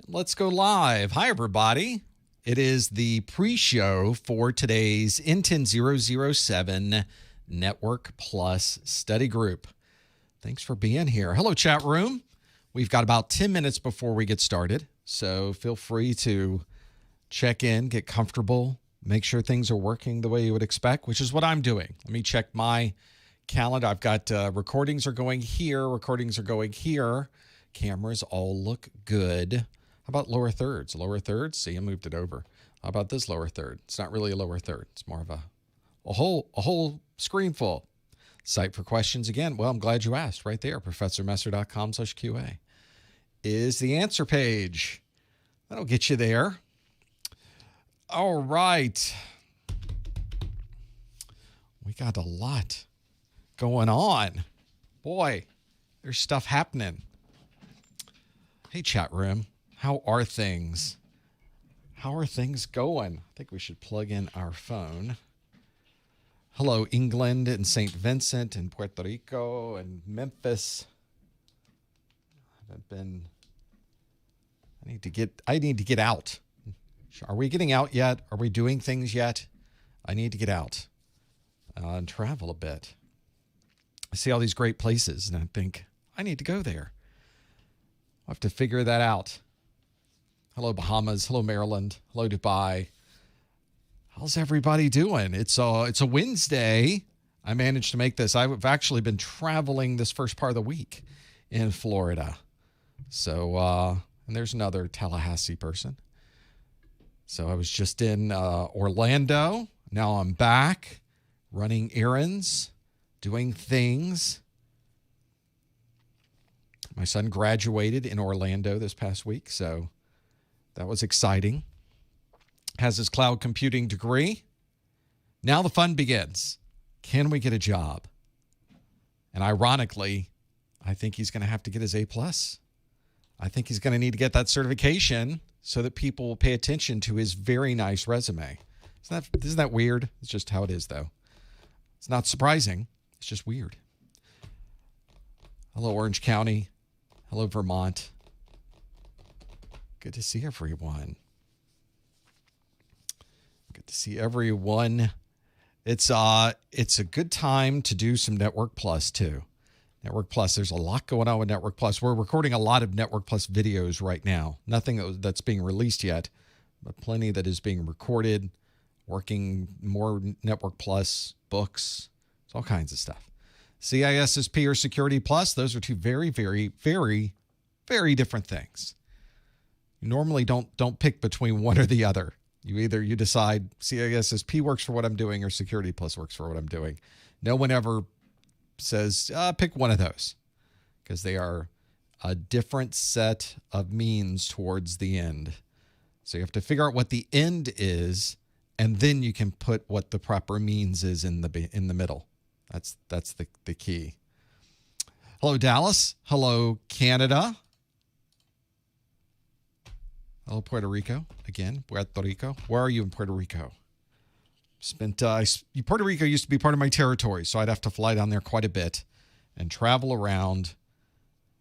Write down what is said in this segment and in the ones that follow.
Let's go live. Hi, everybody. It is the pre-show for today's N10-007 Network Plus study group. Thanks for being here. Hello, chat room. We've got about 10 minutes before we get started, so feel free to check in, get comfortable, make sure things are working the way you would expect, which is what I'm doing. Let me check my calendar. I've got recordings are going here, recordings are going here. Cameras all look good. How about lower thirds? Lower thirds? See, I moved it over. How about this lower third? It's not really a lower third. It's more of a whole screen full. Site for questions again. Well, I'm glad you asked. Right there, professormesser.com/QA is the answer page. That'll get you there. All right. We got a lot going on. Boy, there's stuff happening. Hey, chat room. How are things? How are things going? I think we should plug in our phone. Hello, England and St. Vincent and Puerto Rico and Memphis. I need to get out. Are we getting out yet? Are we doing things yet? I need to get out and travel a bit. I see all these great places and I think I need to go there. I'll have to figure that out. Hello, Bahamas. Hello, Maryland. Hello, Dubai. How's everybody doing? It's a Wednesday. I managed to make this. I've actually been traveling this first part of the week in Florida. So, and there's another Tallahassee person. So I was just in Orlando. Now I'm back running errands, doing things. My son graduated in Orlando this past week, so that was exciting. Has his cloud computing degree. Now the fun begins. Can we get a job? And ironically, I think he's going to have to get his A+. I think he's going to need to get that certification so that people will pay attention to his very nice resume. Isn't that weird? It's just how it is, though. It's not surprising. It's just weird. Hello, Orange County. Hello, Vermont. Good to see everyone. Good to see everyone. It's a good time to do some Network Plus, too. Network Plus, there's a lot going on with Network Plus. We're recording a lot of Network Plus videos right now. Nothing that's being released yet, but plenty that is being recorded, working more Network Plus books. It's all kinds of stuff. CISSP or Security Plus, those are two very, very, very, very different things. You normally don't pick between one or the other. You decide CISSP works for what I'm doing or Security Plus works for what I'm doing. No one ever says pick one of those because they are a different set of means towards the end. So you have to figure out what the end is, and then you can put what the proper means is in the middle. That's the key. Hello, Dallas. Hello, Canada. Hello, Puerto Rico. Again, Puerto Rico. Where are you in Puerto Rico? Puerto Rico used to be part of my territory, so I'd have to fly down there quite a bit and travel around.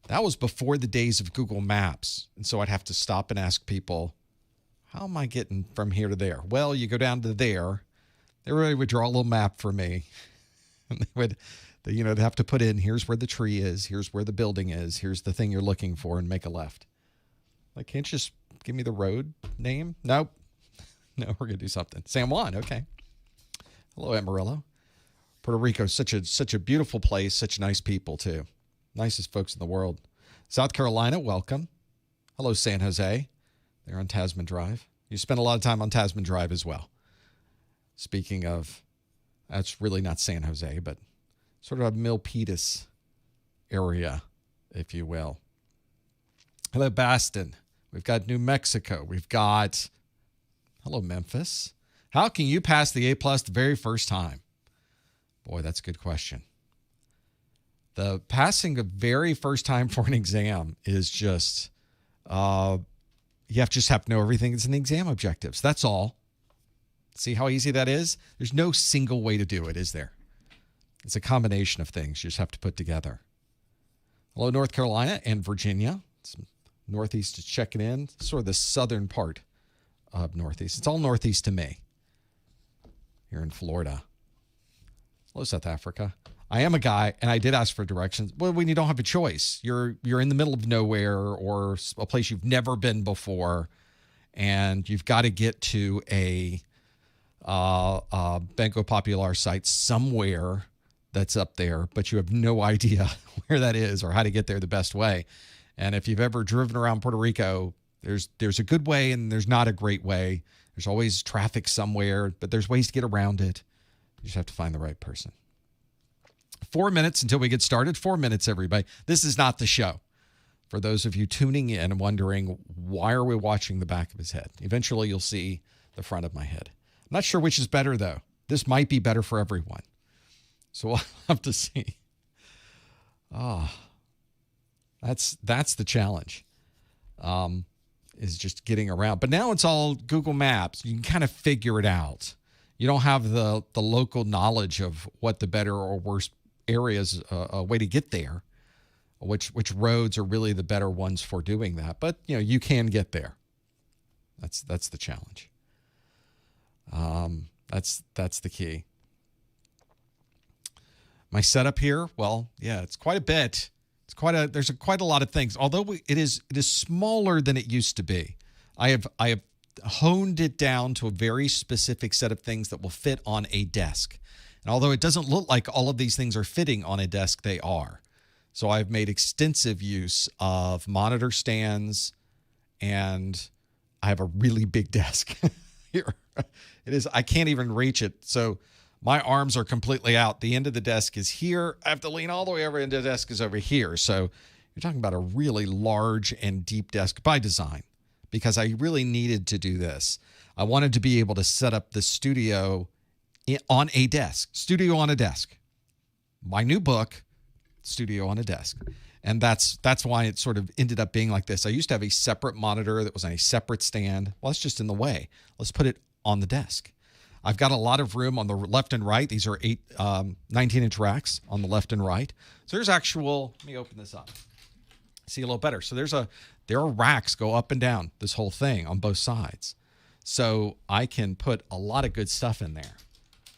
That was before the days of Google Maps, and so I'd have to stop and ask people, how am I getting from here to there? Well, you go down to there. Everybody would draw a little map for me. And they'd have to put in, here's where the tree is, here's where the building is, here's the thing you're looking for, and make a left. Like, can't you just give me the road name? Nope. No, we're going to do something. San Juan, okay. Hello, Amarillo. Puerto Rico is such a beautiful place, such nice people, too. Nicest folks in the world. South Carolina, welcome. Hello, San Jose. They're on Tasman Drive. You spend a lot of time on Tasman Drive as well. Speaking of, that's really not San Jose, but sort of a Milpitas area, if you will. Hello, Baston. We've got New Mexico. We've got, hello, Memphis. How can you pass the A+ the very first time? Boy, that's a good question. The passing the very first time for an exam is just, you just have to know everything that's in the exam objectives. That's all. See how easy that is? There's no single way to do it, is there? It's a combination of things you just have to put together. Hello, North Carolina and Virginia. Some Northeast is checking in. Sort of the southern part of Northeast. It's all Northeast to me here in Florida. Hello, South Africa. I am a guy, and I did ask for directions. Well, when you don't have a choice, you're in the middle of nowhere or a place you've never been before, and you've got to get to a Banco Popular site somewhere that's up there, but you have no idea where that is or how to get there the best way. And if you've ever driven around Puerto Rico, there's a good way and there's not a great way. There's always traffic somewhere, but there's ways to get around it. You just have to find the right person. 4 minutes until we get started. 4 minutes, everybody. This is not the show. For those of you tuning in and wondering, why are we watching the back of his head? Eventually, you'll see the front of my head. I'm not sure which is better, though. This might be better for everyone. So we'll have to see. That's the challenge, is just getting around. But now it's all Google Maps. You can kind of figure it out. You don't have the local knowledge of what the better or worse areas, a way to get there, which roads are really the better ones for doing that. But you can get there. That's the challenge. That's the key. My setup here, well, yeah, it's quite a bit. There's quite a lot of things. Although it is smaller than it used to be. I have honed it down to a very specific set of things that will fit on a desk. And although it doesn't look like all of these things are fitting on a desk, they are. So I've made extensive use of monitor stands, and I have a really big desk here. It is, I can't even reach it. So my arms are completely out. The end of the desk is here. I have to lean all the way over, and the desk is over here. So you're talking about a really large and deep desk by design, because I really needed to do this. I wanted to be able to set up the studio on a desk. Studio on a desk. My new book, Studio on a Desk. And that's why it sort of ended up being like this. I used to have a separate monitor that was on a separate stand. Well, it's just in the way. Let's put it on the desk. I've got a lot of room on the left and right. These are 19-inch racks on the left and right. So there's actual, let me open this up. See a little better. So there are racks go up and down this whole thing on both sides. So I can put a lot of good stuff in there.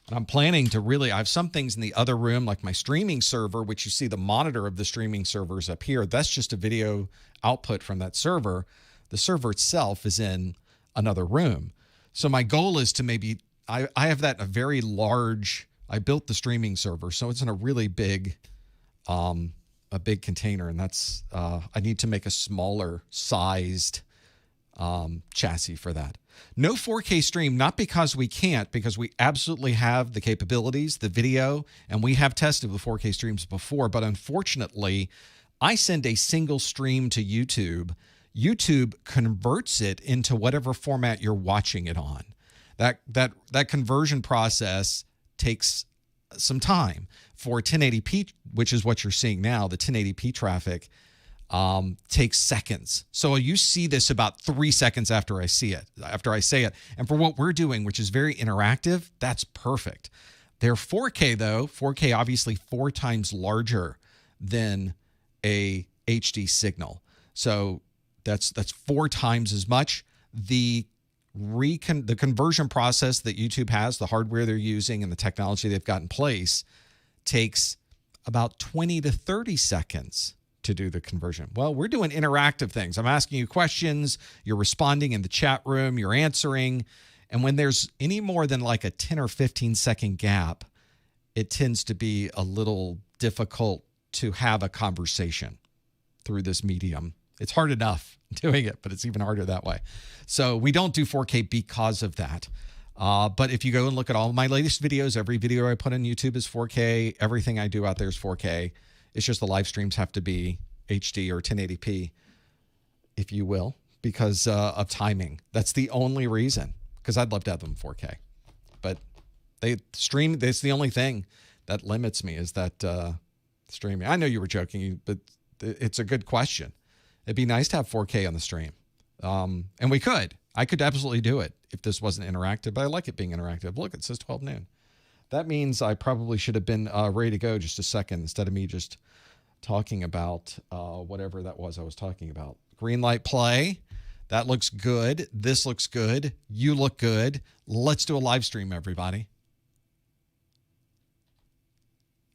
And I'm planning to I have some things in the other room, like my streaming server, which you see the monitor of the streaming servers up here. That's just a video output from that server. The server itself is in another room. So my goal is to maybe, I have that in a very large, I built the streaming server, so it's in a really big, a big container. And that's, I need to make a smaller sized chassis for that. No 4K stream, not because we can't, because we absolutely have the capabilities, the video, and we have tested the 4K streams before. But unfortunately, I send a single stream to YouTube. YouTube converts it into whatever format you're watching it on. That conversion process takes some time. For 1080p, which is what you're seeing now, the 1080p traffic takes seconds. So you see this about 3 seconds after I say it. And for what we're doing, which is very interactive, that's perfect. They're 4K though. 4K obviously 4 times larger than a HD signal. So that's 4 times as much. The conversion process that YouTube has, the hardware they're using and the technology they've got in place, takes about 20 to 30 seconds to do the conversion. Well, we're doing interactive things. I'm asking you questions, you're responding in the chat room, you're answering. And when there's any more than like a 10 or 15 second gap, it tends to be a little difficult to have a conversation through this medium. It's hard enough doing it, but it's even harder that way. So we don't do 4K because of that. But if you go and look at all of my latest videos, every video I put on YouTube is 4K. Everything I do out there is 4K. It's just the live streams have to be HD or 1080p, if you will, because of timing. That's the only reason, because I'd love to have them 4K. But they stream, that's the only thing that limits me is that streaming. I know you were joking, but it's a good question. It'd be nice to have 4K on the stream. And we could. I could absolutely do it if this wasn't interactive, but I like it being interactive. Look, it says 12 noon. That means I probably should have been ready to go just a second instead of me just talking about whatever that was I was talking about. Green light play. That looks good. This looks good. You look good. Let's do a live stream, everybody.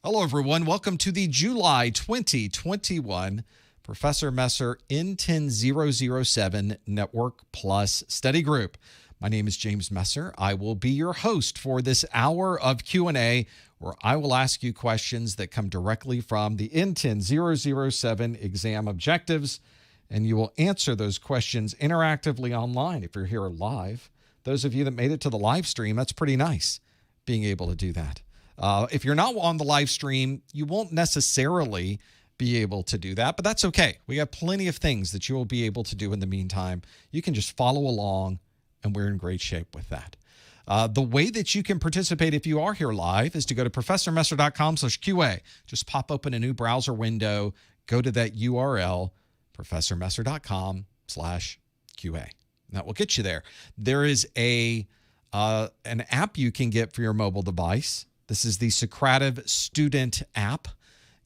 Hello, everyone. Welcome to the July 2021 Professor Messer N10-007 Network Plus Study Group. My name is James Messer. I will be your host for this hour of Q&A, where I will ask you questions that come directly from the N10-007 exam objectives, and you will answer those questions interactively online if you're here live. Those of you that made it to the live stream, that's pretty nice, being able to do that. If you're not on the live stream, you won't necessarily be able to do that, but that's okay. We have plenty of things that you will be able to do in the meantime. You can just follow along, and we're in great shape with that. The way that you can participate if you are here live is to go to professormesser.com/QA. Just pop open a new browser window, go to that URL, professormesser.com/QA. That will get you there. There is an app you can get for your mobile device. This is the Socrative student app.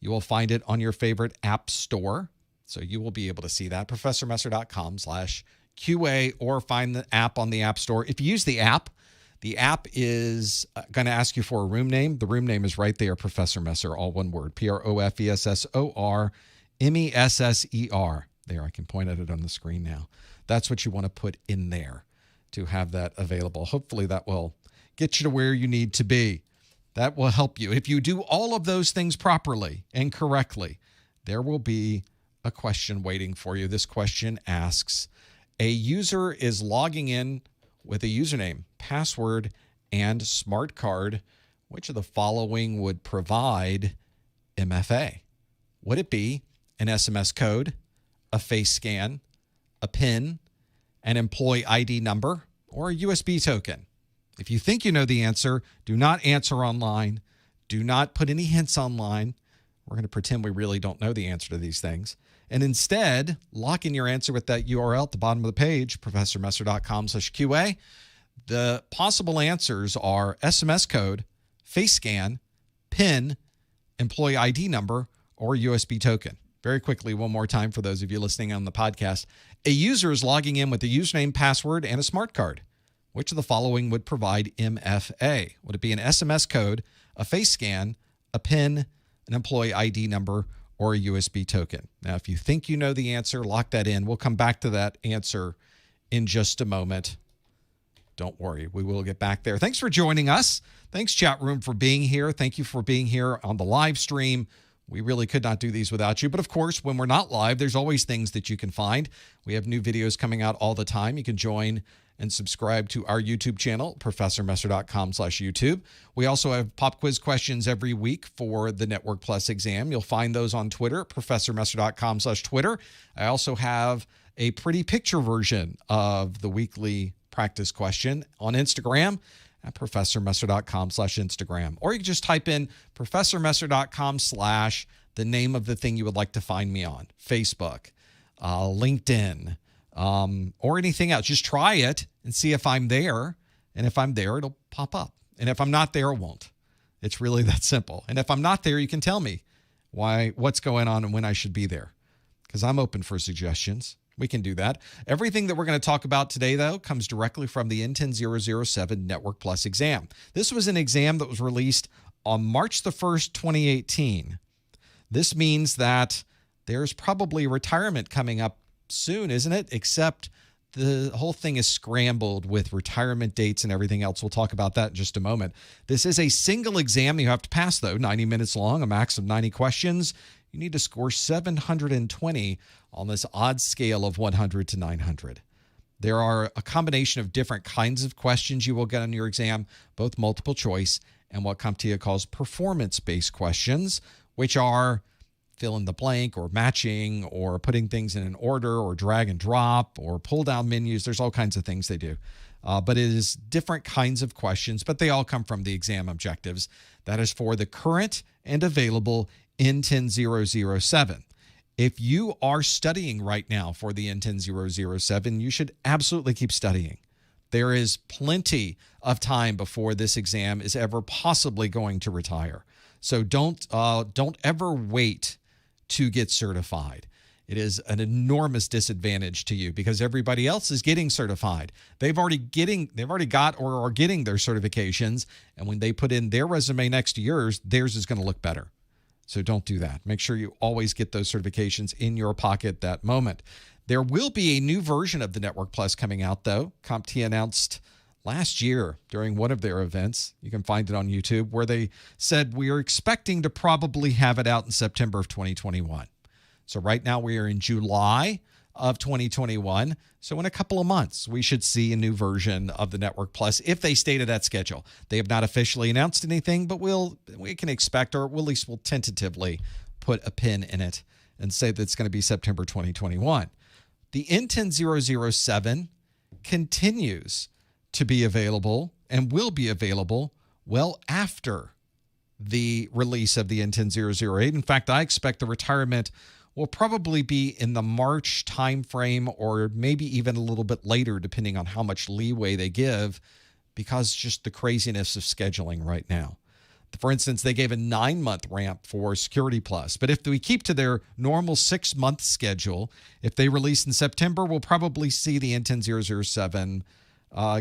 You will find it on your favorite app store. So you will be able to see that, professormesser.com/QA, or find the app on the App Store. If you use the app is going to ask you for a room name. The room name is right there, Professor Messer, all one word, PROFESSORMESSER. There, I can point at it on the screen now. That's what you want to put in there to have that available. Hopefully that will get you to where you need to be. That will help you. If you do all of those things properly and correctly, there will be a question waiting for you. This question asks, a user is logging in with a username, password, and smart card. Which of the following would provide MFA? Would it be an SMS code, a face scan, a PIN, an employee ID number, or a USB token? If you think you know the answer, do not answer online. Do not put any hints online. We're going to pretend we really don't know the answer to these things. And instead, lock in your answer with that URL at the bottom of the page, professormesser.com/QA. The possible answers are SMS code, face scan, PIN, employee ID number, or USB token. Very quickly, one more time for those of you listening on the podcast. A user is logging in with a username, password, and a smart card. Which of the following would provide MFA? Would it be an SMS code, a face scan, a PIN, an employee ID number, or a USB token? Now, if you think you know the answer, lock that in. We'll come back to that answer in just a moment. Don't worry, we will get back there. Thanks for joining us. Thanks, chat room, for being here. Thank you for being here on the live stream. We really could not do these without you. But of course, when we're not live, there's always things that you can find. We have new videos coming out all the time. You can join and subscribe to our YouTube channel, professormesser.com/YouTube. We also have pop quiz questions every week for the Network Plus exam. You'll find those on Twitter, professormesser.com/Twitter. I also have a pretty picture version of the weekly practice question on Instagram at professormesser.com/Instagram. Or you can just type in professormesser.com/ the name of the thing you would like to find me on, Facebook, LinkedIn, or anything else. Just try it and see if I'm there. And if I'm there, it'll pop up. And if I'm not there, it won't. It's really that simple. And if I'm not there, you can tell me what's going on and when I should be there, because I'm open for suggestions. We can do that. Everything that we're going to talk about today, though, comes directly from the N10-007 Network Plus exam. This was an exam that was released on March the 1st, 2018. This means that there's probably retirement coming up soon, isn't it? Except the whole thing is scrambled with retirement dates and everything else. We'll talk about that in just a moment. This is a single exam you have to pass, though, 90 minutes long, a max of 90 questions. You need to score 720 on this odds scale of 100 to 900. There are a combination of different kinds of questions you will get on your exam, both multiple choice and what CompTIA calls performance-based questions, which are fill in the blank or matching or putting things in an order or drag and drop or pull down menus. There's all kinds of things they do. But it is different kinds of questions, but they all come from the exam objectives. That is for the current and available N10-007. If you are studying right now for the N10-007, you should absolutely keep studying. There is plenty of time before this exam is ever possibly going to retire. So don't ever wait to get certified. it is an enormous disadvantage to you because everybody else is getting certified. They've already got or are getting their certifications, and when they put in their resume next to yours, theirs is going to look better. So don't do that. Make sure you always get those certifications in your pocket that moment. There will be a new version of the Network Plus coming out, though. CompTIA announced last year during one of their events, you can find it on YouTube, where they said we are expecting to probably have it out in September of 2021. So right now we are in July of 2021. So in a couple of months, we should see a new version of the Network Plus if they stay to that schedule. They have not officially announced anything, but we can expect, or at least we'll tentatively put a pin in it and say that it's going to be September 2021. The N10-007 continues to be available and will be available well after the release of the N10-008. In fact, I expect the retirement will probably be in the March timeframe or maybe even a little bit later, depending on how much leeway they give, because just the craziness of scheduling right now. For instance, they gave a 9-month ramp for Security Plus. But if we keep to their normal 6-month schedule, if they release in September, we'll probably see the N10-007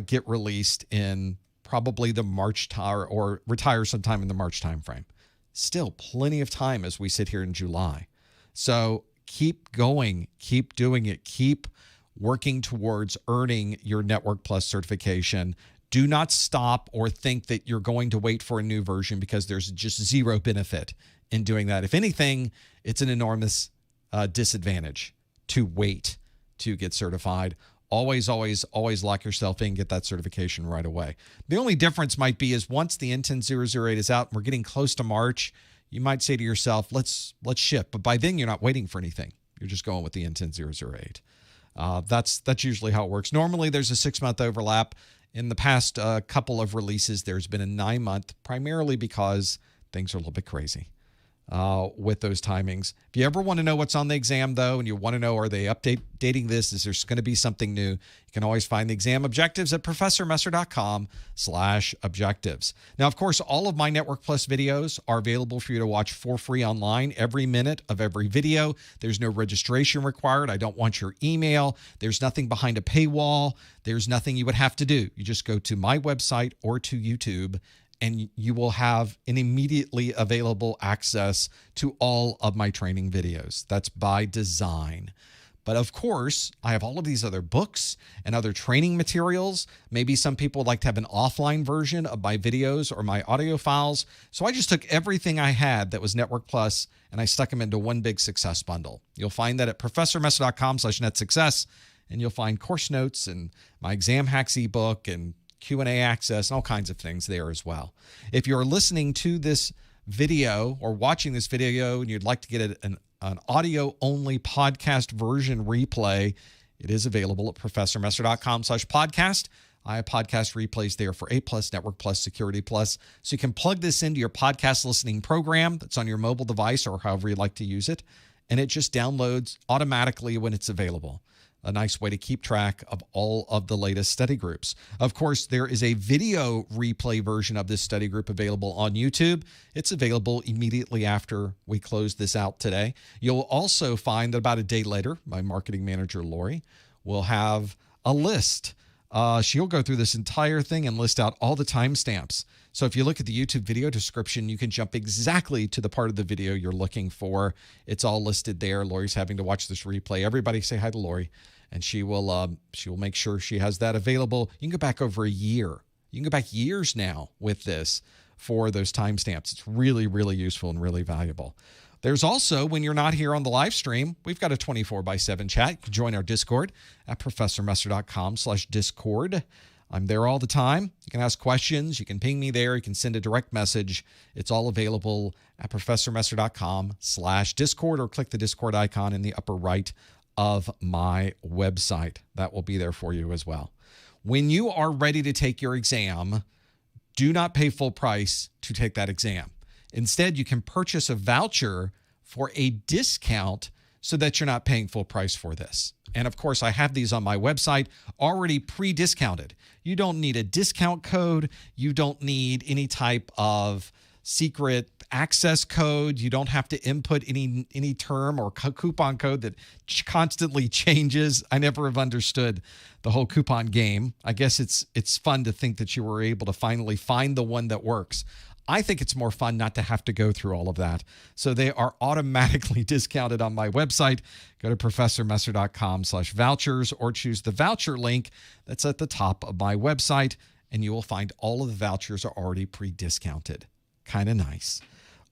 get released in probably the March or retire sometime in the March timeframe. Still plenty of time as we sit here in July. So keep going, keep doing it, keep working towards earning your Network Plus certification. Do not stop or think that you're going to wait for a new version because there's just zero benefit in doing that. If anything, it's an enormous disadvantage to wait to get certified. Always, always, always lock yourself in, get that certification right away. The only difference might be is once the N10-008 is out and we're getting close to March, you might say to yourself, let's ship. But by then, you're not waiting for anything. You're just going with the N10-008. That's usually how it works. Normally, there's a 6-month overlap. In the past couple of releases, there's been a 9-month, primarily because things are a little bit crazy with those timings. If you ever want to know what's on the exam, though, and you want to know, are they updating this? Is there going to be something new? You can always find the exam objectives at professormesser.com/objectives. Now, of course, all of my Network Plus videos are available for you to watch for free online every minute of every video. There's no registration required. I don't want your email. There's nothing behind a paywall. There's nothing you would have to do. You just go to my website or to YouTube, and you will have an immediately available access to all of my training videos. That's by design. But of course, I have all of these other books and other training materials. Maybe some people would like to have an offline version of my videos or my audio files. So I just took everything I had that was Network Plus and I stuck them into one big success bundle. You'll find that at professormesser.com/netsuccess, and you'll find course notes and my exam hacks ebook and Q&A access and all kinds of things there as well. If you're listening to this video or watching this video and you'd like to get an audio-only podcast version replay, it is available at professormesser.com/podcast. I have podcast replays there for A+, Network Plus, Security Plus. So you can plug this into your podcast listening program that's on your mobile device or however you'd like to use it, and it just downloads automatically when it's available. A nice way to keep track of all of the latest study groups. Of course, there is a video replay version of this study group available on YouTube. It's available immediately after we close this out today. You'll also find that about a day later, my marketing manager, Lori, will have a list. She'll go through this entire thing and list out all the timestamps. So if you look at the YouTube video description, you can jump exactly to the part of the video you're looking for. It's all listed there. Lori's having to watch this replay. Everybody say hi to Lori, and she will make sure she has that available. You can go back over a year. You can go back years now with this for those timestamps. It's really, really useful and really valuable. There's also, when you're not here on the live stream, we've got a 24/7 chat. You can join our Discord at professormesser.com/discord. I'm there all the time. You can ask questions. You can ping me there. You can send a direct message. It's all available at professormesser.com/discord, or click the Discord icon in the upper right of my website. That will be there for you as well. When you are ready to take your exam, do not pay full price to take that exam. Instead, you can purchase a voucher for a discount so that you're not paying full price for this. And of course, I have these on my website already pre-discounted. You don't need a discount code. You don't need any type of secret access code. You don't have to input any term or coupon code that constantly changes. I never have understood the whole coupon game. I guess it's fun to think that you were able to finally find the one that works. I think it's more fun not to have to go through all of that. So they are automatically discounted on my website. Go to professormesser.com/vouchers or choose the voucher link that's at the top of my website, and you will find all of the vouchers are already pre-discounted. Kind of nice.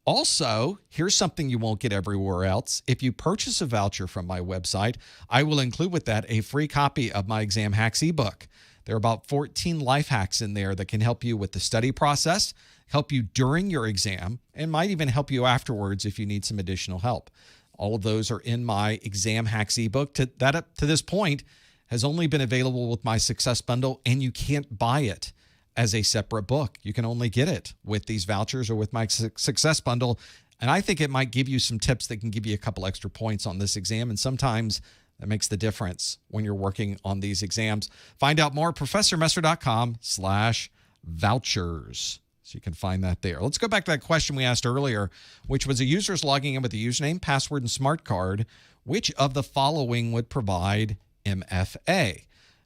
Also, here's something you won't get everywhere else. If you purchase a voucher from my website, I will include with that a free copy of my Exam Hacks ebook. There are about 14 life hacks in there that can help you with the study process, help you during your exam, and might even help you afterwards if you need some additional help. All of those are in my Exam Hacks ebook. That up to this point has only been available with my Success Bundle, and you can't buy it as a separate book. You can only get it with these vouchers or with my Success Bundle. And I think it might give you some tips that can give you a couple extra points on this exam. And sometimes that makes the difference when you're working on these exams. Find out more at professormesser.com/vouchers. So you can find that there. Let's go back to that question we asked earlier, which was a user is logging in with a username, password, and smart card. Which of the following would provide MFA?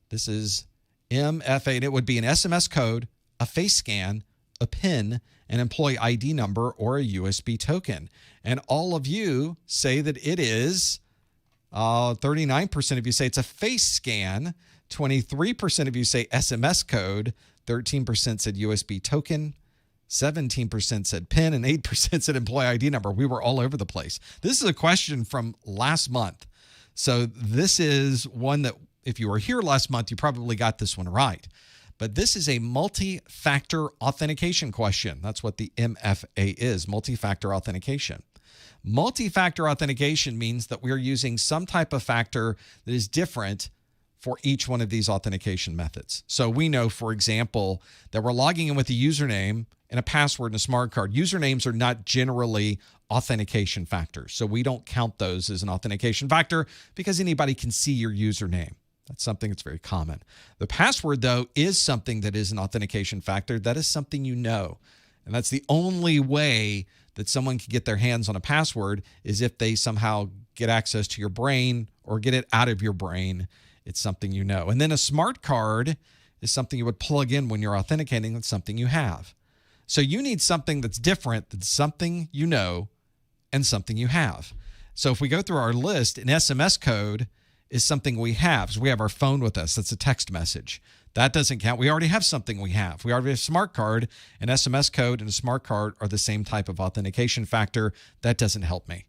This is MFA, and it would be an SMS code, a face scan, a PIN, an employee ID number, or a USB token. And all of you say that it is 39% of you say it's a face scan, 23% of you say SMS code, 13% said USB token, 17% said PIN, and 8% said employee ID number. We were all over the place. This is a question from last month. So this is one that if you were here last month, you probably got this one right. But this is a multi-factor authentication question. That's what the MFA is, multi-factor authentication. Multi-factor authentication means that we're using some type of factor that is different for each one of these authentication methods. So we know, for example, that we're logging in with a username and a password and a smart card. Usernames are not generally authentication factors. So we don't count those as an authentication factor because anybody can see your username. That's something that's very common. The password, though, is something that is an authentication factor. That is something you know. And that's the only way that someone can get their hands on a password is if they somehow get access to your brain or get it out of your brain. It's something you know. And then a smart card is something you would plug in when you're authenticating. It's something you have. So you need something that's different than something you know and something you have. So if we go through our list, an SMS code is something we have. So we have our phone with us. That's a text message. That doesn't count. We already have something we have. We already have a smart card. An SMS code and a smart card are the same type of authentication factor. That doesn't help me.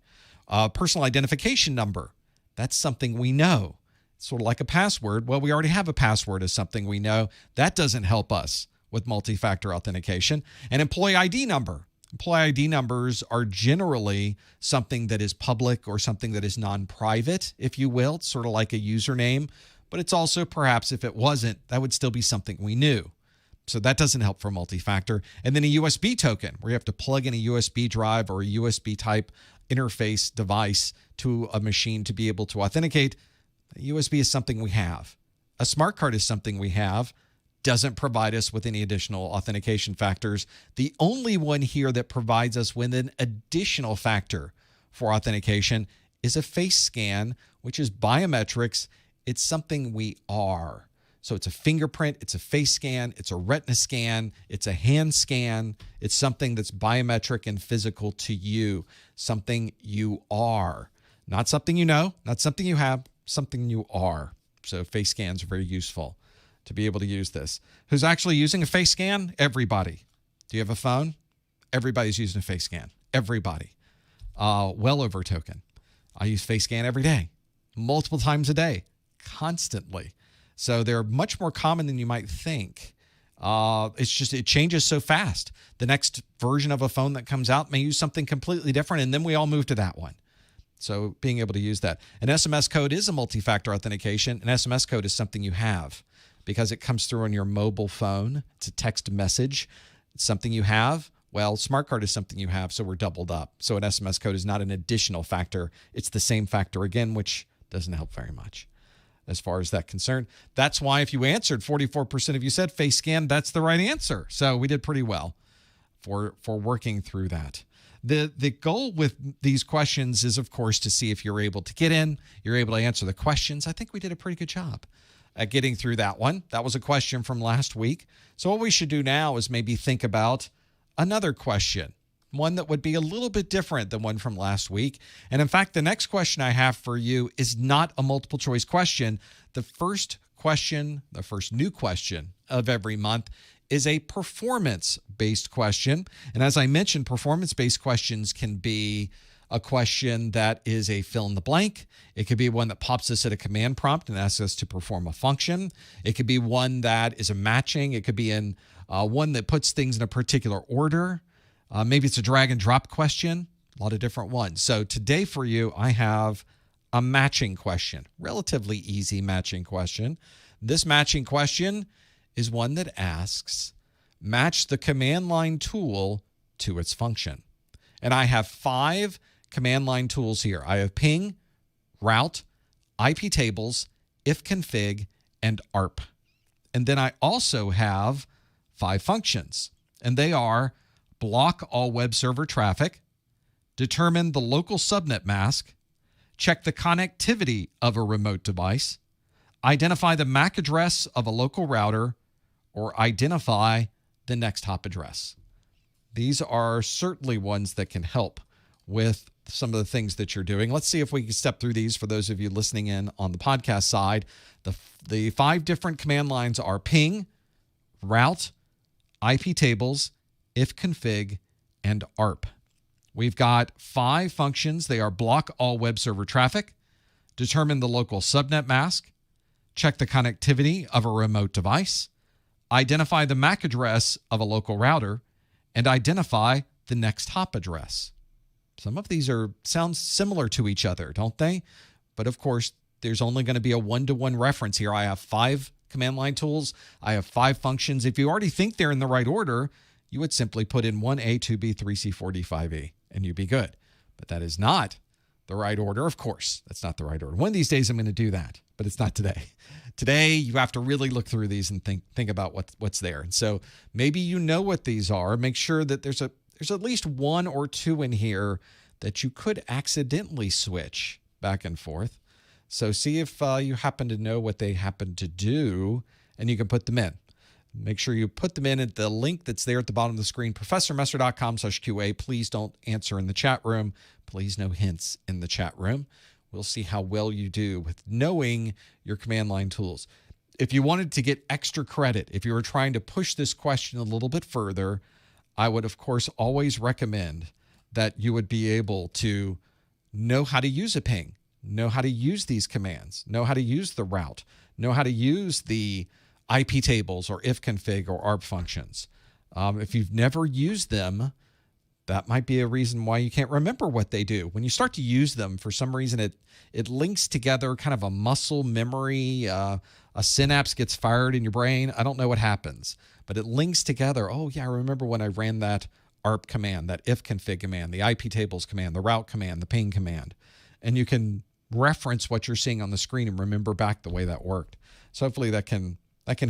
Personal identification number. That's something we know. Sort of like a password. Well, we already have a password as something we know. That doesn't help us with multi-factor authentication. And employee ID number. Employee ID numbers are generally something that is public or something that is non-private, if you will. It's sort of like a username, but it's also perhaps if it wasn't, that would still be something we knew. So that doesn't help for multi-factor. And then a USB token, where you have to plug in a USB drive or a USB type interface device to a machine to be able to authenticate. A USB is something we have. A smart card is something we have. Doesn't provide us with any additional authentication factors. The only one here that provides us with an additional factor for authentication is a face scan, which is biometrics. It's something we are. So it's a fingerprint, it's a face scan, it's a retina scan, it's a hand scan. It's something that's biometric and physical to you, something you are. Not something you know, not something you have, something you are. So face scans are very useful to be able to use this. Who's actually using a face scan? Everybody. Do you have a phone? Everybody's using a face scan. Everybody. Well over a token. I use face scan every day, multiple times a day, constantly. So they're much more common than you might think. It's just, it changes so fast. The next version of a phone that comes out may use something completely different, and then we all move to that one. So being able to use that. An SMS code is a multi-factor authentication. An SMS code is something you have because it comes through on your mobile phone. It's a text message. It's something you have. Well, smart card is something you have, so we're doubled up. So an SMS code is not an additional factor. It's the same factor again, which doesn't help very much as far as that concerned. That's why if you answered, 44% of you said face scan, that's the right answer. So we did pretty well for working through that. The goal with these questions is, of course, to see if you're able to get in, you're able to answer the questions. I think we did a pretty good job at getting through that one. That was a question from last week. So what we should do now is maybe think about another question, one that would be a little bit different than one from last week. And in fact, the next question I have for you is not a multiple choice question. The first question, the first new question of every month, is a performance-based question. And as I mentioned, performance-based questions can be a question that is a fill in the blank. It could be one that pops us at a command prompt and asks us to perform a function. It could be one that is a matching. It could be in one that puts things in a particular order. Maybe it's a drag and drop question, a lot of different ones. So today for you, I have a matching question, relatively easy matching question. This matching question is one that asks, match the command line tool to its function. And I have 5 command line tools here. I have ping, route, IP tables, ifconfig, and ARP. And then I also have 5 functions, and they are block all web server traffic, determine the local subnet mask, check the connectivity of a remote device, identify the MAC address of a local router, or identify the next hop address. These are certainly ones that can help with some of the things that you're doing. Let's see if we can step through these for those of you listening in on the podcast side. The 5 different command lines are ping, route, IP tables, ifconfig, and ARP. We've got 5 functions. They are block all web server traffic, determine the local subnet mask, check the connectivity of a remote device, identify the MAC address of a local router, and identify the next hop address. Some of these sound similar to each other, don't they? But of course, there's only going to be a one-to-one reference here. I have 5 command line tools. I have 5 functions. If you already think they're in the right order, you would simply put in 1A, 2B, 3C, 4D, 5E, and you'd be good. But that is not the right order. Of course, that's not the right order. One of these days I'm going to do that, but it's not today. Today, you have to really look through these and think about what's there. And so maybe you know what these are. Make sure that there's at least 1 or 2 in here that you could accidentally switch back and forth. So see if you happen to know what they happen to do, and you can put them in. Make sure you put them in at the link that's there at the bottom of the screen, professormesser.com/QA. Please don't answer in the chat room. Please no hints in the chat room. We'll see how well you do with knowing your command line tools. If you wanted to get extra credit, if you were trying to push this question a little bit further, I would, of course, always recommend that you would be able to know how to use a ping, know how to use these commands, know how to use the route, know how to use the IP tables or ifconfig or ARP functions. If you've never used them, that might be a reason why you can't remember what they do. When you start to use them, for some reason, it links together kind of a muscle memory. A synapse gets fired in your brain. I don't know what happens, but it links together. Oh, yeah, I remember when I ran that ARP command, that ifconfig command, the IP tables command, the route command, the ping command. And you can reference what you're seeing on the screen and remember back the way that worked. So hopefully that can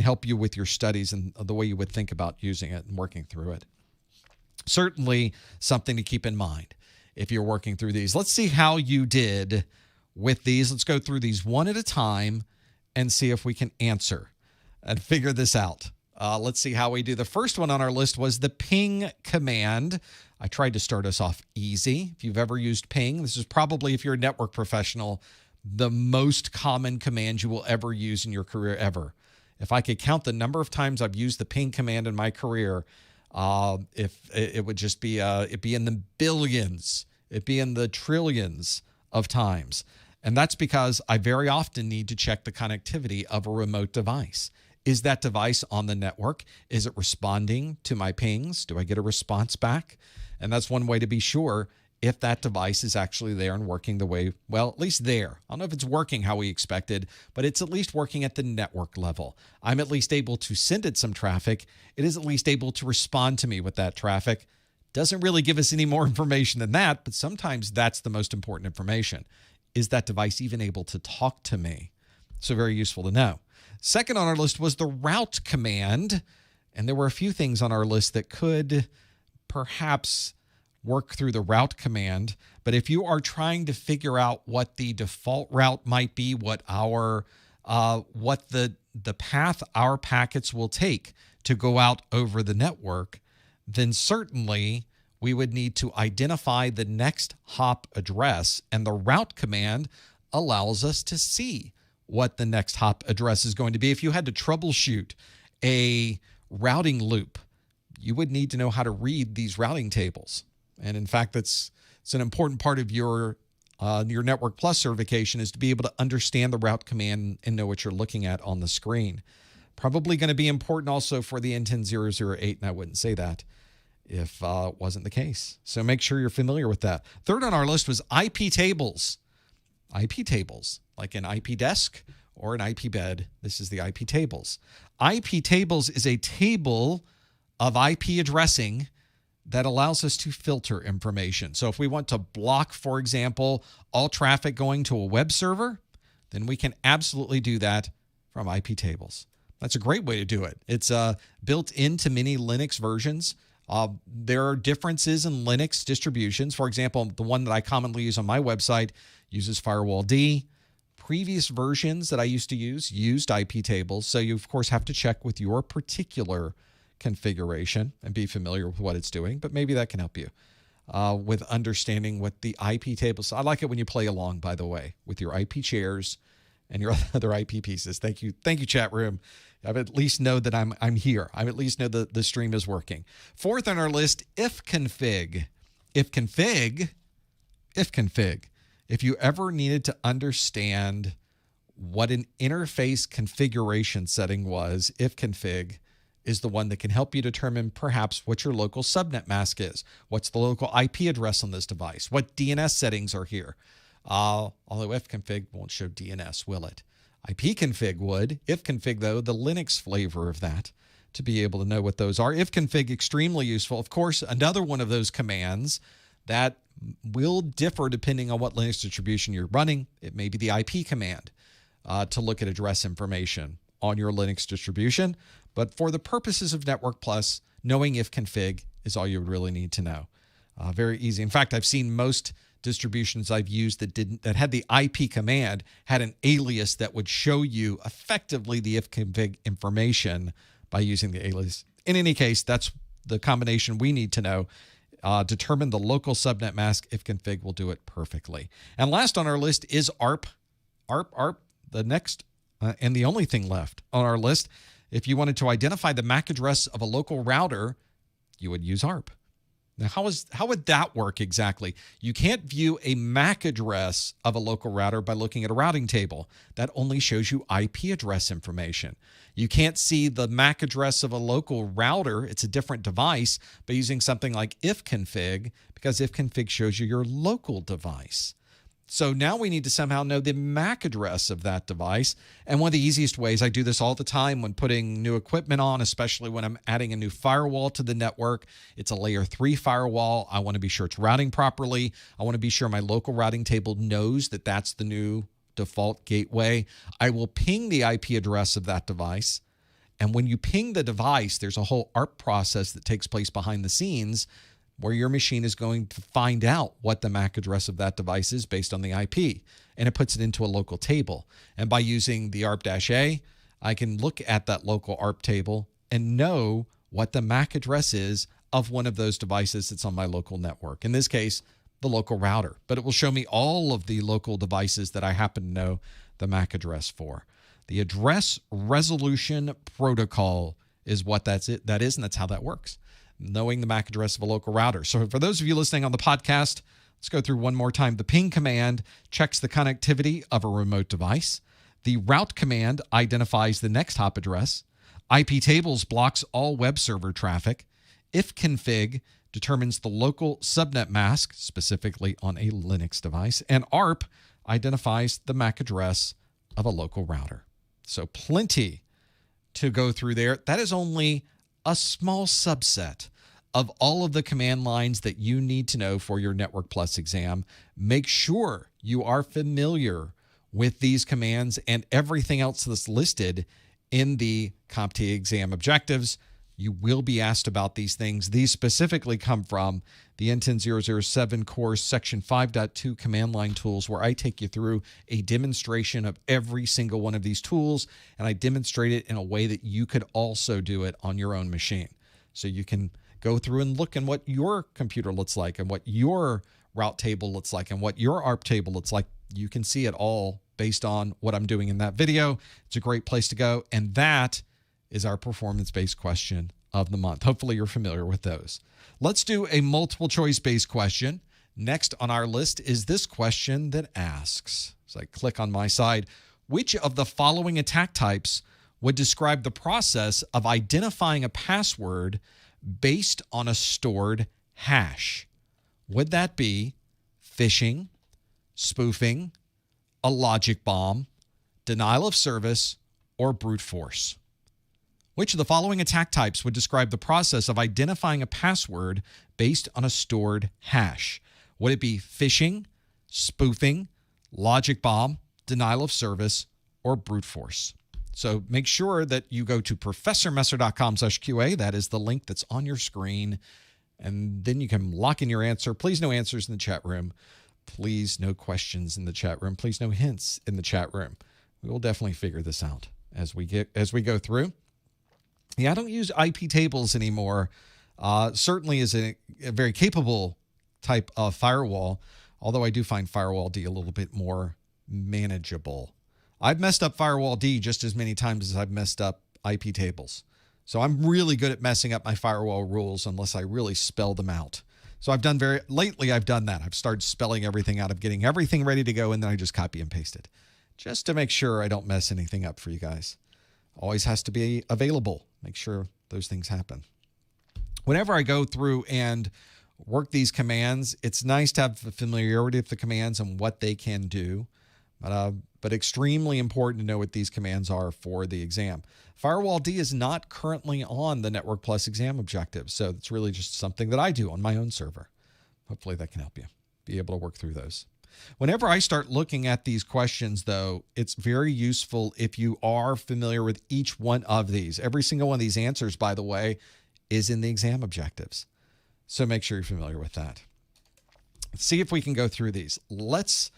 help you with your studies and the way you would think about using it and working through it. Certainly something to keep in mind if you're working through these. Let's see how you did with these. Let's go through these one at a time and see if we can answer and figure this out. Let's see how we do. The first one on our list was the ping command. I tried to start us off easy. If you've ever used ping, this is probably, if you're a network professional, the most common command you will ever use in your career ever. If I could count the number of times I've used the ping command in my career, if it would just be, it'd be in the billions, it'd be in the trillions of times. And that's because I very often need to check the connectivity of a remote device. Is that device on the network? Is it responding to my pings? Do I get a response back? And that's one way to be sure if that device is actually there and working the way, well, at least there. I don't know if it's working how we expected, but it's at least working at the network level. I'm at least able to send it some traffic. It is at least able to respond to me with that traffic. Doesn't really give us any more information than that, but sometimes that's the most important information. Is that device even able to talk to me? So very useful to know. Second on our list was the route command, and there were a few things on our list that could perhaps work through the route command. But if you are trying to figure out what the default route might be, what the path our packets will take to go out over the network, then certainly we would need to identify the next hop address, and the route command allows us to see what the next hop address is going to be. If you had to troubleshoot a routing loop, you would need to know how to read these routing tables. And in fact, it's an important part of your Network Plus certification, is to be able to understand the route command and know what you're looking at on the screen. Probably going to be important also for the N10-008, and I wouldn't say that if it wasn't the case. So make sure you're familiar with that. Third on our list was IP tables. IP tables, like an IP desk or an IP bed. This is the IP tables. IP tables is a table of IP addressing that allows us to filter information. So if we want to block, for example, all traffic going to a web server, then we can absolutely do that from IP tables. That's a great way to do it. It's built into many Linux versions. There are differences in Linux distributions. For example, the one that I commonly use on my website uses Firewall D. Previous versions that I used to use used IP tables. So you, of course, have to check with your particular configuration and be familiar with what it's doing. But maybe that can help you with understanding what the IP tables. I like it when you play along, by the way, with your IP chairs and your other IP pieces. Thank you, chat room. I at least know that I'm here. I at least know that the stream is working. Fourth on our list, ifconfig. Ifconfig. If you ever needed to understand what an interface configuration setting was, ifconfig is the one that can help you determine perhaps what your local subnet mask is. What's the local IP address on this device? What DNS settings are here? Although ifconfig won't show DNS, will it? ipconfig would. Ifconfig, though, the Linux flavor of that, to be able to know what those are. Ifconfig, extremely useful. Of course, another one of those commands that will differ depending on what Linux distribution you're running. It may be the IP command to look at address information on your Linux distribution. But for the purposes of Network Plus, knowing ifconfig is all you would really need to know. Very easy. In fact, I've seen most distributions I've used that had the IP command had an alias that would show you effectively the ifconfig information by using the alias. In any case, that's the combination we need to know. Determine the local subnet mask. Ifconfig will do it perfectly. And last on our list is ARP. ARP, the next and the only thing left on our list. If you wanted to identify the MAC address of a local router, you would use ARP. Now, how would that work exactly? You can't view a MAC address of a local router by looking at a routing table. That only shows you IP address information. You can't see the MAC address of a local router. It's a different device by using something like ifconfig, because ifconfig shows you your local device. So now we need to somehow know the MAC address of that device. And one of the easiest ways, I do this all the time when putting new equipment on, especially when I'm adding a new firewall to the network. It's a layer 3 firewall. I want to be sure it's routing properly. I want to be sure my local routing table knows that that's the new default gateway. I will ping the IP address of that device. And when you ping the device, there's a whole ARP process that takes place behind the scenes where your machine is going to find out what the MAC address of that device is based on the IP, and it puts it into a local table. And by using the ARP-A, I can look at that local ARP table and know what the MAC address is of one of those devices that's on my local network. In this case, the local router. But it will show me all of the local devices that I happen to know the MAC address for. The Address Resolution Protocol is what that is, and that's how that works. Knowing the MAC address of a local router. So for those of you listening on the podcast, let's go through one more time. The ping command checks the connectivity of a remote device. The route command identifies the next hop address. IP tables blocks all web server traffic. Ifconfig determines the local subnet mask, specifically on a Linux device. And ARP identifies the MAC address of a local router. So plenty to go through there. That is only a small subset of all of the command lines that you need to know for your Network Plus exam. Make sure you are familiar with these commands and everything else that's listed in the CompTIA exam objectives. You will be asked about these things. These specifically come from the N10-007 course, section 5.2 command line tools, where I take you through a demonstration of every single one of these tools, and I demonstrate it in a way that you could also do it on your own machine. So you can go through and look at what your computer looks like and what your route table looks like and what your ARP table looks like. You can see it all based on what I'm doing in that video. It's a great place to go, and that is our performance-based question of the month. Hopefully you're familiar with those. Let's do a multiple choice-based question. Next on our list is this question that asks, so I click on my side, which of the following attack types would describe the process of identifying a password based on a stored hash? Would that be phishing, spoofing, a logic bomb, denial of service, or brute force? Which of the following attack types would describe the process of identifying a password based on a stored hash? Would it be phishing, spoofing, logic bomb, denial of service, or brute force? So make sure that you go to professormesser.com/QA. That is the link that's on your screen. And then you can lock in your answer. Please no answers in the chat room. Please no questions in the chat room. Please no hints in the chat room. We will definitely figure this out as we go through. Yeah, I don't use IP tables anymore. Certainly is a very capable type of firewall, although I do find Firewall D a little bit more manageable. I've messed up Firewall D just as many times as I've messed up IP tables. So I'm really good at messing up my firewall rules unless I really spell them out. So lately I've done that. I've started spelling everything out, of getting everything ready to go, and then I just copy and paste it just to make sure I don't mess anything up for you guys. Always has to be available. Make sure those things happen. Whenever I go through and work these commands, it's nice to have familiarity with the commands and what they can do, but extremely important to know what these commands are for the exam. Firewall D is not currently on the Network Plus exam objectives, so it's really just something that I do on my own server. Hopefully that can help you be able to work through those. Whenever I start looking at these questions, though, it's very useful if you are familiar with each one of these. Every single one of these answers, by the way, is in the exam objectives. So make sure you're familiar with that. Let's see if we can go through these. Let's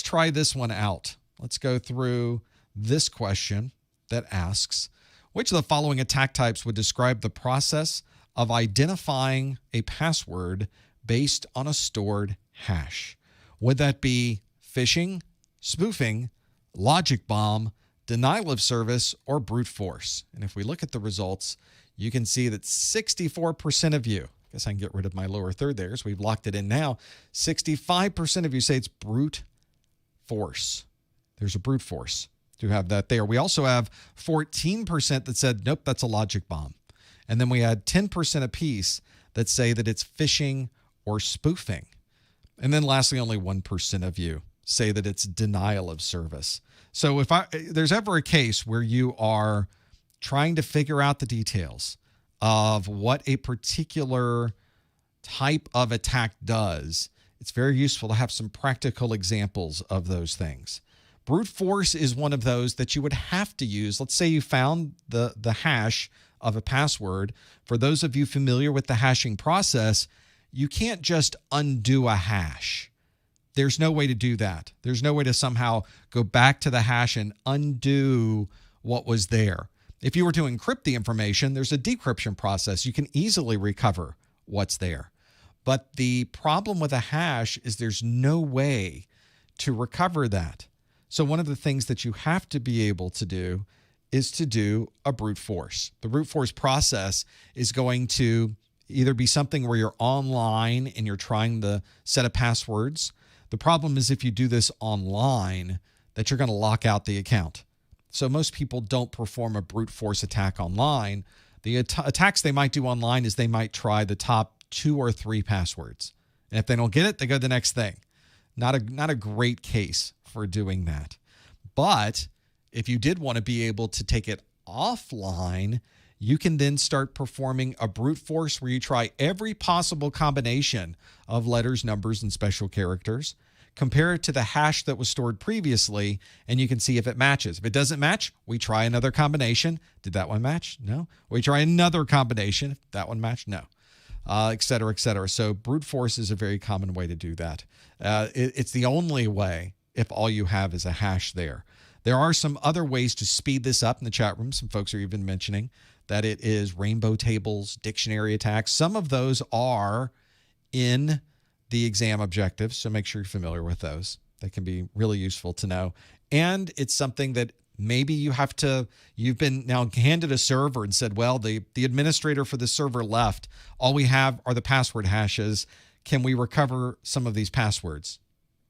try this one out. Let's go through this question that asks, which of the following attack types would describe the process of identifying a password based on a stored hash? Would that be phishing, spoofing, logic bomb, denial of service, or brute force? And if we look at the results, you can see that 64% of you, I guess I can get rid of my lower third there, so we've locked it in now. 65% of you say it's brute force. There's a brute force to have that there. We also have 14% that said, nope, that's a logic bomb. And then we had 10% apiece that say that it's phishing or spoofing. And then lastly, only 1% of you say that it's denial of service. So if there's ever a case where you are trying to figure out the details of what a particular type of attack does, it's very useful to have some practical examples of those things. Brute force is one of those that you would have to use. Let's say you found the hash of a password. For those of you familiar with the hashing process, you can't just undo a hash. There's no way to do that. There's no way to somehow go back to the hash and undo what was there. If you were to encrypt the information, there's a decryption process. You can easily recover what's there. But the problem with a hash is there's no way to recover that. So one of the things that you have to be able to do is to do a brute force. The brute force process is going to either be something where you're online and you're trying the set of passwords. The problem is if you do this online, that you're going to lock out the account. So most people don't perform a brute force attack online. The attacks they might do online is they might try the top 2 or 3 passwords. And if they don't get it, they go to the next thing. Not a great case for doing that. But if you did want to be able to take it offline, you can then start performing a brute force where you try every possible combination of letters, numbers, and special characters, compare it to the hash that was stored previously, and you can see if it matches. If it doesn't match, we try another combination. Did that one match? No. We try another combination. If that one matched? No. Et cetera, et cetera. So brute force is a very common way to do that. It's the only way if all you have is a hash there. There are some other ways to speed this up in the chat room. Some folks are even mentioning that it is rainbow tables, dictionary attacks. Some of those are in the exam objectives, so make sure you're familiar with those. They can be really useful to know. And it's something that maybe you've been now handed a server and said, well, the administrator for the server left. All we have are the password hashes. Can we recover some of these passwords?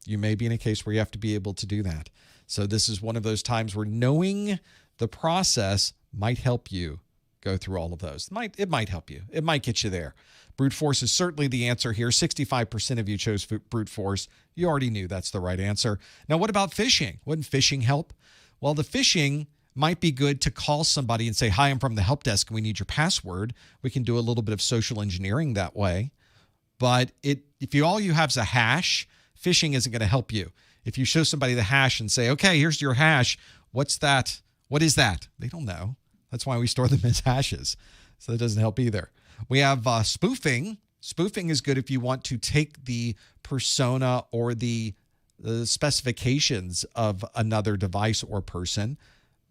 You may be in a case where you have to be able to do that. So this is one of those times where knowing the process might help you go through all of those. It might help you. It might get you there. Brute force is certainly the answer here. 65% of you chose brute force. You already knew that's the right answer. Now, what about phishing? Wouldn't phishing help? Well, the phishing might be good to call somebody and say, hi, I'm from the help desk and we need your password. We can do a little bit of social engineering that way. But if all you have is a hash, phishing isn't going to help you. If you show somebody the hash and say, okay, here's your hash. What's that? What is that? They don't know. That's why we store them as hashes. So that doesn't help either. We have spoofing. Spoofing is good if you want to take the persona or the specifications of another device or person,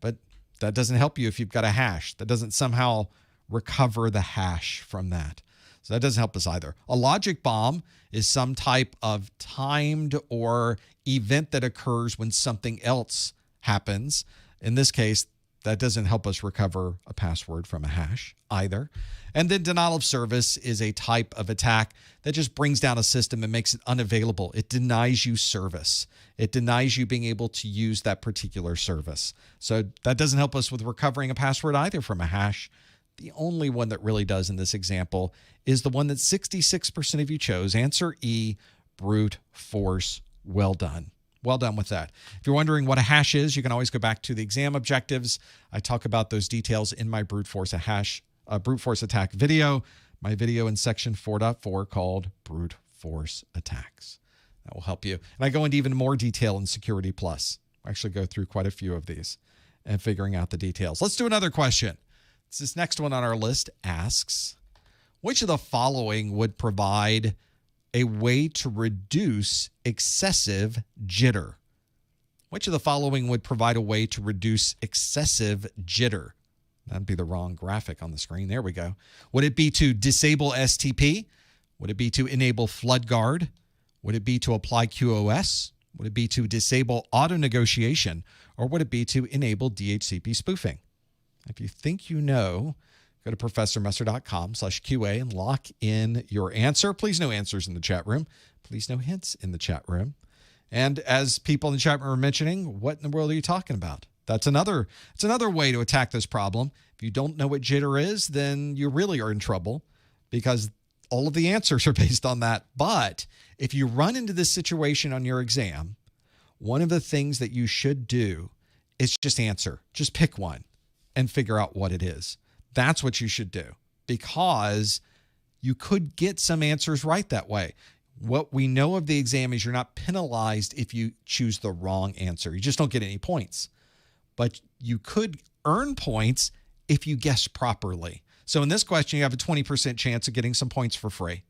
but that doesn't help you if you've got a hash. That doesn't somehow recover the hash from that. So that doesn't help us either. A logic bomb is some type of timed or event that occurs when something else happens. In this case, that doesn't help us recover a password from a hash either. And then denial of service is a type of attack that just brings down a system and makes it unavailable. It denies you service. It denies you being able to use that particular service. So that doesn't help us with recovering a password either from a hash. The only one that really does in this example is the one that 66% of you chose. Answer E, brute force. Well done. Well done with that. If you're wondering what a hash is, you can always go back to the exam objectives. I talk about those details in my brute force attack video, my video in section 4.4 called Brute Force Attacks. That will help you. And I go into even more detail in Security Plus. I actually go through quite a few of these and figuring out the details. Let's do another question. This next one on our list asks, which of the following would provide a way to reduce excessive jitter? Which of the following would provide a way to reduce excessive jitter? That'd be the wrong graphic on the screen. There we go. Would it be to disable STP? Would it be to enable flood guard? Would it be to apply QoS? Would it be to disable auto negotiation? Or would it be to enable DHCP spoofing? If you think you know, go to professormesser.com/QA and lock in your answer. Please no answers in the chat room. Please no hints in the chat room. And as people in the chat room are mentioning, what in the world are you talking about? It's another way to attack this problem. If you don't know what jitter is, then you really are in trouble because all of the answers are based on that. But if you run into this situation on your exam, one of the things that you should do is just answer. Just pick one and figure out what it is. That's what you should do because you could get some answers right that way. What we know of the exam is you're not penalized if you choose the wrong answer. You just don't get any points. But you could earn points if you guess properly. So in this question, you have a 20% chance of getting some points for free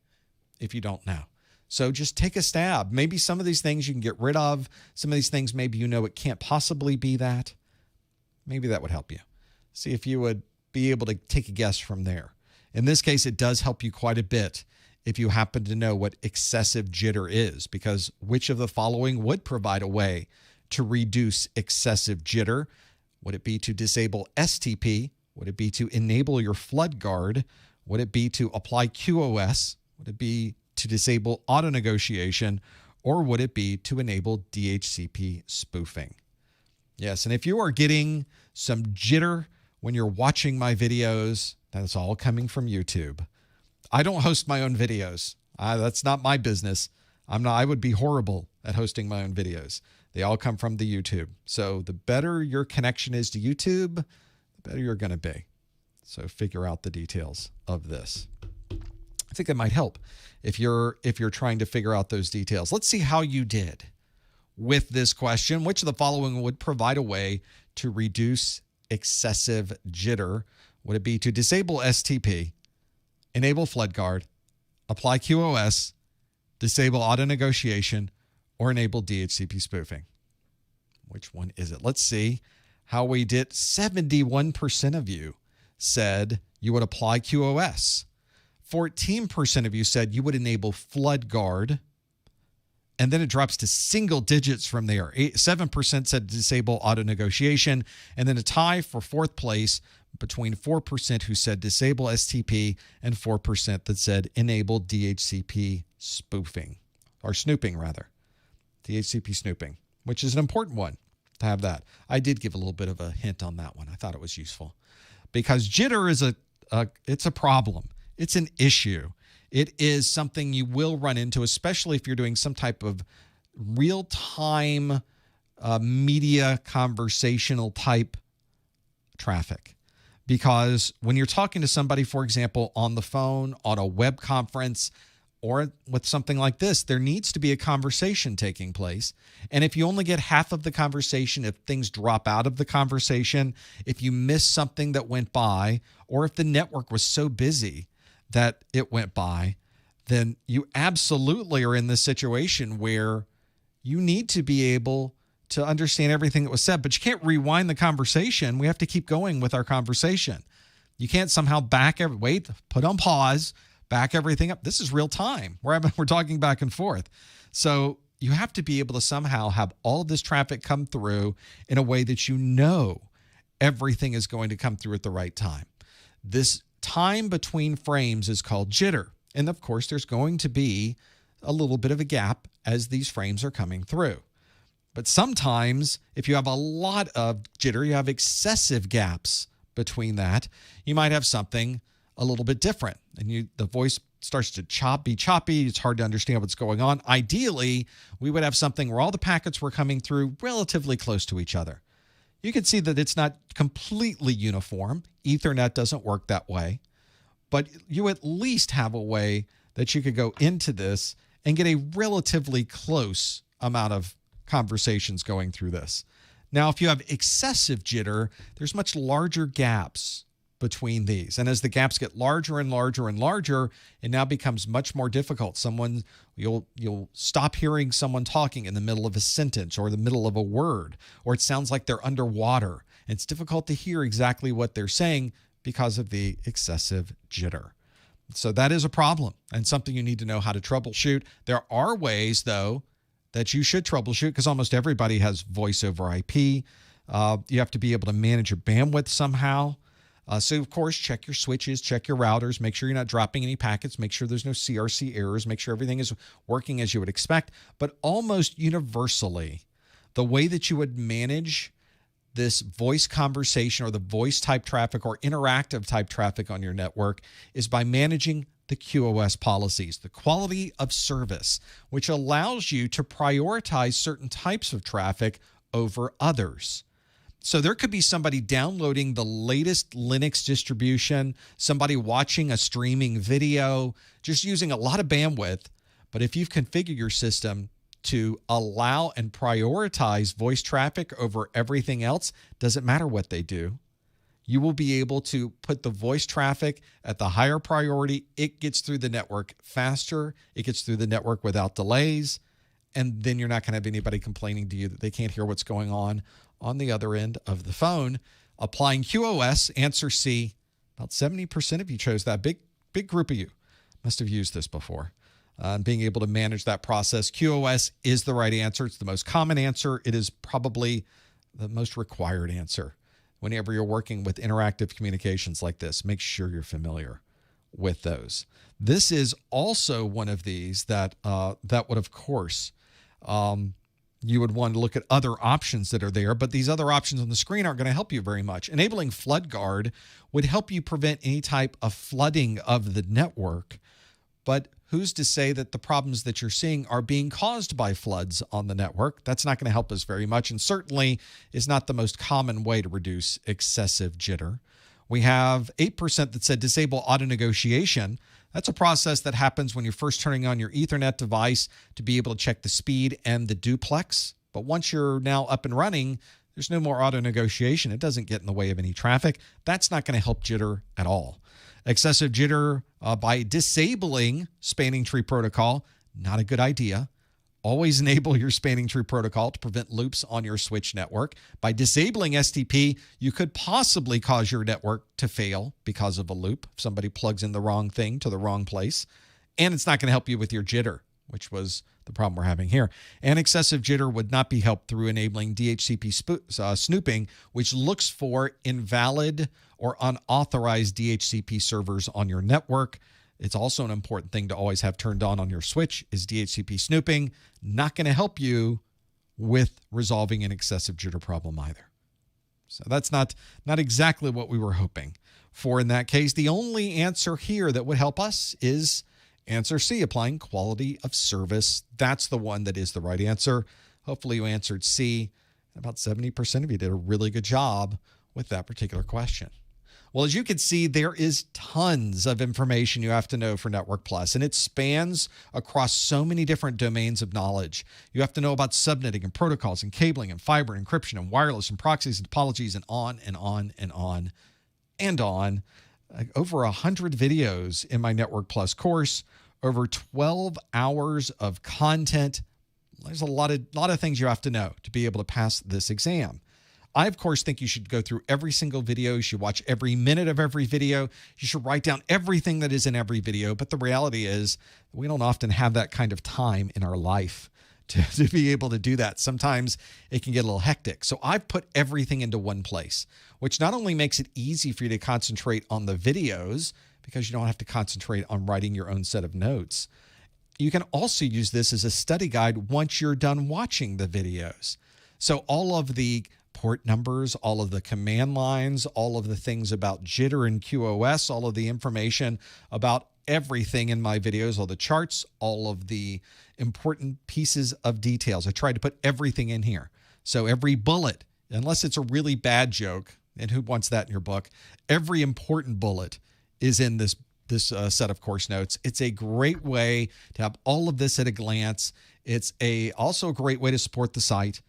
if you don't know. So just take a stab. Maybe some of these things you can get rid of. Some of these things, maybe you know it can't possibly be that. Maybe that would help you. See if you would be able to take a guess from there. In this case, it does help you quite a bit if you happen to know what excessive jitter is, because which of the following would provide a way to reduce excessive jitter? Would it be to disable STP? Would it be to enable your flood guard? Would it be to apply QoS? Would it be to disable auto negotiation? Or would it be to enable DHCP spoofing? Yes, and if you are getting some jitter when you're watching my videos, that's all coming from YouTube. I don't host my own videos. That's not my business. I would be horrible at hosting my own videos. They all come from the YouTube. So the better your connection is to YouTube, the better you're going to be. So figure out the details of this. I think that might help if you're trying to figure out those details. Let's see how you did. with this question. Which of the following would provide a way to reduce excessive jitter? Would it be to disable STP, enable FloodGuard, apply QoS, disable auto negotiation, or enable DHCP spoofing? Which one is it? Let's see how we did. 71% of you said you would apply QoS. 14% of you said you would enable FloodGuard. And then it drops to single digits from there. 7% said disable auto negotiation. And then a tie for fourth place between 4% who said disable STP and 4% that said enable DHCP spoofing, or snooping rather. DHCP snooping, which is an important one to have that. I did give a little bit of a hint on that one. I thought it was useful because jitter is it's a problem. It's an issue. It is something you will run into, especially if you're doing some type of real-time media conversational type traffic. Because when you're talking to somebody, for example, on the phone, on a web conference, or with something like this, there needs to be a conversation taking place. And if you only get half of the conversation, if things drop out of the conversation, if you miss something that went by, or if the network was so busy that it went by, then you absolutely are in this situation where you need to be able to understand everything that was said, but you can't rewind the conversation. We have to keep going with our conversation. You can't somehow put on pause, back everything up. This is real time. We're talking back and forth. So you have to be able to somehow have all of this traffic come through in a way that you know everything is going to come through at the right time. This time between frames is called jitter. And of course, there's going to be a little bit of a gap as these frames are coming through. But sometimes if you have a lot of jitter, you have excessive gaps between that, you might have something a little bit different. And the voice starts to be choppy. It's hard to understand what's going on. Ideally, we would have something where all the packets were coming through relatively close to each other. You can see that it's not completely uniform. Ethernet doesn't work that way. But you at least have a way that you could go into this and get a relatively close amount of conversations going through this. Now, if you have excessive jitter, there's much larger gaps between these. And as the gaps get larger and larger and larger, it now becomes much more difficult. You'll stop hearing someone talking in the middle of a sentence or the middle of a word, or it sounds like they're underwater. It's difficult to hear exactly what they're saying because of the excessive jitter. So that is a problem and something you need to know how to troubleshoot. There are ways, though, that you should troubleshoot because almost everybody has voice over IP. You have to be able to manage your bandwidth somehow. So, of course, check your switches, check your routers, make sure you're not dropping any packets, make sure there's no CRC errors, make sure everything is working as you would expect. But almost universally, the way that you would manage this voice conversation or the voice type traffic or interactive type traffic on your network is by managing the QoS policies, the quality of service, which allows you to prioritize certain types of traffic over others. So there could be somebody downloading the latest Linux distribution, somebody watching a streaming video, just using a lot of bandwidth. But if you've configured your system to allow and prioritize voice traffic over everything else, doesn't matter what they do, you will be able to put the voice traffic at the higher priority. It gets through the network faster. It gets through the network without delays. And then you're not going to have anybody complaining to you that they can't hear what's going on the other end of the phone. Applying QoS, answer C. About 70% of you chose that. Big group of you must have used this before. Being able to manage that process. QoS is the right answer. It's the most common answer. It is probably the most required answer. Whenever you're working with interactive communications like this, make sure you're familiar with those. This is also one of these that would, of course, you would want to look at other options that are there, but these other options on the screen aren't going to help you very much. Enabling FloodGuard would help you prevent any type of flooding of the network, but who's to say that the problems that you're seeing are being caused by floods on the network? That's not going to help us very much, and certainly is not the most common way to reduce excessive jitter. We have 8% that said disable auto negotiation. That's a process that happens when you're first turning on your Ethernet device to be able to check the speed and the duplex But once you're now up and running, there's no more auto negotiation. It doesn't get in the way of any traffic. That's not going to help jitter at all. Excessive jitter by disabling spanning tree protocol, not a good idea. Always enable your spanning tree protocol to prevent loops on your switch network. By disabling STP, you could possibly cause your network to fail because of a loop. If somebody plugs in the wrong thing to the wrong place. And it's not going to help you with your jitter, which was the problem we're having here. And excessive jitter would not be helped through enabling DHCP snooping, which looks for invalid or unauthorized DHCP servers on your network. It's also an important thing to always have turned on your switch is DHCP snooping. Not going to help you with resolving an excessive jitter problem either. So that's not exactly what we were hoping for in that case. The only answer here that would help us is answer C, applying quality of service. That's the one that is the right answer. Hopefully you answered C. About 70% of you did a really good job with that particular question. Well, as you can see, there is tons of information you have to know for Network Plus, and it spans across so many different domains of knowledge. You have to know about subnetting and protocols and cabling and fiber, encryption and wireless and proxies and topologies and on and on and on and on. Over 100 videos in my Network Plus course, over 12 hours of content. There's a lot of things you have to know to be able to pass this exam. I, of course, think you should go through every single video. You should watch every minute of every video. You should write down everything that is in every video. But the reality is we don't often have that kind of time in our life to be able to do that. Sometimes it can get a little hectic. So I've put everything into one place, which not only makes it easy for you to concentrate on the videos because you don't have to concentrate on writing your own set of notes. You can also use this as a study guide once you're done watching the videos. So all of the port numbers, all of the command lines, all of the things about jitter and QoS, all of the information about everything in my videos, all the charts, all of the important pieces of details. I tried to put everything in here. So every bullet, unless it's a really bad joke, and who wants that in your book, every important bullet is in this set of course notes. It's a great way to have all of this at a glance. It's also a great way to support the site.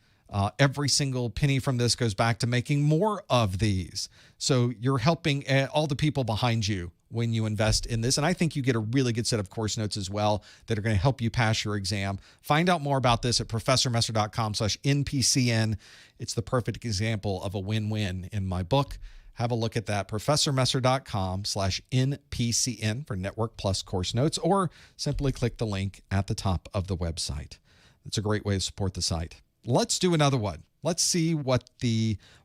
Every single penny from this goes back to making more of these. So you're helping all the people behind you when you invest in this. And I think you get a really good set of course notes as well that are going to help you pass your exam. Find out more about this at professormesser.com/NPCN. It's the perfect example of a win-win in my book. Have a look at that, professormesser.com/NPCN for Network Plus course notes, or simply click the link at the top of the website. It's a great way to support the site. Let's do another one. Let's see what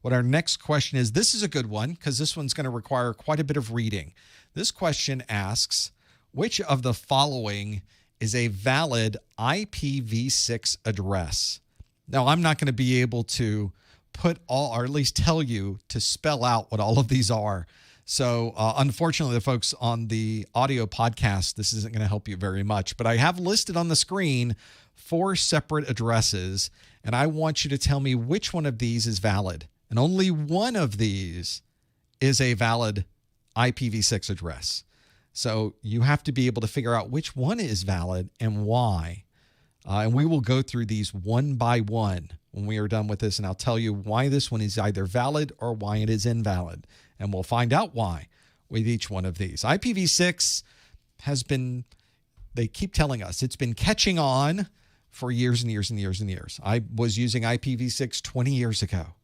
our next question is. This is a good one because this one's going to require quite a bit of reading. This question asks, which of the following is a valid IPv6 address? Now, I'm not going to be able to put all, or at least tell you to spell out what all of these are. So unfortunately, the folks on the audio podcast, this isn't going to help you very much, but I have listed on the screen 4 separate addresses, and I want you to tell me which one of these is valid. And only one of these is a valid IPv6 address. So you have to be able to figure out which one is valid and why. And we will go through these one by one when we are done with this, and I'll tell you why this one is either valid or why it is invalid. And we'll find out why with each one of these. IPv6 has been, they keep telling us, it's been catching on for years and years and years and years. I was using IPv6 20 years ago.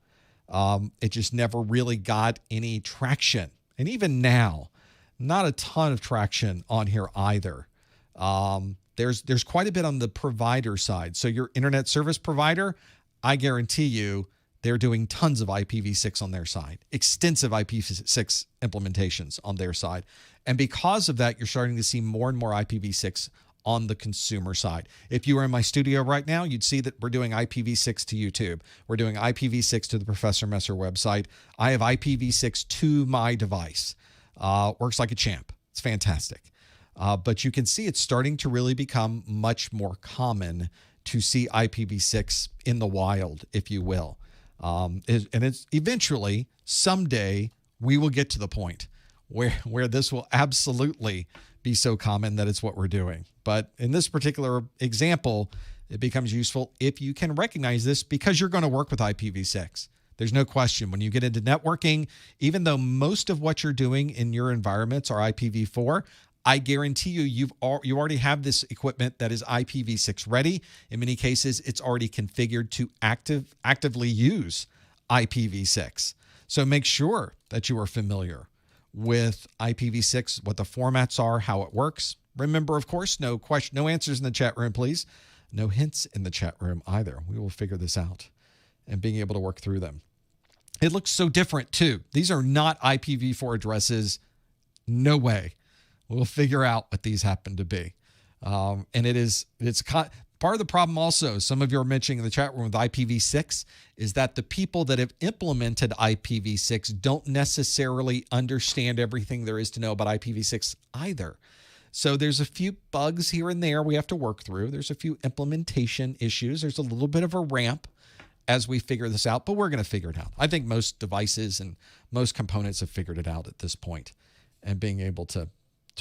It just never really got any traction. And even now, not a ton of traction on here either. There's quite a bit on the provider side. So your internet service provider, I guarantee you, they're doing tons of IPv6 on their side, extensive IPv6 implementations on their side. And because of that, you're starting to see more and more IPv6 on the consumer side. If you were in my studio right now, you'd see that we're doing IPv6 to YouTube. We're doing IPv6 to the Professor Messer website. I have IPv6 to my device. Works like a champ. It's fantastic. But you can see it's starting to really become much more common to see IPv6 in the wild, if you will. And it's eventually, someday, we will get to the point where this will absolutely be so common that it's what we're doing. But in this particular example, it becomes useful if you can recognize this because you're going to work with IPv6. There's no question. When you get into networking, even though most of what you're doing in your environments are IPv4, I guarantee you you already have this equipment that is IPv6 ready. In many cases, it's already configured to actively use IPv6. So make sure that you are familiar with IPv6, what the formats are, how it works. Remember, of course, no answers in the chat room, please. No hints in the chat room either. We will figure this out and being able to work through them. It looks so different too. These are not IPv4 addresses. No way. We'll figure out what these happen to be. And it's part of the problem also, some of you are mentioning in the chat room with IPv6, is that the people that have implemented IPv6 don't necessarily understand everything there is to know about IPv6 either. So there's a few bugs here and there we have to work through. There's a few implementation issues. There's a little bit of a ramp as we figure this out, but we're going to figure it out. I think most devices and most components have figured it out at this point and being able to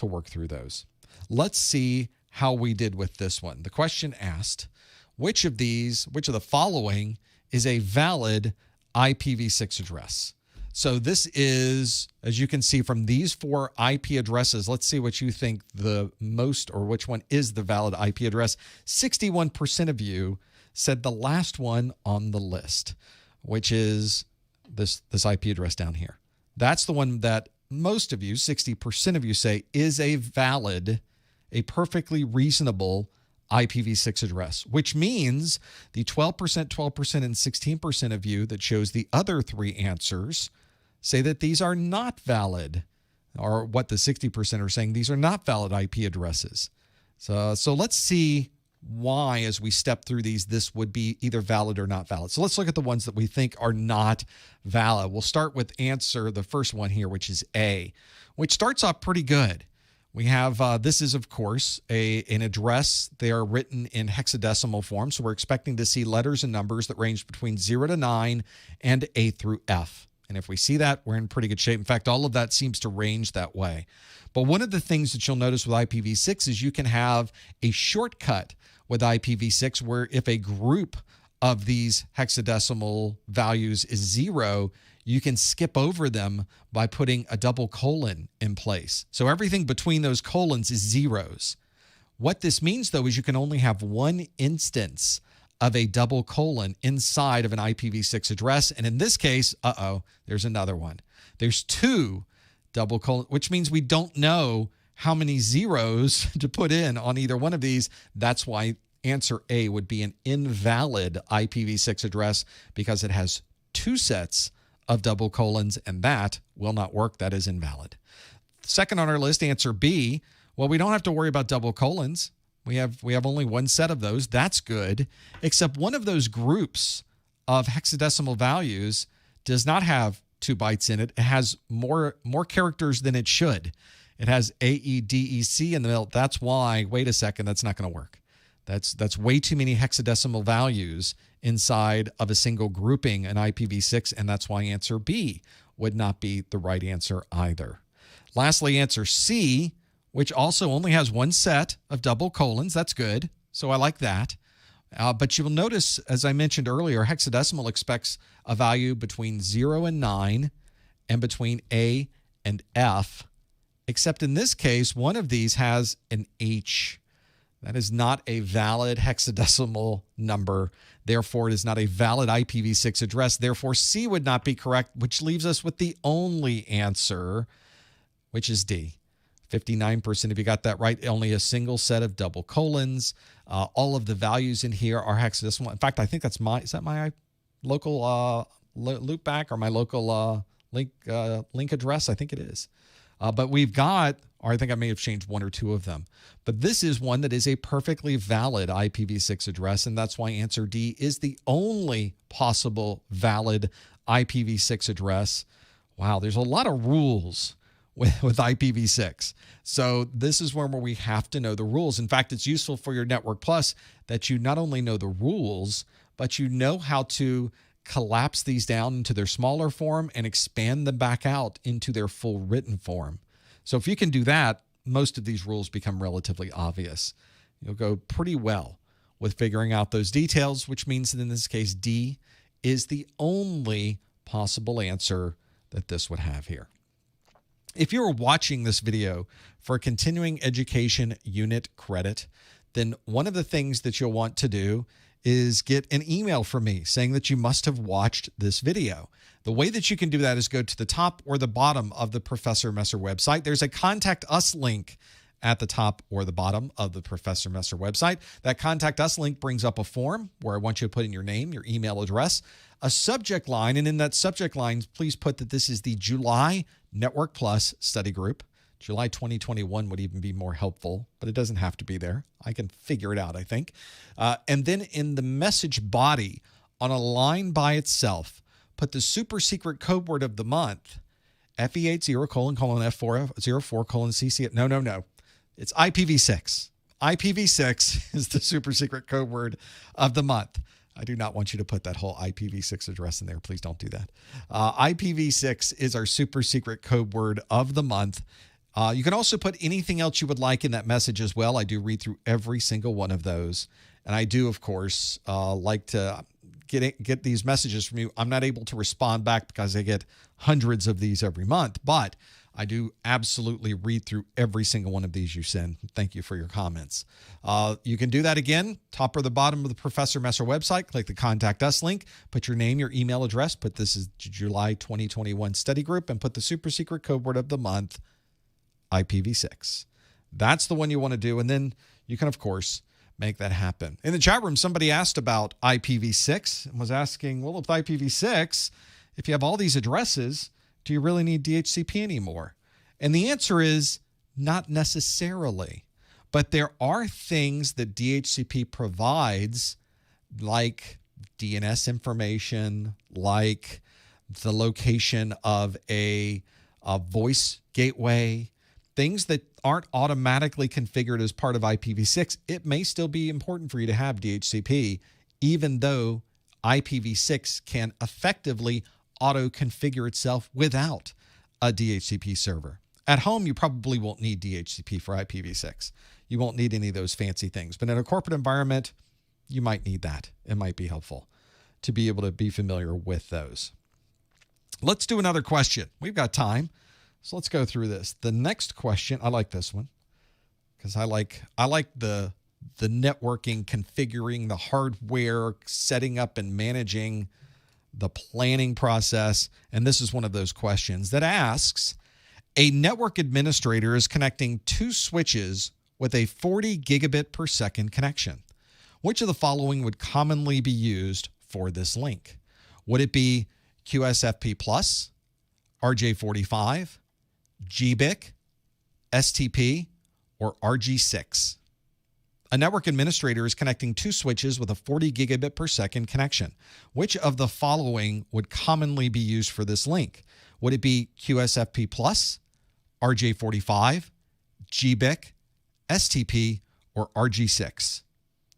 work through those. Let's see how we did with this one. The question asked, which of the following is a valid IPv6 address? So this is, as you can see from these 4 IP addresses, let's see what you think the most, or which one is the valid IP address. 61% of you said the last one on the list, which is this IP address down here. That's the one that most of you, 60% of you, say is a valid, a perfectly reasonable IPv6 address, which means the 12%, 12%, and 16% of you that chose the other 3 answers say that these are not valid, or what the 60% are saying, these are not valid IP addresses. So let's see why, as we step through these, this would be either valid or not valid. So let's look at the ones that we think are not valid. We'll start with the first one here, which is A, which starts off pretty good. We have, this is, of course, an address. They are written in hexadecimal form, so we're expecting to see letters and numbers that range between 0 to 9 and A through F. And if we see that, we're in pretty good shape. In fact, all of that seems to range that way. But one of the things that you'll notice with IPv6 is you can have a shortcut with IPv6 where if a group of these hexadecimal values is 0, you can skip over them by putting a double colon in place. So everything between those colons is zeros. What this means, though, is you can only have one instance of a double colon inside of an IPv6 address. And in this case, there's another one. There's 2 double colon, which means we don't know how many zeros to put in on either one of these. That's why answer A would be an invalid IPv6 address, because it has 2 sets of double colons, and that will not work. That is invalid. Second on our list, answer B. Well, we don't have to worry about double colons. We have only one set of those. That's good, except one of those groups of hexadecimal values does not have 2 bytes in it. It has more characters than it should. It has AEDEC in the middle. That's why, wait a second, that's not going to work. That's way too many hexadecimal values inside of a single grouping in IPv6, and that's why answer B would not be the right answer either. Lastly, answer C, which also only has one set of double colons. That's good. So I like that. But you will notice, as I mentioned earlier, hexadecimal expects a value between 0 and 9 and between A and F, except in this case, one of these has an H. That is not a valid hexadecimal number. Therefore, it is not a valid IPv6 address. Therefore, C would not be correct, which leaves us with the only answer, which is D. 59% of you got that right. Only a single set of double colons. All of the values in here are hexadecimal. In fact, I think that's is that my local loopback or my local link address? I think it is. But we've got, or I think I may have changed 1 or 2 of them. But this is one that is a perfectly valid IPv6 address, and that's why answer D is the only possible valid IPv6 address. Wow, there's a lot of rules with IPv6. So this is where we have to know the rules. In fact, it's useful for your Network Plus that you not only know the rules, but you know how to collapse these down into their smaller form and expand them back out into their full written form. So if you can do that, most of these rules become relatively obvious. You'll go pretty well with figuring out those details, which means that in this case, D is the only possible answer that this would have here. If you're watching this video for continuing education unit credit, then one of the things that you'll want to do is get an email from me saying that you must have watched this video. The way that you can do that is go to the top or the bottom of the Professor Messer website. There's a Contact Us link at the top or the bottom of the Professor Messer website. That Contact Us link brings up a form where I want you to put in your name, your email address, a subject line, and in that subject line, please put that this is the July Network Plus study group. July 2021 would even be more helpful, but it doesn't have to be there. I can figure it out, I think. And then in the message body, on a line by itself, put the super secret code word of the month, FE80:F4:CC. No. It's IPv6. IPv6 is the super secret code word of the month. I do not want you to put that whole IPv6 address in there. Please don't do that. IPv6 is our super secret code word of the month. You can also put anything else you would like in that message as well. I do read through every single one of those. And I do, of course, like to get these messages from you. I'm not able to respond back because I get hundreds of these every month, but I do absolutely read through every single one of these you send. Thank you for your comments. You can do that again, top or the bottom of the Professor Messer website. Click the Contact Us link, put your name, your email address, put this is July 2021 study group, and put the super secret code word of the month, IPv6. That's the one you want to do, and then you can, of course, make that happen. In the chat room, somebody asked about IPv6 and was asking, well, with IPv6, if you have all these addresses, do you really need DHCP anymore? And the answer is not necessarily. But there are things that DHCP provides, like DNS information, like the location of a voice gateway, things that aren't automatically configured as part of IPv6. It may still be important for you to have DHCP, even though IPv6 can effectively auto-configure itself without a DHCP server. At home, you probably won't need DHCP for IPv6. You won't need any of those fancy things. But in a corporate environment, you might need that. It might be helpful to be able to be familiar with those. Let's do another question. We've got time, so let's go through this. The next question, I like this one because I like the networking, configuring, the hardware, setting up and managing the planning process. And this is one of those questions that asks, a network administrator is connecting two switches with a 40 gigabit per second connection. Which of the following would commonly be used for this link? Would it be QSFP+, RJ45, GBIC, STP, or RG6? A network administrator is connecting two switches with a 40 gigabit per second connection. Which of the following would commonly be used for this link? Would it be QSFP+, RJ45, GBIC, STP, or RG6?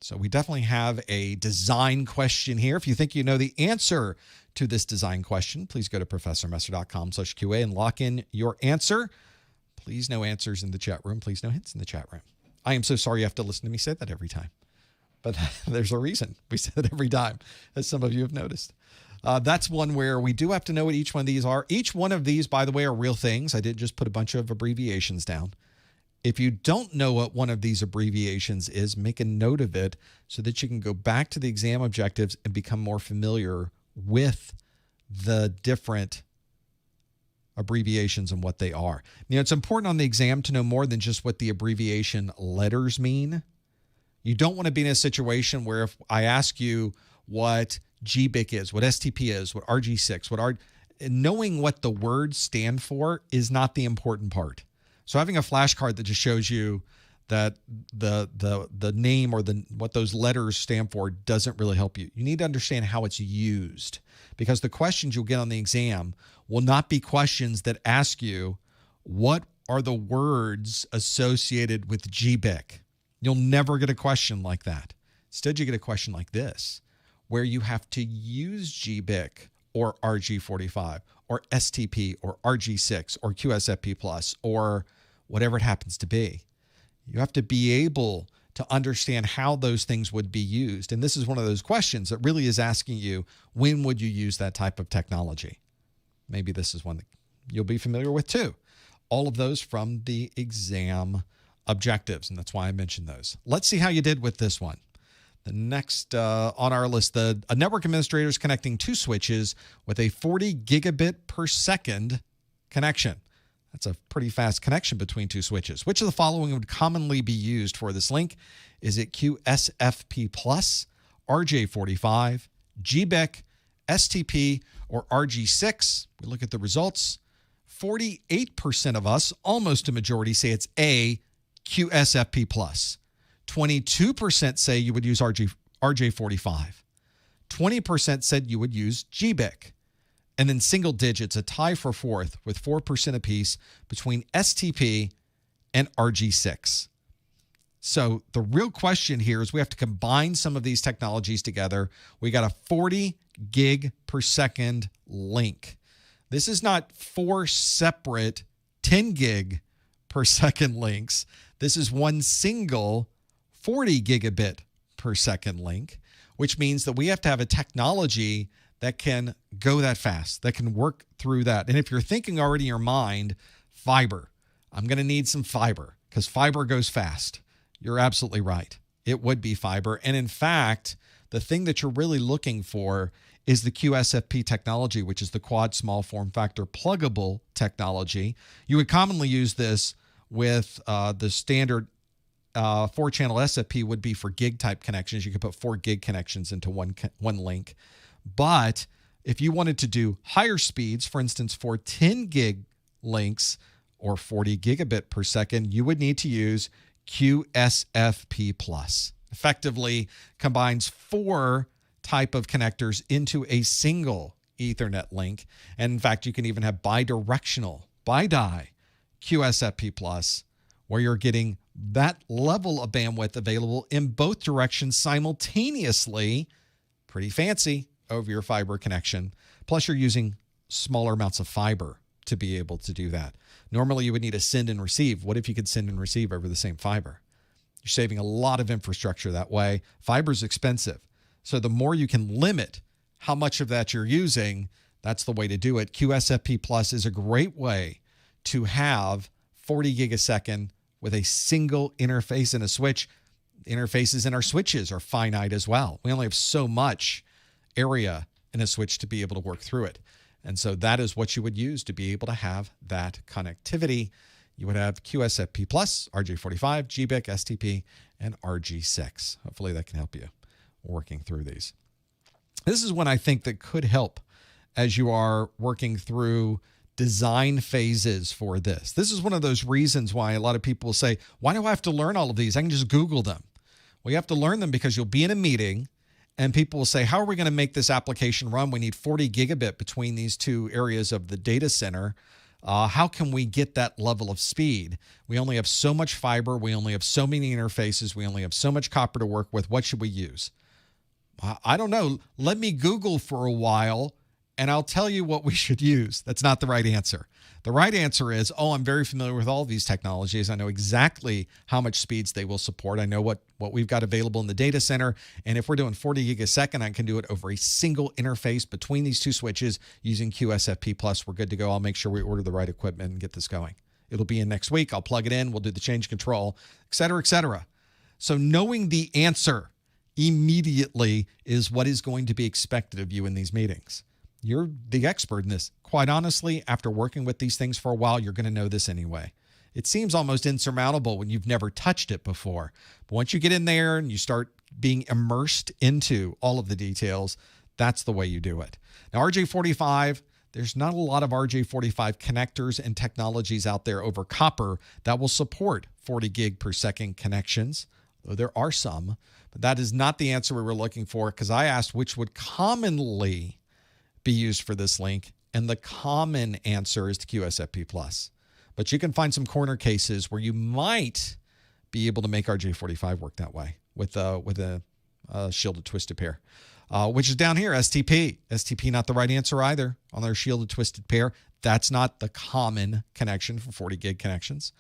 So we definitely have a design question here. If you think you know the answer to this design question, please go to professormesser.com/QA and lock in your answer. Please no answers in the chat room. Please no hints in the chat room. I am so sorry you have to listen to me say that every time. But there's a reason we say it every time, as some of you have noticed. That's one where we do have to know what each one of these are. Each one of these, by the way, are real things. I didn't just put a bunch of abbreviations down. If you don't know what one of these abbreviations is, make a note of it so that you can go back to the exam objectives and become more familiar with the different abbreviations and what they are. You know, it's important on the exam to know more than just what the abbreviation letters mean. You don't want to be in a situation where if I ask you what GBIC is, what STP is, what RG6, knowing what the words stand for is not the important part. So having a flashcard that just shows you that the name or what those letters stand for doesn't really help you. You need to understand how it's used, because the questions you'll get on the exam will not be questions that ask you what are the words associated with GBIC. You'll never get a question like that. Instead, you get a question like this, where you have to use GBIC or RG45 or STP or RG6 or QSFP+ or whatever it happens to be. You have to be able to understand how those things would be used. And this is one of those questions that really is asking you, when would you use that type of technology? Maybe this is one that you'll be familiar with too. All of those from the exam objectives, and that's why I mentioned those. Let's see how you did with this one. The next on our list, a network administrator is connecting two switches with a 40 gigabit per second connection. That's a pretty fast connection between two switches. Which of the following would commonly be used for this link? Is it QSFP+, RJ45, GBIC, STP, or RG6? We look at the results. 48% of us, almost a majority, say it's A, QSFP+. 22% say you would use RJ45. 20% said you would use GBIC. And then single digits, a tie for fourth with 4% apiece between STP and RG6. So the real question here is we have to combine some of these technologies together. We got a 40 gig per second link. This is not 4 separate 10 gig per second links. This is one single 40 gigabit per second link, which means that we have to have a technology that can go that fast, that can work through that. And if you're thinking already in your mind, fiber, I'm going to need some fiber because fiber goes fast. You're absolutely right. It would be fiber. And in fact, the thing that you're really looking for is the QSFP technology, which is the quad small form factor pluggable technology. You would commonly use this with the standard 4-channel SFP would be for gig type connections. You could put 4 gig connections into one link. But if you wanted to do higher speeds, for instance, for 10 gig links or 40 gigabit per second, you would need to use QSFP+. Effectively combines 4 type of connectors into a single Ethernet link. And in fact, you can even have bidirectional, BiDi QSFP+, where you're getting that level of bandwidth available in both directions simultaneously. Pretty fancy over your fiber connection. Plus, you're using smaller amounts of fiber to be able to do that. Normally, you would need to send and receive. What if you could send and receive over the same fiber? You're saving a lot of infrastructure that way. Fiber is expensive. So the more you can limit how much of that you're using, that's the way to do it. QSFP Plus is a great way to have 40 gig a second with a single interface and a switch. Interfaces in our switches are finite as well. We only have so much area in a switch to be able to work through it. And so that is what you would use to be able to have that connectivity. You would have QSFP+, RJ45, GBIC, STP, and RG6. Hopefully that can help you working through these. This is one I think that could help as you are working through design phases for this. This is one of those reasons why a lot of people will say, why do I have to learn all of these? I can just Google them. Well, you have to learn them because you'll be in a meeting and people will say, how are we going to make this application run? We need 40 gigabit between these two areas of the data center. How can we get that level of speed? We only have so much fiber. We only have so many interfaces. We only have so much copper to work with. What should we use? I don't know. Let me Google for a while and I'll tell you what we should use. That's not the right answer. The right answer is, I'm very familiar with all of these technologies. I know exactly how much speeds they will support. I know what we've got available in the data center. And if we're doing 40 gig a second, I can do it over a single interface between these two switches using QSFP+. We're good to go. I'll make sure we order the right equipment and get this going. It'll be in next week. I'll plug it in. We'll do the change control, et cetera, et cetera. So knowing the answer immediately is what is going to be expected of you in these meetings. You're the expert in this. Quite honestly, after working with these things for a while, you're going to know this anyway. It seems almost insurmountable when you've never touched it before. But once you get in there and you start being immersed into all of the details, that's the way you do it. Now, RJ45, there's not a lot of RJ45 connectors and technologies out there over copper that will support 40 gig per second connections. Though there are some, but that is not the answer we were looking for because I asked which would commonly be used for this link, and the common answer is the QSFP+. But you can find some corner cases where you might be able to make RJ45 work that way with a shielded twisted pair, which is down here, STP. STP not the right answer either on their shielded twisted pair. That's not the common connection for 40 gig connections.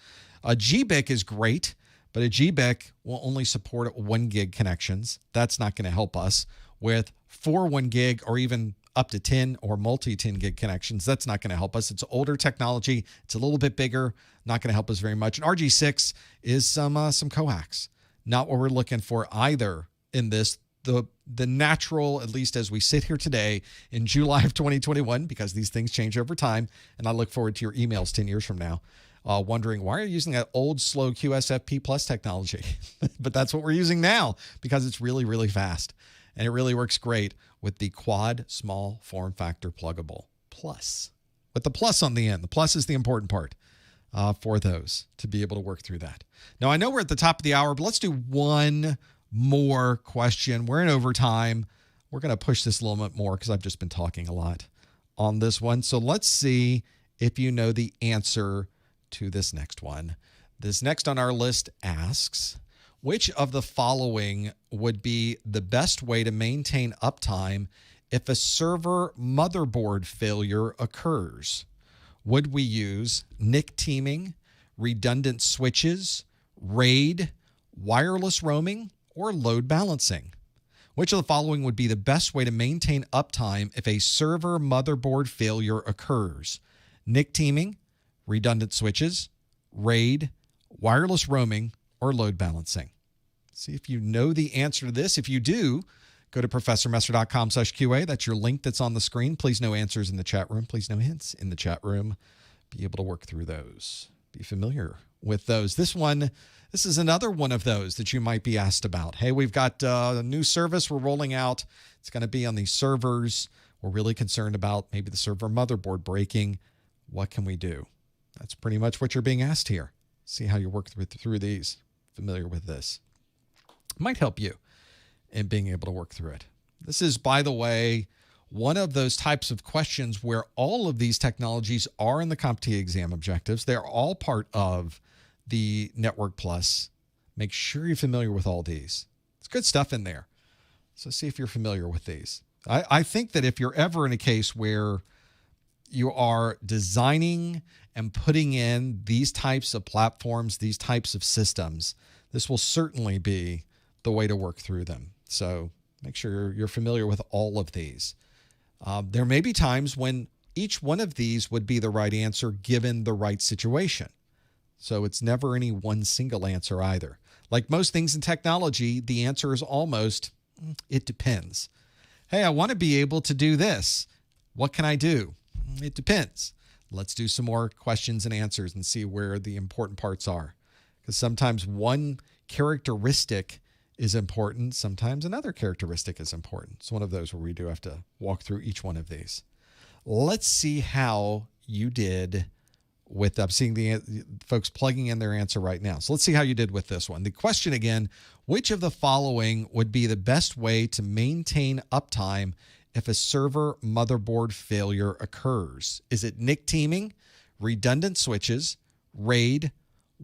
GBIC is great, But a GBIC will only support 1 gig connections. That's not going to help us. With 4 1 gig or even up to 10 or multi 10 gig connections, that's not going to help us. It's older technology. It's a little bit bigger. Not going to help us very much. And RG6 is some coax. Not what we're looking for either in this. The natural, at least as we sit here today in July of 2021, because these things change over time, and I look forward to your emails 10 years from now, wondering why are you using that old, slow QSFP plus technology? But that's what we're using now because it's really, really fast. And it really works great with the quad small form factor pluggable plus. With the plus on the end. The plus is the important part for those to be able to work through that. Now, I know we're at the top of the hour, but let's do one more question. We're in overtime. We're going to push this a little bit more because I've just been talking a lot on this one. So let's see if you know the answer to this next one. This next on our list asks, which of the following would be the best way to maintain uptime if a server motherboard failure occurs? Would we use NIC teaming, redundant switches, RAID, wireless roaming, or load balancing? Which of the following would be the best way to maintain uptime if a server motherboard failure occurs? NIC teaming, redundant switches, RAID, wireless roaming, or load balancing? See if you know the answer to this. If you do, go to professormesser.com/QA. That's your link that's on the screen. Please no answers in the chat room. Please no hints in the chat room. Be able to work through those. Be familiar with those. This is another one of those that you might be asked about. Hey, we've got a new service we're rolling out. It's going to be on these servers. We're really concerned about maybe the server motherboard breaking. What can we do? That's pretty much what you're being asked here. See how you work through these. Familiar with this. Might help you in being able to work through it. This is, by the way, one of those types of questions where all of these technologies are in the CompTIA exam objectives. They're all part of the Network Plus. Make sure you're familiar with all these. It's good stuff in there. So see if you're familiar with these. I think that if you're ever in a case where you are designing and putting in these types of platforms, these types of systems, this will certainly be the way to work through them. So make sure you're familiar with all of these. There may be times when each one of these would be the right answer given the right situation. So it's never any one single answer either. Like most things in technology, the answer is almost, it depends. Hey, I want to be able to do this. What can I do? It depends. Let's do some more questions and answers and see where the important parts are. Because sometimes one characteristic is important. Sometimes another characteristic is important. It's one of those where we do have to walk through each one of these. Let's see how you did with, I'm seeing the folks plugging in their answer right now. So let's see how you did with this one. The question again, which of the following would be the best way to maintain uptime if a server motherboard failure occurs? Is it NIC teaming, redundant switches, RAID,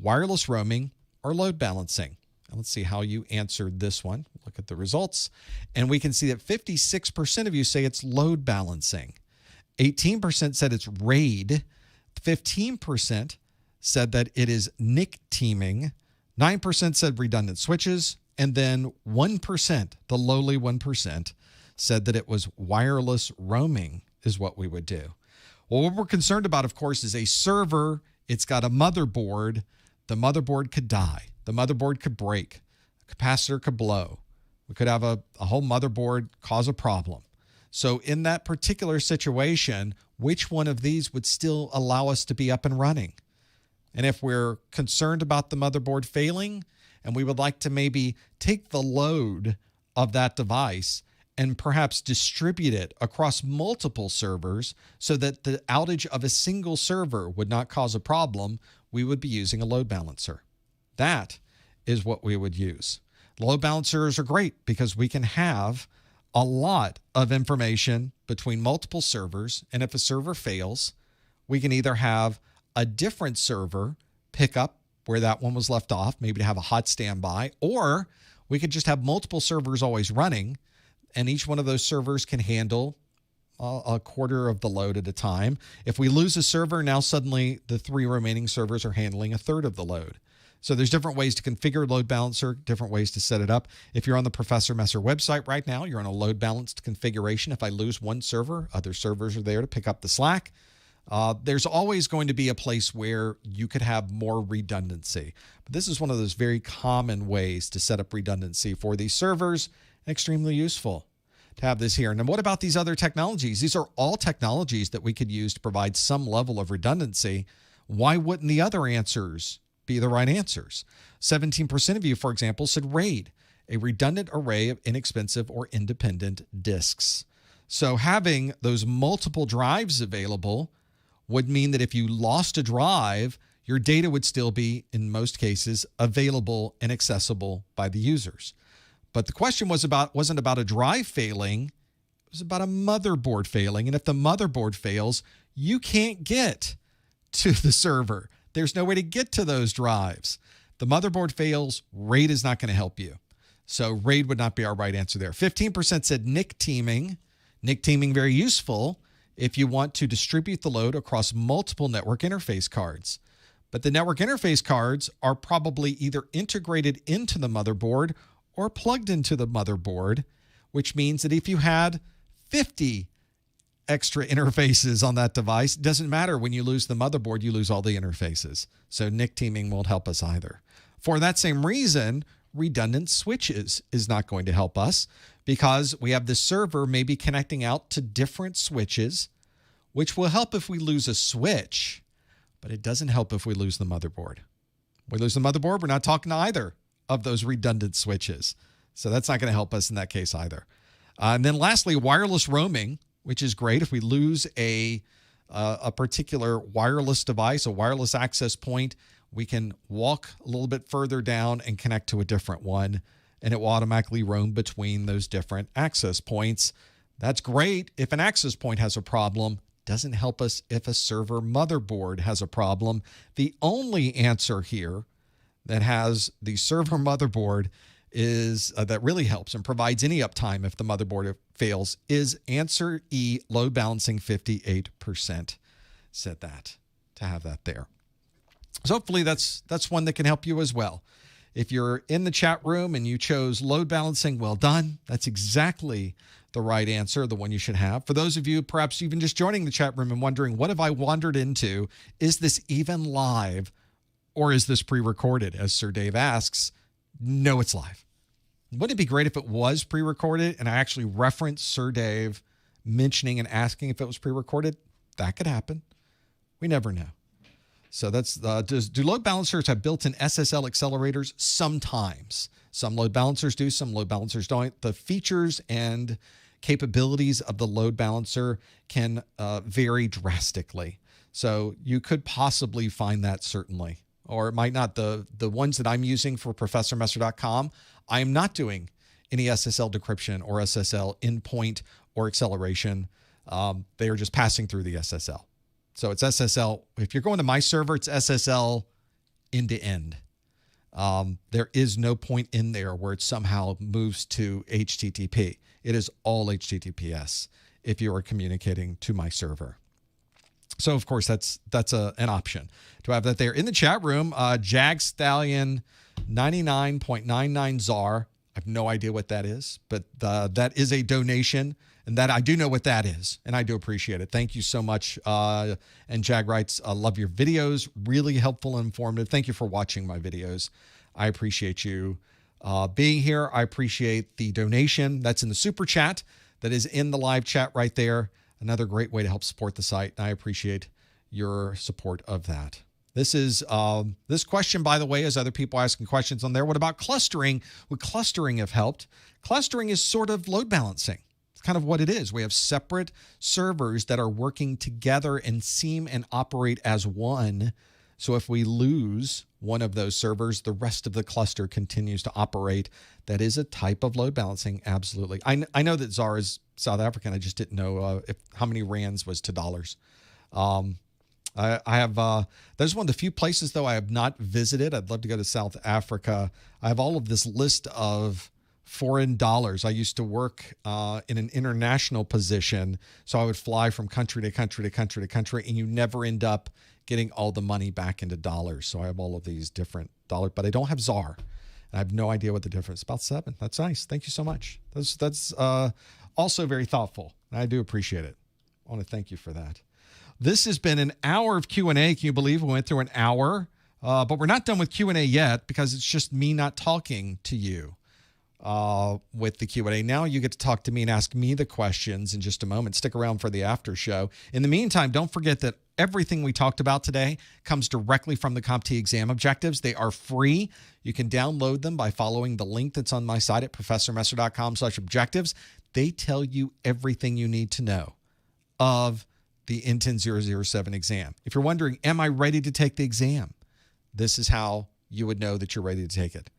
wireless roaming, or load balancing? And let's see how you answered this one. Look at the results. And we can see that 56% of you say it's load balancing. 18% said it's RAID. 15% said that it is NIC teaming. 9% said redundant switches. And then 1%, the lowly 1%, said that it was wireless roaming is what we would do. Well, what we're concerned about, of course, is a server. It's got a motherboard. The motherboard could die. The motherboard could break. A capacitor could blow. We could have a whole motherboard cause a problem. So in that particular situation, which one of these would still allow us to be up and running? And if we're concerned about the motherboard failing and we would like to maybe take the load of that device and perhaps distribute it across multiple servers so that the outage of a single server would not cause a problem, we would be using a load balancer. That is what we would use. Load balancers are great because we can have a lot of information between multiple servers. And if a server fails, we can either have a different server pick up where that one was left off, maybe to have a hot standby, or we could just have multiple servers always running, and each one of those servers can handle a quarter of the load at a time. If we lose a server, now suddenly the 3 remaining servers are handling a third of the load. So there's different ways to configure load balancer, different ways to set it up. If you're on the Professor Messer website right now, you're on a load balanced configuration. If I lose one server, other servers are there to pick up the slack. There's always going to be a place where you could have more redundancy. But this is one of those very common ways to set up redundancy for these servers. Extremely useful to have this here. And then what about these other technologies? These are all technologies that we could use to provide some level of redundancy. Why wouldn't the other answers be the right answers? 17% of you, for example, said RAID, a redundant array of inexpensive or independent disks. So having those multiple drives available would mean that if you lost a drive, your data would still be, in most cases, available and accessible by the users. But the question wasn't about a drive failing, it was about a motherboard failing. And if the motherboard fails, you can't get to the server. There's no way to get to those drives. The motherboard fails, RAID is not going to help you. So RAID would not be our right answer there. 15% said NIC teaming. NIC teaming, very useful if you want to distribute the load across multiple network interface cards. But the network interface cards are probably either integrated into the motherboard or plugged into the motherboard, which means that if you had 50 extra interfaces on that device, it doesn't matter. When you lose the motherboard, you lose all the interfaces. So NIC teaming won't help us either. For that same reason, redundant switches is not going to help us because we have this server maybe connecting out to different switches, which will help if we lose a switch, but it doesn't help if we lose the motherboard. We lose the motherboard, we're not talking to either of those redundant switches. So that's not going to help us in that case either. And then lastly, wireless roaming, which is great. If we lose a particular wireless device, a wireless access point, we can walk a little bit further down and connect to a different one, and it will automatically roam between those different access points. That's great if an access point has a problem. Doesn't help us if a server motherboard has a problem. The only answer here that has the server motherboard is that really helps and provides any uptime if the motherboard fails is answer E, load balancing 58%. Said that to have that there. So hopefully that's one that can help you as well. If you're in the chat room and you chose load balancing, well done. That's exactly the right answer, the one you should have. For those of you perhaps even just joining the chat room and wondering, what have I wandered into? Is this even live or is this pre-recorded? As Sir Dave asks, no, it's live. Wouldn't it be great if it was pre-recorded and I actually referenced Sir Dave mentioning and asking if it was pre-recorded? That could happen. We never know. So that's do load balancers have built-in SSL accelerators? Sometimes. Some load balancers do, some load balancers don't. The features and capabilities of the load balancer can vary drastically. So you could possibly find that certainly, or it might not. The ones that I'm using for ProfessorMesser.com, I am not doing any SSL decryption or SSL endpoint or acceleration. They are just passing through the SSL. So it's SSL. If you're going to my server, it's SSL end to end. There is no point in there where it somehow moves to HTTP. It is all HTTPS if you are communicating to my server. So, of course, that's an option to have that there. In the chat room, Jag Stallion 99.99 ZAR. I have no idea what that is, but that is a donation. And that I do know what that is, and I do appreciate it. Thank you so much. And Jag writes, I love your videos. Really helpful and informative. Thank you for watching my videos. I appreciate you being here. I appreciate the donation that's in the super chat that is in the live chat right there. Another great way to help support the site. I appreciate your support of that. This is this question, by the way, as other people asking questions on there. What about clustering? Would clustering have helped? Clustering is sort of load balancing. Kind of what it is. We have separate servers that are working together and seem and operate as one. So if we lose one of those servers, the rest of the cluster continues to operate. That is a type of load balancing. Absolutely. I know that ZAR is South African. I just didn't know how many rands was to dollars. I have, that's one of the few places though I have not visited. I'd love to go to South Africa. I have all of this list of foreign dollars. I used to work in an international position, so I would fly from country to country to country to country, and you never end up getting all the money back into dollars. So I have all of these different dollars, but I don't have ZAR. I have no idea what the difference is. About 7. That's nice. Thank you so much. That's also very thoughtful. I do appreciate it. I want to thank you for that. This has been an hour of Q&A. Can you believe we went through an hour? But we're not done with Q&A yet because it's just me not talking to you with the Q&A. Now you get to talk to me and ask me the questions in just a moment. Stick around for the after show. In the meantime, don't forget that everything we talked about today comes directly from the CompTIA exam objectives. They are free. You can download them by following the link that's on my site at professormesser.com/objectives. They tell you everything you need to know of the N10-007 exam. If you're wondering, am I ready to take the exam? This is how you would know that you're ready to take it,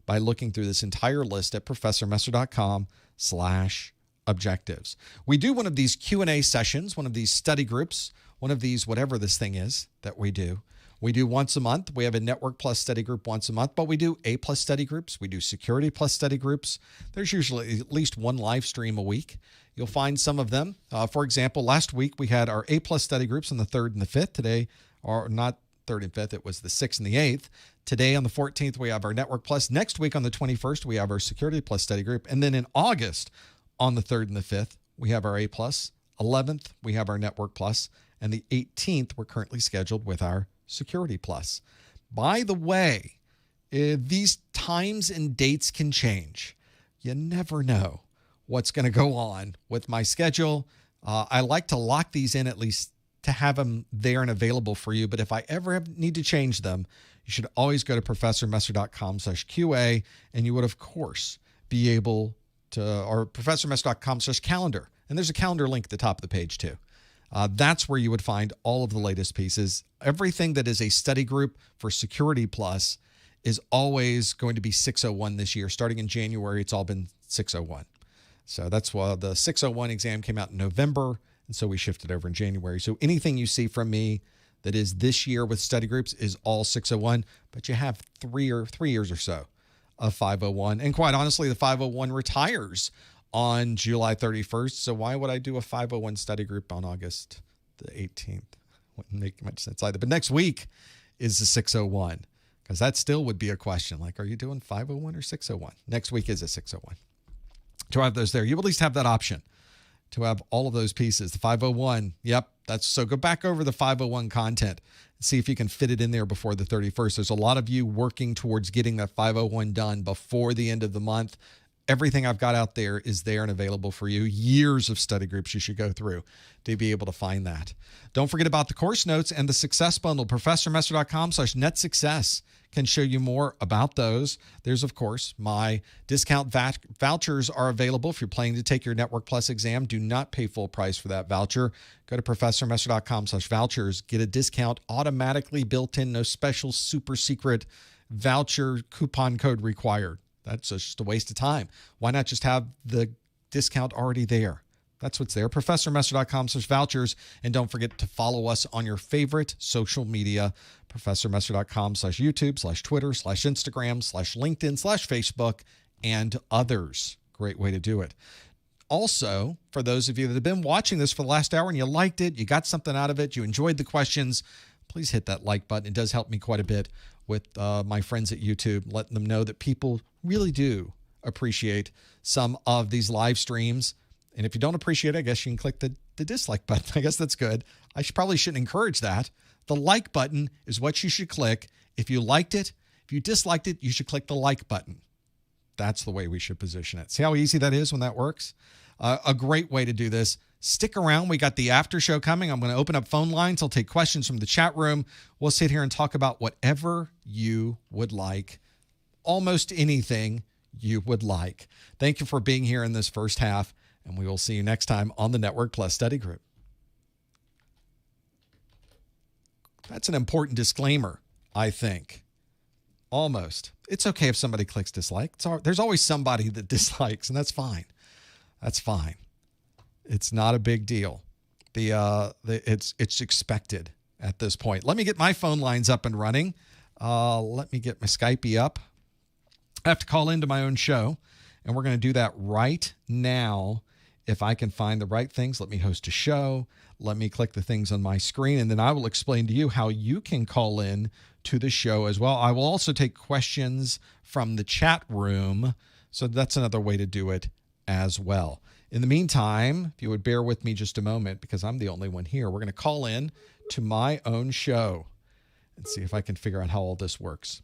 by looking through this entire list at professormesser.com/objectives. We do one of these Q&A sessions, one of these study groups, one of these whatever this thing is that we do. We do once a month. We have a Network Plus study group once a month, but we do A Plus study groups. We do Security Plus study groups. There's usually at least one live stream a week. You'll find some of them. For example, last week we had our A Plus study groups on the 3rd and the 5th. Today, or not 3rd and 5th, it was the 6th and the 8th. Today on the 14th, we have our Network Plus. Next week on the 21st, we have our Security Plus study group. And then in August, on the 3rd and the 5th, we have our A Plus. 11th, we have our Network Plus. And the 18th, we're currently scheduled with our Security Plus. By the way, these times and dates can change. You never know what's going to go on with my schedule. I like to lock these in, at least to have them there and available for you. But if I ever need to change them, you should always go to professormesser.com/QA, and you would, of course, be able to, or professormesser.com/calendar. And there's a calendar link at the top of the page too. That's where you would find all of the latest pieces. Everything that is a study group for Security Plus is always going to be 601 this year. Starting in January, it's all been 601. So that's why the 601 exam came out in November, and so we shifted over in January. So anything you see from me that is this year with study groups is all 601, but you have 3 years or so of 501. And quite honestly, the 501 retires on July 31st. So why would I do a 501 study group on August the 18th? Wouldn't make much sense either. But next week is the 601, because that still would be a question. Like, are you doing 501 or 601? Next week is a 601. To have those there, you at least have that option to have all of those pieces. The 501, yep. So go back over the 501 content and see if you can fit it in there before the 31st. There's a lot of you working towards getting that 501 done before the end of the month. Everything I've got out there is there and available for you. Years of study groups you should go through to be able to find that. Don't forget about the course notes and the success bundle. ProfessorMesser.com/netsuccess can show you more about those. There's, of course, my discount vouchers are available if you're planning to take your Network Plus exam. Do not pay full price for that voucher. Go to ProfessorMesser.com/vouchers. Get a discount automatically built in. No special super secret voucher coupon code required. That's just a waste of time. Why not just have the discount already there? That's what's there. ProfessorMesser.com/vouchers. And don't forget to follow us on your favorite social media. ProfessorMesser.com/YouTube/Twitter/Instagram/LinkedIn/Facebook and others. Great way to do it. Also, for those of you that have been watching this for the last hour and you liked it, you got something out of it, you enjoyed the questions, please hit that like button. It does help me quite a bit with my friends at YouTube, letting them know that people really do appreciate some of these live streams. And if you don't appreciate it, I guess you can click the dislike button. I guess that's good. I probably shouldn't encourage that. The like button is what you should click. If you liked it, if you disliked it, you should click the like button. That's the way we should position it. See how easy that is when that works? A great way to do this. Stick around. We got the after show coming. I'm going to open up phone lines. I'll take questions from the chat room. We'll sit here and talk about whatever you would like. Almost anything you would like. Thank you for being here in this first half, and we will see you next time on the Network Plus Study Group. That's an important disclaimer, I think. Almost. It's okay if somebody clicks dislike. There's always somebody that dislikes, and that's fine. That's fine. It's not a big deal. It's expected at this point. Let me get my phone lines up and running. Let me get my Skype up. I have to call into my own show And we're going to do that right now. If I can find the right things, let me host a show. Let me click the things on my screen, and then I will explain to you how you can call in to the show as well. I will also take questions from the chat room, so that's another way to do it as well. In the meantime, if you would bear with me just a moment, because I'm the only one here, we're going to call in to my own show and see if I can figure out how all this works.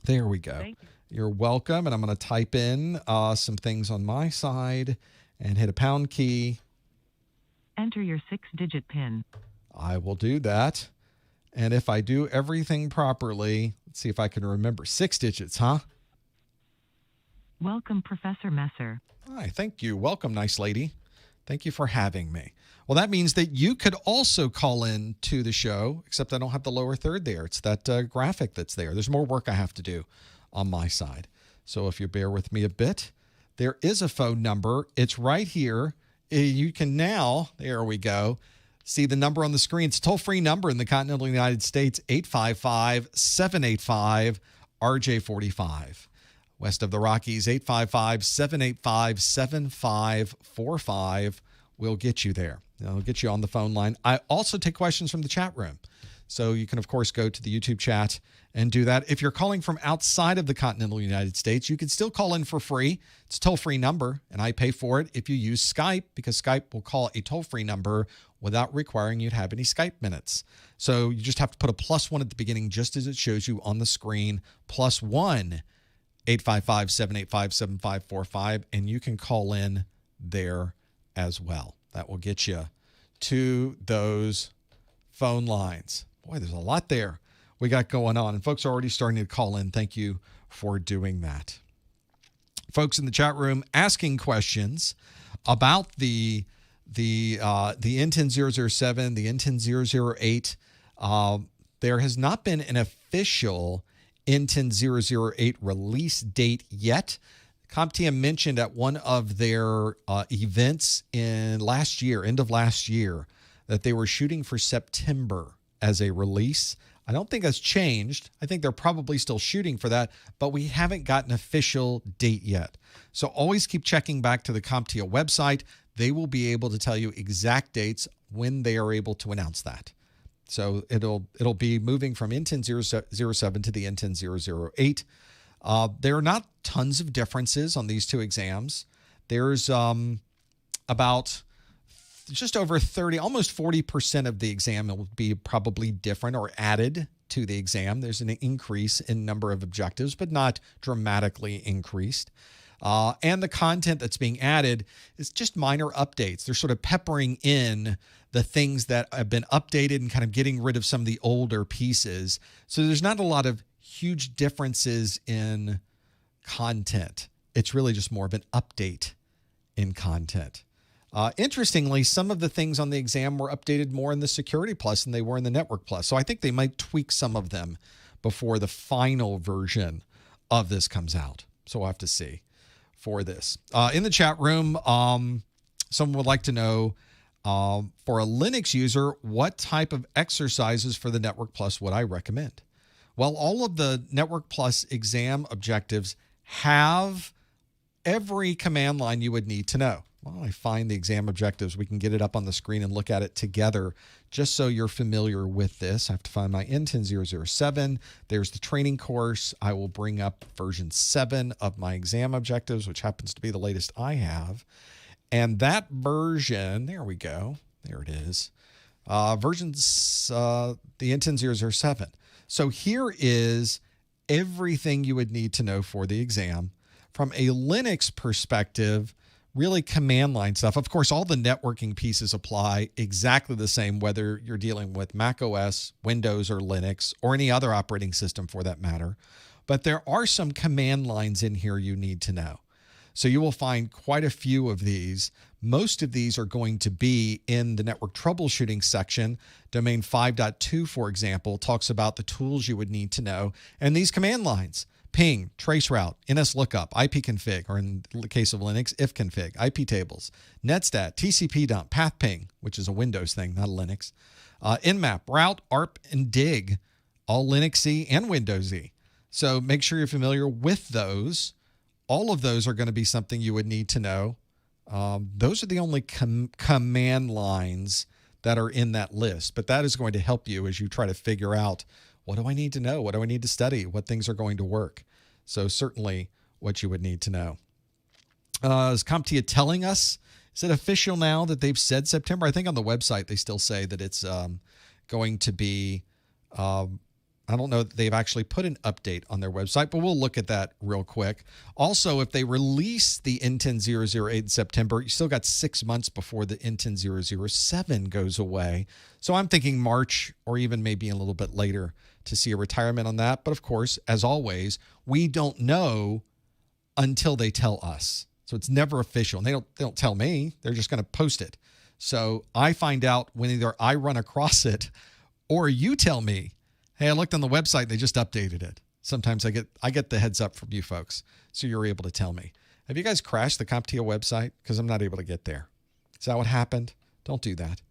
There we go. Thank you. You're welcome, and I'm going to type in some things on my side and hit a pound key. Enter your 6-digit PIN. I will do that. And if I do everything properly, let's see if I can remember 6 digits, huh? Welcome, Professor Messer. Hi, thank you. Welcome, nice lady. Thank you for having me. Well, that means that you could also call in to the show, except I don't have the lower third there. It's that graphic that's there. There's more work I have to do on my side. So if you bear with me a bit, there is a phone number. It's right here. You can now, there we go, see the number on the screen. It's a toll-free number in the continental United States, 855-785-RJ45. West of the Rockies, 855-785-7545 will get you there. It'll get you on the phone line. I also take questions from the chat room. So you can, of course, go to the YouTube chat and do that. If you're calling from outside of the continental United States, you can still call in for free. It's a toll-free number, and I pay for it if you use Skype, because Skype will call a toll-free number without requiring you to have any Skype minutes. So you just have to put a +1 at the beginning, just as it shows you on the screen, +1 855-785-7545, and you can call in there as well. That will get you to those phone lines. Boy, there's a lot there we got going on, and folks are already starting to call in. Thank you for doing that. Folks in the chat room asking questions about the N10-007, the N10-008. There has not been an official N10-008 release date yet. CompTIA mentioned at one of their events in last year, end of last year, that they were shooting for September as a release. I don't think that's changed. I think they're probably still shooting for that, but we haven't got an official date yet. So always keep checking back to the CompTIA website. They will be able to tell you exact dates when they are able to announce that. So it'll be moving from N10-007 to the N10-008. There are not tons of differences on these two exams. There's about just over 30, almost 40% of the exam will be probably different or added to the exam. There's an increase in number of objectives, but not dramatically increased. And the content that's being added is just minor updates. They're sort of peppering in the things that have been updated and kind of getting rid of some of the older pieces. So there's not a lot of huge differences in content. It's really just more of an update in content. Interestingly, some of the things on the exam were updated more in the Security Plus than they were in the Network Plus. So I think they might tweak some of them before the final version of this comes out. So we'll have to see for this. In the chat room, someone would like to know, for a Linux user, what type of exercises for the Network Plus would I recommend? Well, all of the Network Plus exam objectives have every command line you would need to know. Well, I find the exam objectives. We can get it up on the screen and look at it together just so you're familiar with this. I have to find my N10-007. There's the training course. I will bring up version 7 of my exam objectives, which happens to be the latest I have. And that version, there we go. There it is. Versions, the N10-007. So here is everything you would need to know for the exam. From a Linux perspective, really command line stuff. Of course, all the networking pieces apply exactly the same, whether you're dealing with Mac OS, Windows, or Linux, or any other operating system for that matter. But there are some command lines in here you need to know. So you will find quite a few of these. Most of these are going to be in the network troubleshooting section. Domain 5.2, for example, talks about the tools you would need to know. And these command lines: ping, traceroute, nslookup, ipconfig, or in the case of Linux, ifconfig, IP tables, netstat, TCP dump, pathping, which is a Windows thing, not a Linux, nmap, route, ARP, and dig, all Linuxy and Windowsy. So make sure you're familiar with those. all of those are going to be something you would need to know. Those are the only command lines that are in that list, but that is going to help you as you try to figure out, what do I need to know? What do I need to study? What things are going to work? So certainly what you would need to know. Is CompTIA telling us, is it official now that they've said September? I think on the website they still say that it's going to be, I don't know that they've actually put an update on their website, but we'll look at that real quick. Also, if they release the N10-008 in September, you still got 6 months before the N10-007 goes away. So I'm thinking March or even maybe a little bit later to see a retirement on that. But of course, as always, we don't know until they tell us. So it's never official. And they don't tell me. They're just going to post it. So I find out when either I run across it or you tell me, hey, I looked on the website and they just updated it. Sometimes I get the heads up from you folks, so you're able to tell me. Have you guys crashed the CompTIA website? Because I'm not able to get there. Is that what happened? Don't do that.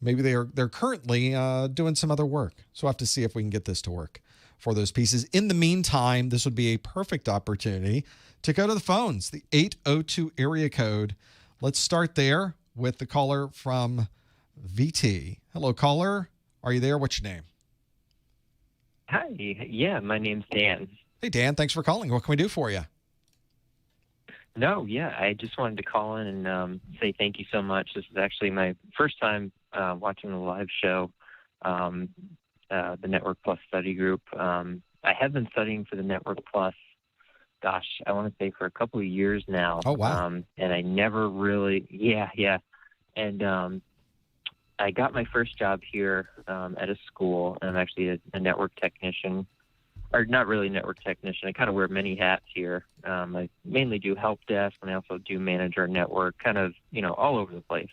Maybe they're currently doing some other work. So we'll have to see if we can get this to work for those pieces. In the meantime, this would be a perfect opportunity to go to the phones, the 802 area code. Let's start there with the caller from VT. Hello, caller. Are you there? What's your name? Hi. Yeah, my name's Dan. Hey, Dan. Thanks for calling. What can we do for you? No, yeah, I just wanted to call in and say thank you so much. This is actually my first time watching the live show, the Network Plus study group. I have been studying for the Network Plus, gosh, I want to say for a couple of years now. Oh, wow. And I never really, yeah. And I got my first job here at a school, and I'm actually a network technician, or not really network technician. I kind of wear many hats here. I mainly do help desk, and I also do manage our network, kind of, all over the place.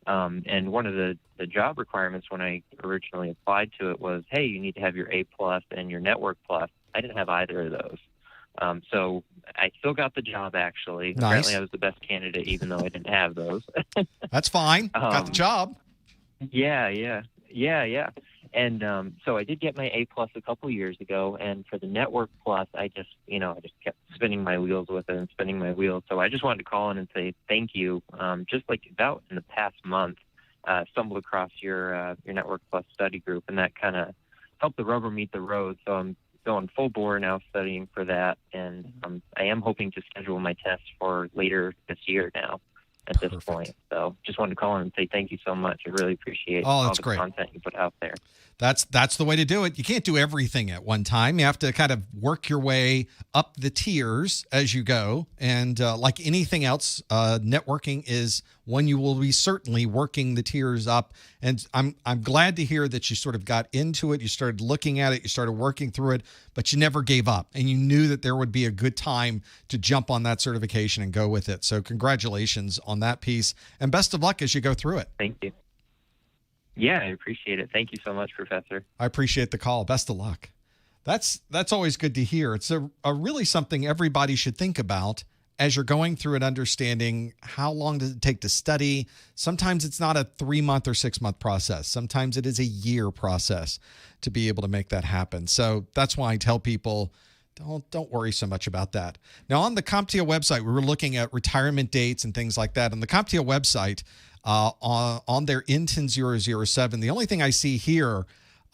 And one of the job requirements when I originally applied to it was, hey, you need to have your A+ and your Network Plus. I didn't have either of those. So I still got the job, actually. Nice. Apparently I was the best candidate, even though I didn't have those. That's fine. Got the job. Yeah. And so I did get my A+ a couple years ago, and for the Network Plus, I just kept spinning my wheels with it and spinning my wheels. So I just wanted to call in and say thank you. Just like about in the past month, stumbled across your Network Plus study group, and that kind of helped the rubber meet the road. So I'm going full bore now studying for that, and I am hoping to schedule my tests for later this year now. At this point. So just wanted to call in and say thank you so much. I really appreciate all the content you put out there. That's the way to do it. You can't do everything at one time. You have to kind of work your way up the tiers as you go. And like anything else, networking is one you will be certainly working the tiers up. And I'm glad to hear that you sort of got into it. You started looking at it. You started working through it, but you never gave up. And you knew that there would be a good time to jump on that certification and go with it. So congratulations on that piece. And best of luck as you go through it. Thank you. Yeah, I appreciate it. Thank you so much, Professor. I appreciate the call. Best of luck. That's always good to hear. It's a really something everybody should think about as you're going through and understanding how long does it take to study. Sometimes it's not a 3-month or 6-month process. Sometimes it is a year process to be able to make that happen. So that's why I tell people, don't worry so much about that. Now, on the CompTIA website, we were looking at retirement dates and things like that. On the CompTIA website, on their N10-007, the only thing I see here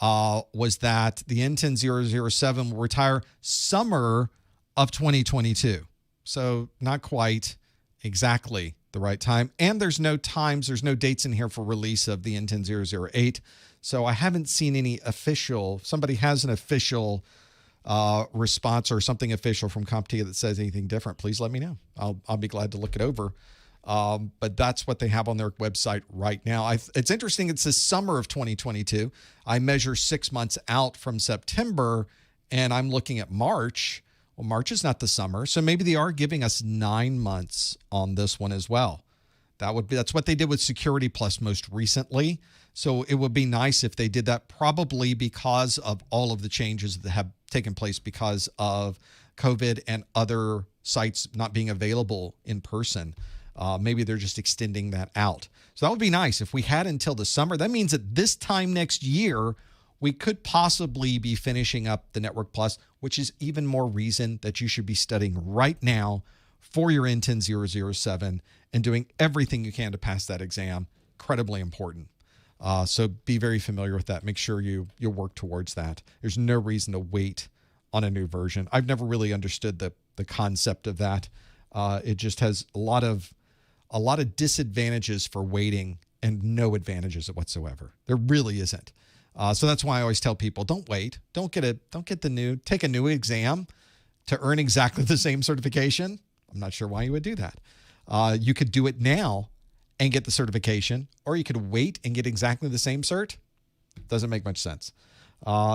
was that the N10-007 will retire summer of 2022. So not quite exactly the right time. And there's no dates in here for release of the N10-008. So I haven't seen any official, somebody has an official response or something official from CompTIA that says anything different, please let me know. I'll be glad to look it over. But that's what they have on their website right now. It's interesting. It says summer of 2022. I measure 6 months out from September, and I'm looking at March. Well, March is not the summer, so maybe they are giving us 9 months on this one as well. That's what they did with Security Plus most recently. So it would be nice if they did that, probably because of all of the changes that have taken place because of COVID and other sites not being available in person. Maybe they're just extending that out. So that would be nice if we had until the summer. That means that this time next year, we could possibly be finishing up the Network Plus, which is even more reason that you should be studying right now for your N10-007 and doing everything you can to pass that exam. Incredibly important. So be very familiar with that. Make sure you work towards that. There's no reason to wait on a new version. I've never really understood the concept of that. It just has a lot of disadvantages for waiting and no advantages whatsoever. There really isn't. So that's why I always tell people, don't wait. Take a new exam to earn exactly the same certification. I'm not sure why you would do that. You could do it now and get the certification, or you could wait and get exactly the same cert. Doesn't make much sense.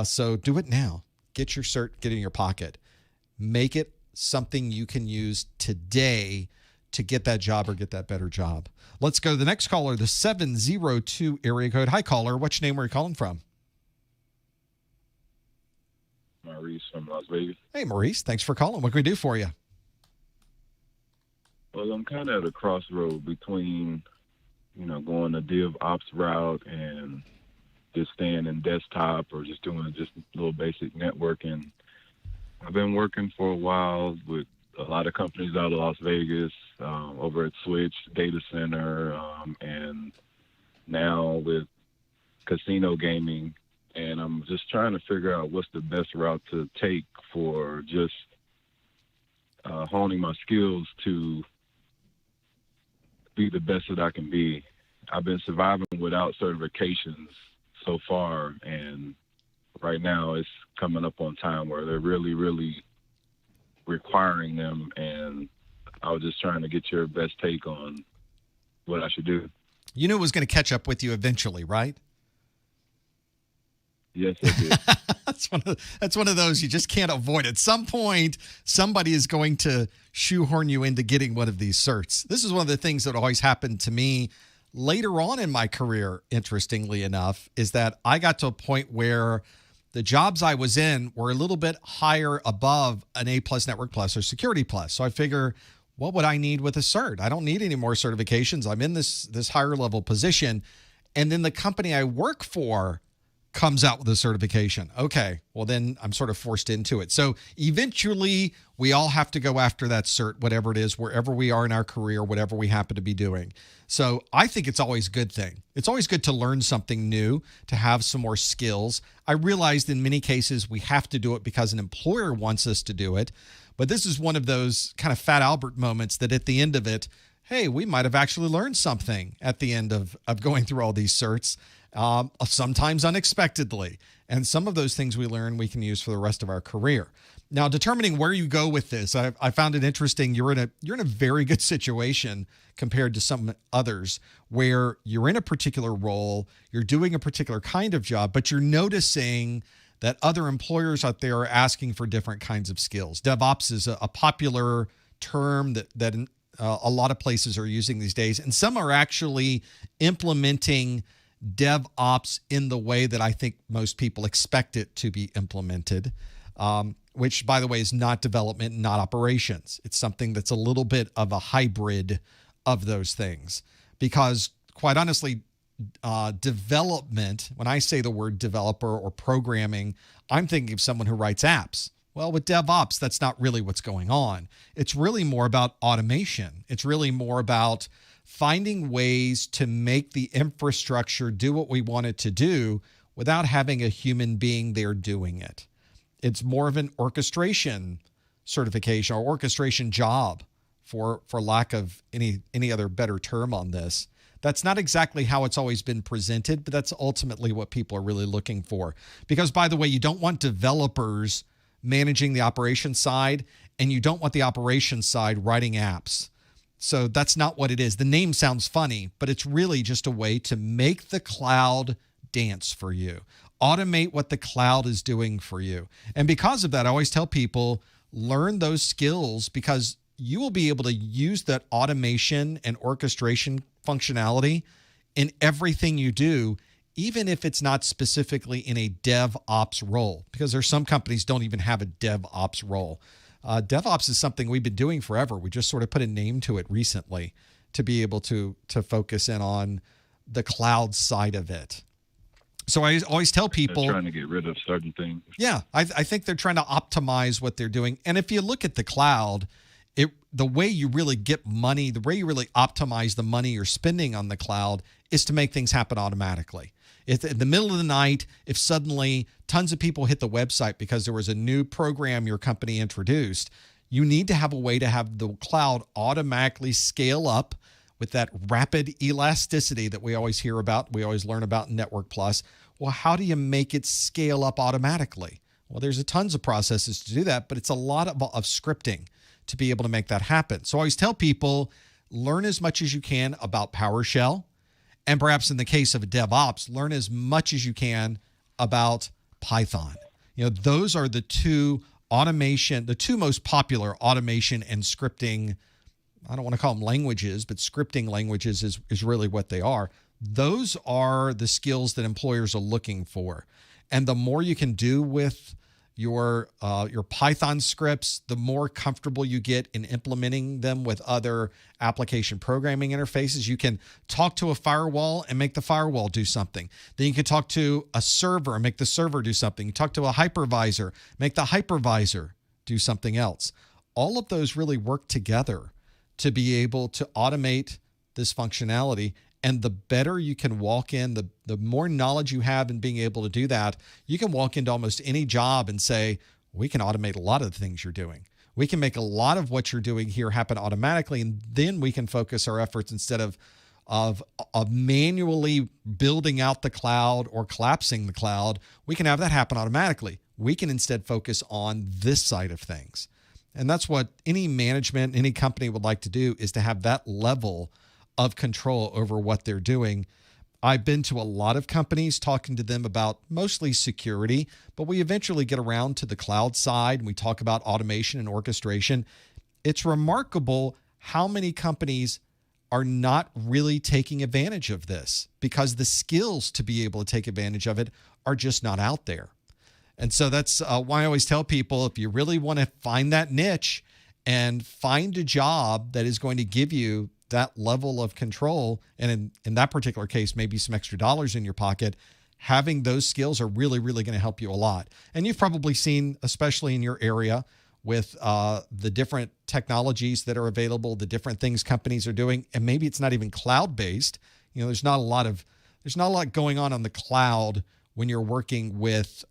So do it now. Get your cert, get it in your pocket. Make it something you can use today to get that job or get that better job. Let's go to the next caller, the 702 area code. Hi, caller. What's your name? Where are you calling from? Maurice from Las Vegas. Hey, Maurice. Thanks for calling. What can we do for you? Well, I'm kind of at a crossroad between, going the DevOps route and just staying in desktop or just doing just a little basic networking. I've been working for a while with a lot of companies out of Las Vegas, over at Switch Data Center, and now with casino gaming. And I'm just trying to figure out what's the best route to take for just honing my skills to be the best that I can be. I've been surviving without certifications so far, and right now it's coming up on time where they're really, really requiring them, and I was just trying to get your best take on what I should do. You knew it was going to catch up with you eventually, right? Yes, I did. That's one of those you just can't avoid. At some point, somebody is going to shoehorn you into getting one of these certs. This is one of the things that always happened to me later on in my career, interestingly enough, is that I got to a point where the jobs I was in were a little bit higher above an A+ Network Plus or Security Plus. So I figure, what would I need with a cert? I don't need any more certifications. I'm in this higher level position. And then the company I work for comes out with a certification. Okay, well then I'm sort of forced into it. So eventually we all have to go after that cert, whatever it is, wherever we are in our career, whatever we happen to be doing. So I think it's always a good thing. It's always good to learn something new, to have some more skills. I realized in many cases we have to do it because an employer wants us to do it. But this is one of those kind of Fat Albert moments that at the end of it, hey, we might have actually learned something at the end of going through all these certs. Sometimes unexpectedly. And some of those things we learn we can use for the rest of our career. Now, determining where you go with this, I found it interesting. You're in a very good situation compared to some others where you're in a particular role, you're doing a particular kind of job, but you're noticing that other employers out there are asking for different kinds of skills. DevOps is a popular term that a lot of places are using these days, and some are actually implementing DevOps in the way that I think most people expect it to be implemented, which, by the way, is not development, not operations. It's something that's a little bit of a hybrid of those things. Because, quite honestly, development, when I say the word developer or programming, I'm thinking of someone who writes apps. Well, with DevOps, that's not really what's going on. It's really more about automation. It's really more about finding ways to make the infrastructure do what we want it to do without having a human being there doing it. It's more of an orchestration certification or orchestration job, for lack of any other better term on this. That's not exactly how it's always been presented, but that's ultimately what people are really looking for. Because, by the way, you don't want developers managing the operations side, and you don't want the operations side writing apps. So that's not what it is. The name sounds funny, but it's really just a way to make the cloud dance for you. Automate what the cloud is doing for you. And because of that, I always tell people, learn those skills because you will be able to use that automation and orchestration functionality in everything you do, even if it's not specifically in a DevOps role, because there's some companies don't even have a DevOps role. DevOps is something we've been doing forever. We just sort of put a name to it recently to be able to focus in on the cloud side of it. So I always tell people, they're trying to get rid of certain things. Yeah, I think they're trying to optimize what they're doing. And if you look at the cloud, the way you really get money, the way you really optimize the money you're spending on the cloud is to make things happen automatically. If in the middle of the night, if suddenly tons of people hit the website because there was a new program your company introduced, you need to have a way to have the cloud automatically scale up with that rapid elasticity that we always hear about, we always learn about in Network Plus. Well, how do you make it scale up automatically? Well, there's tons of processes to do that, but it's a lot of scripting to be able to make that happen. So I always tell people, learn as much as you can about PowerShell. And perhaps in the case of a DevOps, learn as much as you can about Python. Those are the two most popular automation and scripting, I don't want to call them languages, but scripting languages is really what they are. Those are the skills that employers are looking for. And the more you can do with your Python scripts, the more comfortable you get in implementing them with other application programming interfaces. You can talk to a firewall and make the firewall do something. Then you can talk to a server and make the server do something. You talk to a hypervisor, make the hypervisor do something else. All of those really work together to be able to automate this functionality. And the better you can walk in, the more knowledge you have in being able to do that, you can walk into almost any job and say, we can automate a lot of the things you're doing. We can make a lot of what you're doing here happen automatically, and then we can focus our efforts instead of manually building out the cloud or collapsing the cloud. We can have that happen automatically. We can instead focus on this side of things. And that's what any management, any company would like to do, is to have that level of control over what they're doing. I've been to a lot of companies talking to them about mostly security, but we eventually get around to the cloud side and we talk about automation and orchestration. It's remarkable how many companies are not really taking advantage of this because the skills to be able to take advantage of it are just not out there. And so that's why I always tell people, if you really want to find that niche and find a job that is going to give you that level of control, and in that particular case, maybe some extra dollars in your pocket, having those skills are really, really going to help you a lot. And you've probably seen, especially in your area, with the different technologies that are available, the different things companies are doing, and maybe it's not even cloud-based. There's not a lot going on the cloud when you're working with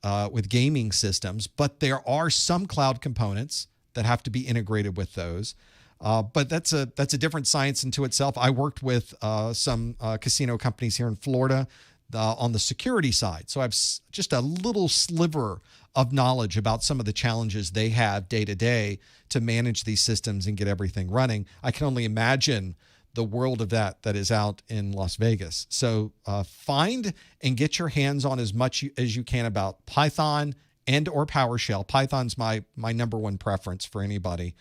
gaming systems, but there are some cloud components that have to be integrated with those. But that's a different science into itself. I worked with some casino companies here in Florida on the security side. So I have just a little sliver of knowledge about some of the challenges they have day to day to manage these systems and get everything running. I can only imagine the world of that is out in Las Vegas. So find and get your hands on as much as you can about Python and or PowerShell. Python's my number one preference for anybody.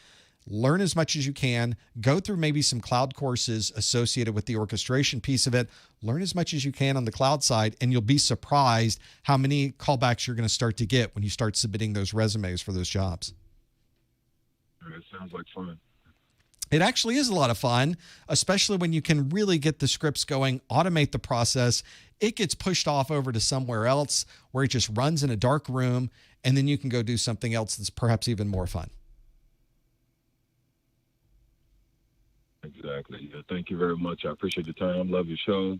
Learn as much as you can. Go through maybe some cloud courses associated with the orchestration piece of it. Learn as much as you can on the cloud side, and you'll be surprised how many callbacks you're going to start to get when you start submitting those resumes for those jobs. It sounds like fun. It actually is a lot of fun, especially when you can really get the scripts going, automate the process. It gets pushed off over to somewhere else where it just runs in a dark room, and then you can go do something else that's perhaps even more fun. Exactly. Yeah, thank you very much. I appreciate the time. Love your show.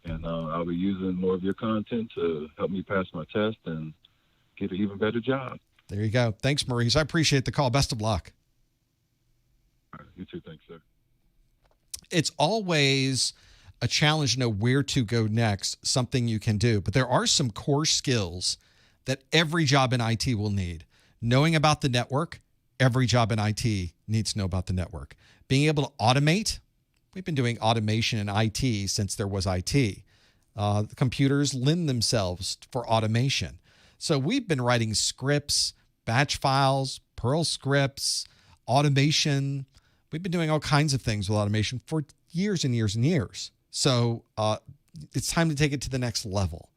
And I'll be using more of your content to help me pass my test and get an even better job. There you go. Thanks, Maurice. I appreciate the call. Best of luck. All right. You too. Thanks, sir. It's always a challenge to know where to go next, something you can do. But there are some core skills that every job in IT will need. Knowing about the network, every job in IT needs to know about the network. Being able to automate, we've been doing automation in IT since there was IT. The computers lend themselves for automation. So we've been writing scripts, batch files, Perl scripts, automation. We've been doing all kinds of things with automation for years and years and years. So it's time to take it to the next level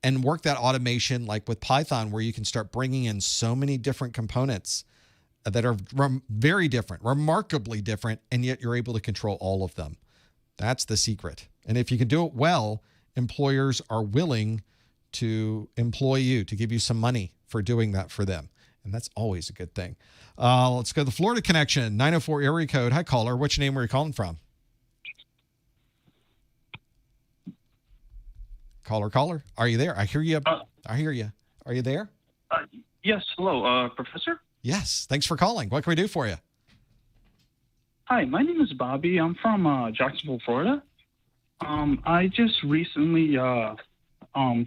and work that automation like with Python, where you can start bringing in so many different components that are very different, remarkably different, and yet you're able to control all of them. That's the secret. And if you can do it well, employers are willing to employ you, to give you some money for doing that for them. And that's always a good thing. Let's go to the Florida connection, 904 area code. Hi, caller. What's your name? Where are you calling from? Caller. Are you there? I hear you. I hear you. Are you there? Yes. Hello, Professor. Yes. Thanks for calling. What can we do for you? Hi, my name is Bobby. I'm from Jacksonville, Florida. I just recently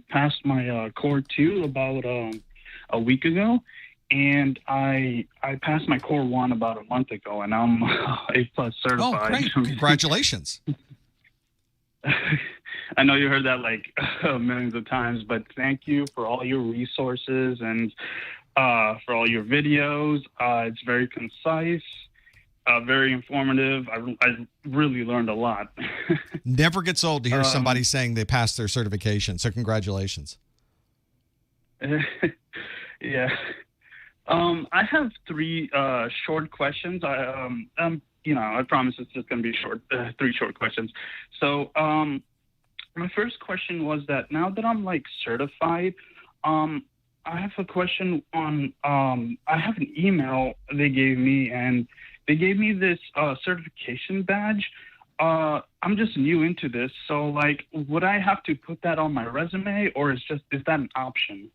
passed my Core 2 about a week ago, and I passed my Core 1 about a month ago, and I'm A+ certified. Oh, great. Congratulations. I know you heard that like millions of times, but thank you for all your resources and for all your videos. It's very concise, very informative. I really learned a lot. Never gets old to hear somebody saying they passed their certification. So congratulations. Yeah. I have three short questions. I promise it's just going to be short. Three short questions. So my first question was that now that I'm like certified, I have a question on. I have an email they gave me, and they gave me this certification badge. I'm just new into this, so like, would I have to put that on my resume, or is that an option?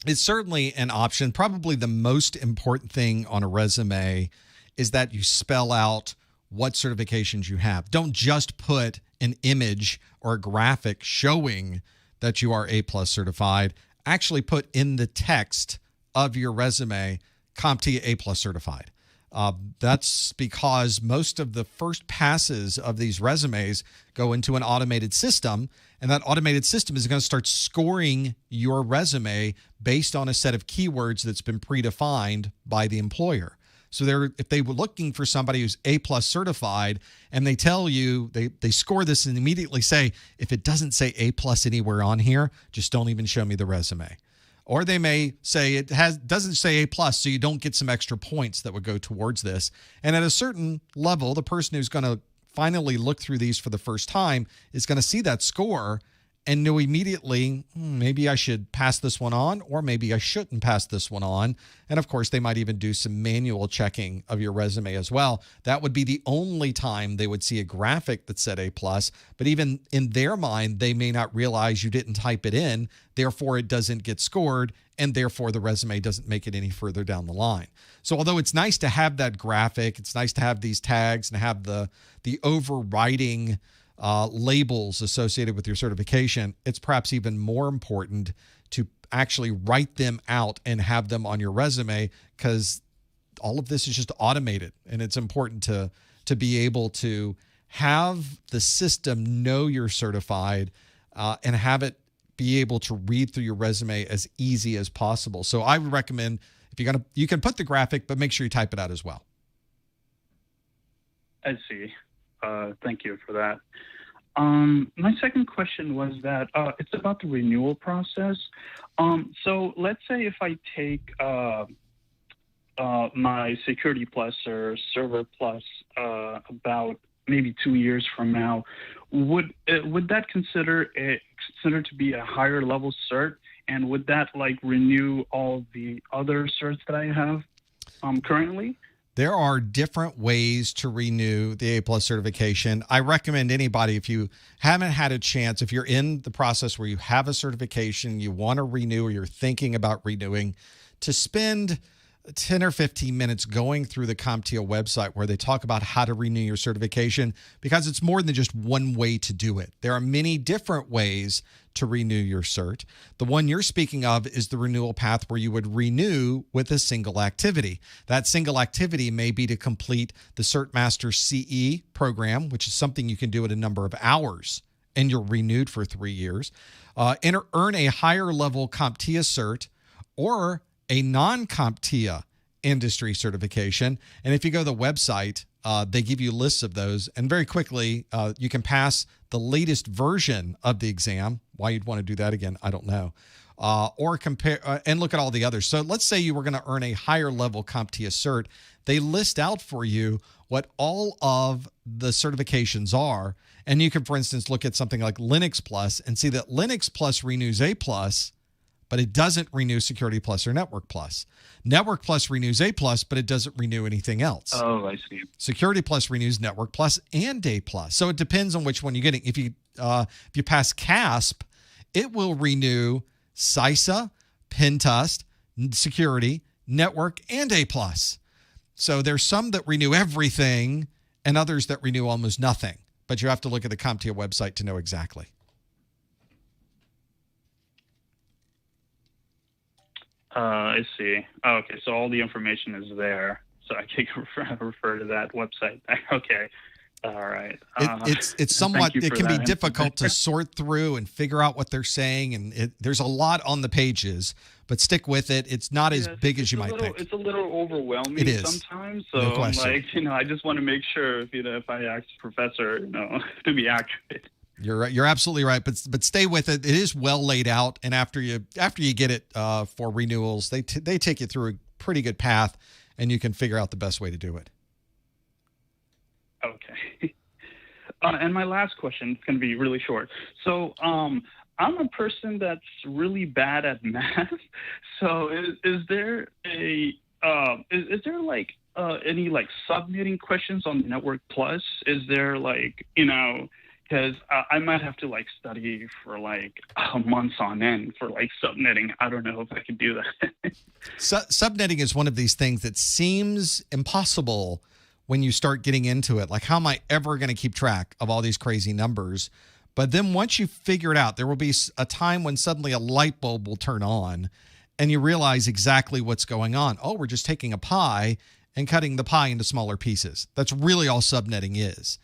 It's certainly an option. Probably the most important thing on a resume is that you spell out what certifications you have. Don't just put an image or a graphic showing that you are A+ certified. Actually put in the text of your resume, CompTIA A+ certified. That's because most of the first passes of these resumes go into an automated system, and that automated system is going to start scoring your resume based on a set of keywords that's been predefined by the employer. So if they were looking for somebody who's A+ certified, and they tell you, they score this and immediately say, if it doesn't say A+ anywhere on here, just don't even show me the resume. Or they may say it doesn't say A+, so you don't get some extra points that would go towards this. And at a certain level, the person who's going to finally look through these for the first time is going to see that score and know immediately, maybe I should pass this one on, or maybe I shouldn't pass this one on. And of course, they might even do some manual checking of your resume as well. That would be the only time they would see a graphic that said A+, but even in their mind, they may not realize you didn't type it in, therefore it doesn't get scored, and therefore the resume doesn't make it any further down the line. So although it's nice to have that graphic, it's nice to have these tags and have the overriding labels associated with your certification, it's perhaps even more important to actually write them out and have them on your resume, because all of this is just automated, and it's important to be able to have the system know you're certified and have it be able to read through your resume as easy as possible. So I would recommend, if you're you can put the graphic, but make sure you type it out as well. I see. Thank you for that. My second question was that it's about the renewal process. So let's say if I take my Security Plus or Server Plus about maybe 2 years from now, would that consider to be a higher level cert, and would that like renew all the other certs that I have currently? There are different ways to renew the A+ certification. I recommend anybody, if you haven't had a chance, if you're in the process where you have a certification, you want to renew, or you're thinking about renewing, to spend 10 or 15 minutes going through the CompTIA website where they talk about how to renew your certification, because it's more than just one way to do it. There are many different ways to renew your cert. The one you're speaking of is the renewal path, where you would renew with a single activity. That single activity may be to complete the CertMaster CE program, which is something you can do at a number of hours, and you're renewed for 3 years. Earn a higher level CompTIA cert, or a non-CompTIA industry certification. And if you go to the website, they give you lists of those. And very quickly, you can pass the latest version of the exam. Why you'd want to do that again, I don't know. Or compare and look at all the others. So let's say you were going to earn a higher level CompTIA cert. They list out for you what all of the certifications are. And you can, for instance, look at something like Linux Plus and see that Linux Plus renews A+, but it doesn't renew Security Plus or Network Plus. Network Plus renews A Plus, but it doesn't renew anything else. Oh, I see. Security Plus renews Network Plus and A Plus. So it depends on which one you're getting. If you pass CASP, it will renew CISA, Pentest, Security, Network, and A Plus. So there's some that renew everything and others that renew almost nothing. But you have to look at the CompTIA website to know exactly. I see. Oh, okay, so all the information is there, so I can refer to that website. Okay, all right. It's somewhat, it can be that difficult to sort through and figure out what they're saying, and there's a lot on the pages, but stick with it. It's not as big as you might think. It's a little overwhelming It is. Sometimes, so No I'm question. like, I just want to make sure, if I ask the professor, to be accurate. You're right. You're absolutely right, but stay with it. It is well laid out, and after you get it for renewals, they take you through a pretty good path, and you can figure out the best way to do it. Okay. And my last question is going to be really short. So I'm a person that's really bad at math. So is there any subnetting questions on Network Plus? Is there because I might have to study for months on end for subnetting. I don't know if I can do that. Subnetting is one of these things that seems impossible when you start getting into it. Like, how am I ever going to keep track of all these crazy numbers? But then once you figure it out, there will be a time when suddenly a light bulb will turn on and you realize exactly what's going on. Oh, we're just taking a pie and cutting the pie into smaller pieces. That's really all subnetting is.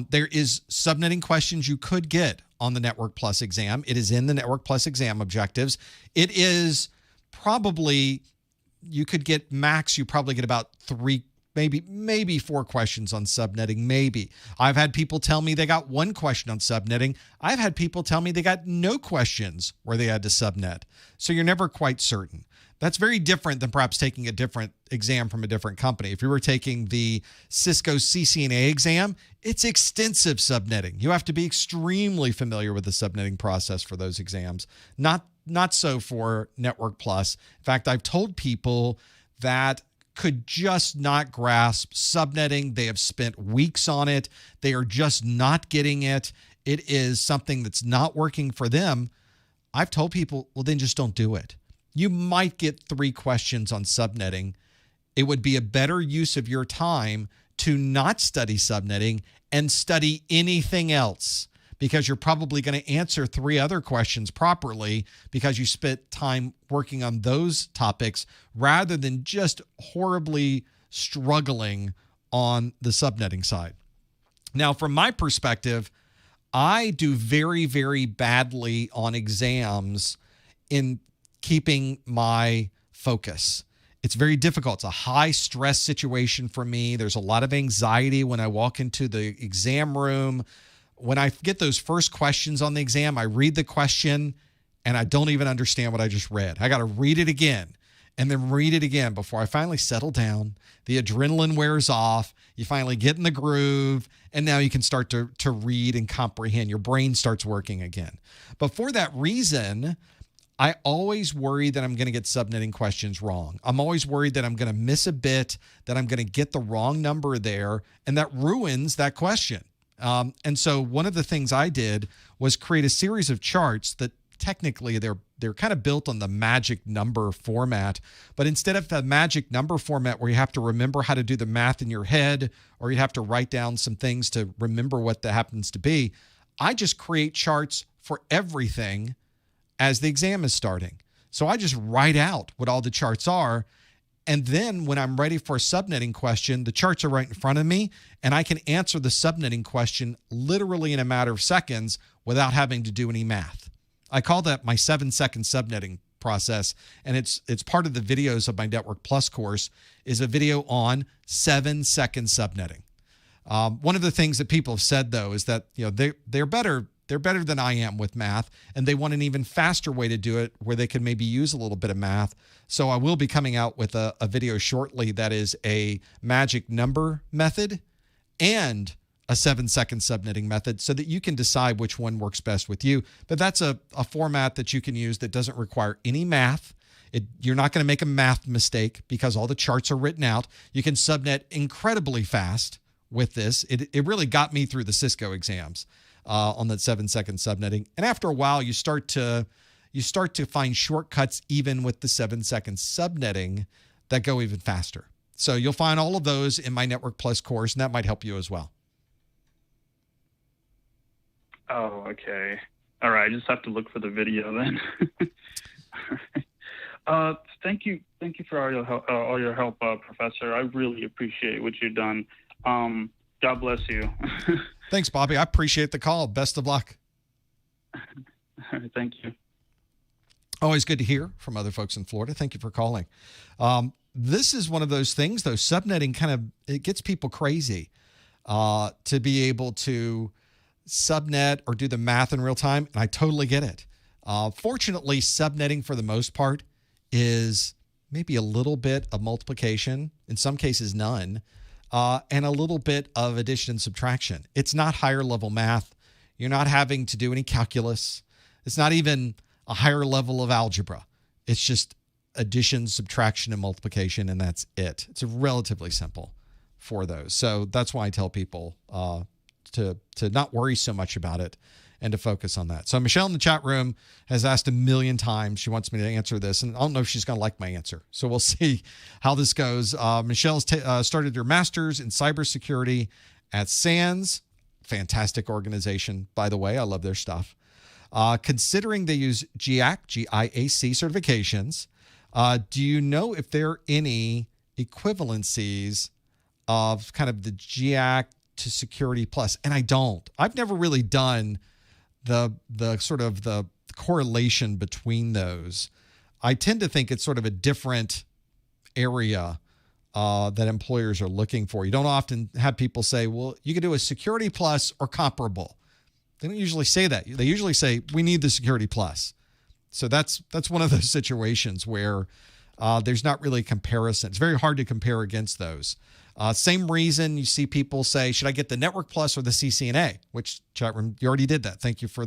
There is subnetting questions you could get on the Network Plus exam. It is in the Network Plus exam objectives. It is probably, you probably get about 3, maybe 4 questions on subnetting, maybe. I've had people tell me they got 1 question on subnetting. I've had people tell me they got no questions where they had to subnet. So you're never quite certain. That's very different than perhaps taking a different exam from a different company. If you were taking the Cisco CCNA exam, it's extensive subnetting. You have to be extremely familiar with the subnetting process for those exams. Not so for Network Plus. In fact, I've told people that could just not grasp subnetting. They have spent weeks on it. They are just not getting it. It is something that's not working for them. I've told people, well, then just don't do it. You might get 3 questions on subnetting. It would be a better use of your time to not study subnetting and study anything else, because you're probably going to answer 3 other questions properly because you spent time working on those topics rather than just horribly struggling on the subnetting side. Now, from my perspective, I do very, very badly on exams in keeping my focus. It's very difficult. It's a high stress situation for me. There's a lot of anxiety when I walk into the exam room. When I get those first questions on the exam, I read the question and I don't even understand what I just read. I got to read it again and then read it again before I finally settle down. The adrenaline wears off. You finally get in the groove, and now you can start to read and comprehend. Your brain starts working again. But for that reason, I always worry that I'm going to get subnetting questions wrong. I'm always worried that I'm going to miss a bit, that I'm going to get the wrong number there, and that ruins that question. And so one of the things I did was create a series of charts that technically they're kind of built on the magic number format. But instead of the magic number format where you have to remember how to do the math in your head, or you have to write down some things to remember what that happens to be, I just create charts for everything as the exam is starting. So I just write out what all the charts are. And then when I'm ready for a subnetting question, the charts are right in front of me, and I can answer the subnetting question literally in a matter of seconds without having to do any math. I call that my 7-second subnetting process, and it's part of the videos of my Network Plus course is a video on 7-second subnetting. One of the things that people have said, though, is that they're better than I am with math, and they want an even faster way to do it where they can maybe use a little bit of math. So I will be coming out with a video shortly that is a magic number method and a 7-second subnetting method so that you can decide which one works best with you. But that's a format that you can use that doesn't require any math. You're not going to make a math mistake because all the charts are written out. You can subnet incredibly fast with this. It really got me through the Cisco exams on that 7-second subnetting. And after a while, you start to find shortcuts even with the 7-second subnetting that go even faster. So you'll find all of those in my Network Plus course, and that might help you as well. Oh, okay. All right. I just have to look for the video then. All right. Thank you for all your help, Professor. I really appreciate what you've done. God bless you. Thanks, Bobby. I appreciate the call. Best of luck. Thank you. Always good to hear from other folks in Florida. Thank you for calling. This is one of those things, though. Subnetting it gets people crazy to be able to subnet or do the math in real time, and I totally get it. Fortunately, subnetting for the most part is maybe a little bit of multiplication, in some cases none, and a little bit of addition and subtraction. It's not higher level math. You're not having to do any calculus. It's not even a higher level of algebra. It's just addition, subtraction, and multiplication, and that's it. It's relatively simple for those. So that's why I tell people to not worry so much about it and to focus on that. So Michelle in the chat room has asked a million times. She wants me to answer this, and I don't know if she's going to like my answer. So we'll see how this goes. Michelle's started her master's in cybersecurity at SANS. Fantastic organization, by the way. I love their stuff. Considering they use GIAC, G-I-A-C certifications, do you know if there are any equivalencies of kind of the GIAC to Security Plus? And I don't. I've never really done the sort of the correlation between those. I tend to think it's sort of a different area that employers are looking for. You don't often have people say, well, you could do a Security Plus or comparable. They don't usually say that. They usually say, we need the Security Plus. So that's one of those situations where there's not really a comparison. It's very hard to compare against those. Same reason you see people say, should I get the Network Plus or the CCNA? Which, chat room, you already did that. Thank you for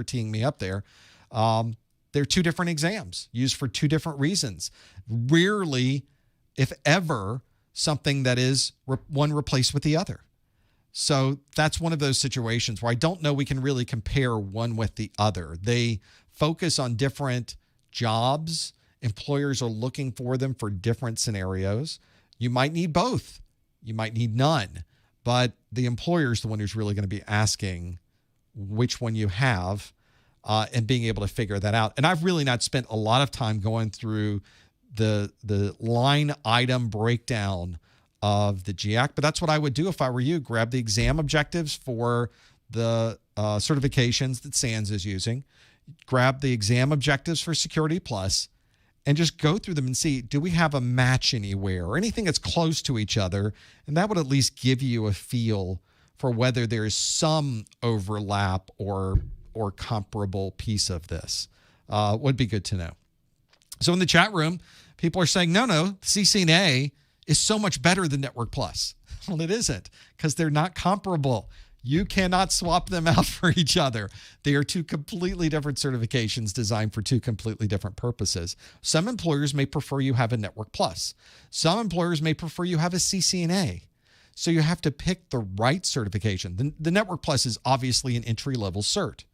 teeing me up there. They're two different exams used for two different reasons. Rarely, if ever, something that is one replaced with the other. So that's one of those situations where I don't know we can really compare one with the other. They focus on different jobs. Employers are looking for them for different scenarios. You might need both. You might need none. But the employer is the one who's really going to be asking which one you have and being able to figure that out. And I've really not spent a lot of time going through the line item breakdown of the GIAC, but that's what I would do if I were you. Grab the exam objectives for the certifications that SANS is using. Grab the exam objectives for Security Plus and just go through them and see, do we have a match anywhere or anything that's close to each other? And that would at least give you a feel for whether there's some overlap or comparable piece of this. Would be good to know. So in the chat room, people are saying, no, CCNA is so much better than Network Plus. Well, it isn't, because they're not comparable. You cannot swap them out for each other. They are two completely different certifications designed for two completely different purposes. Some employers may prefer you have a Network Plus. Some employers may prefer you have a CCNA. So you have to pick the right certification. The Network Plus is obviously an entry-level cert.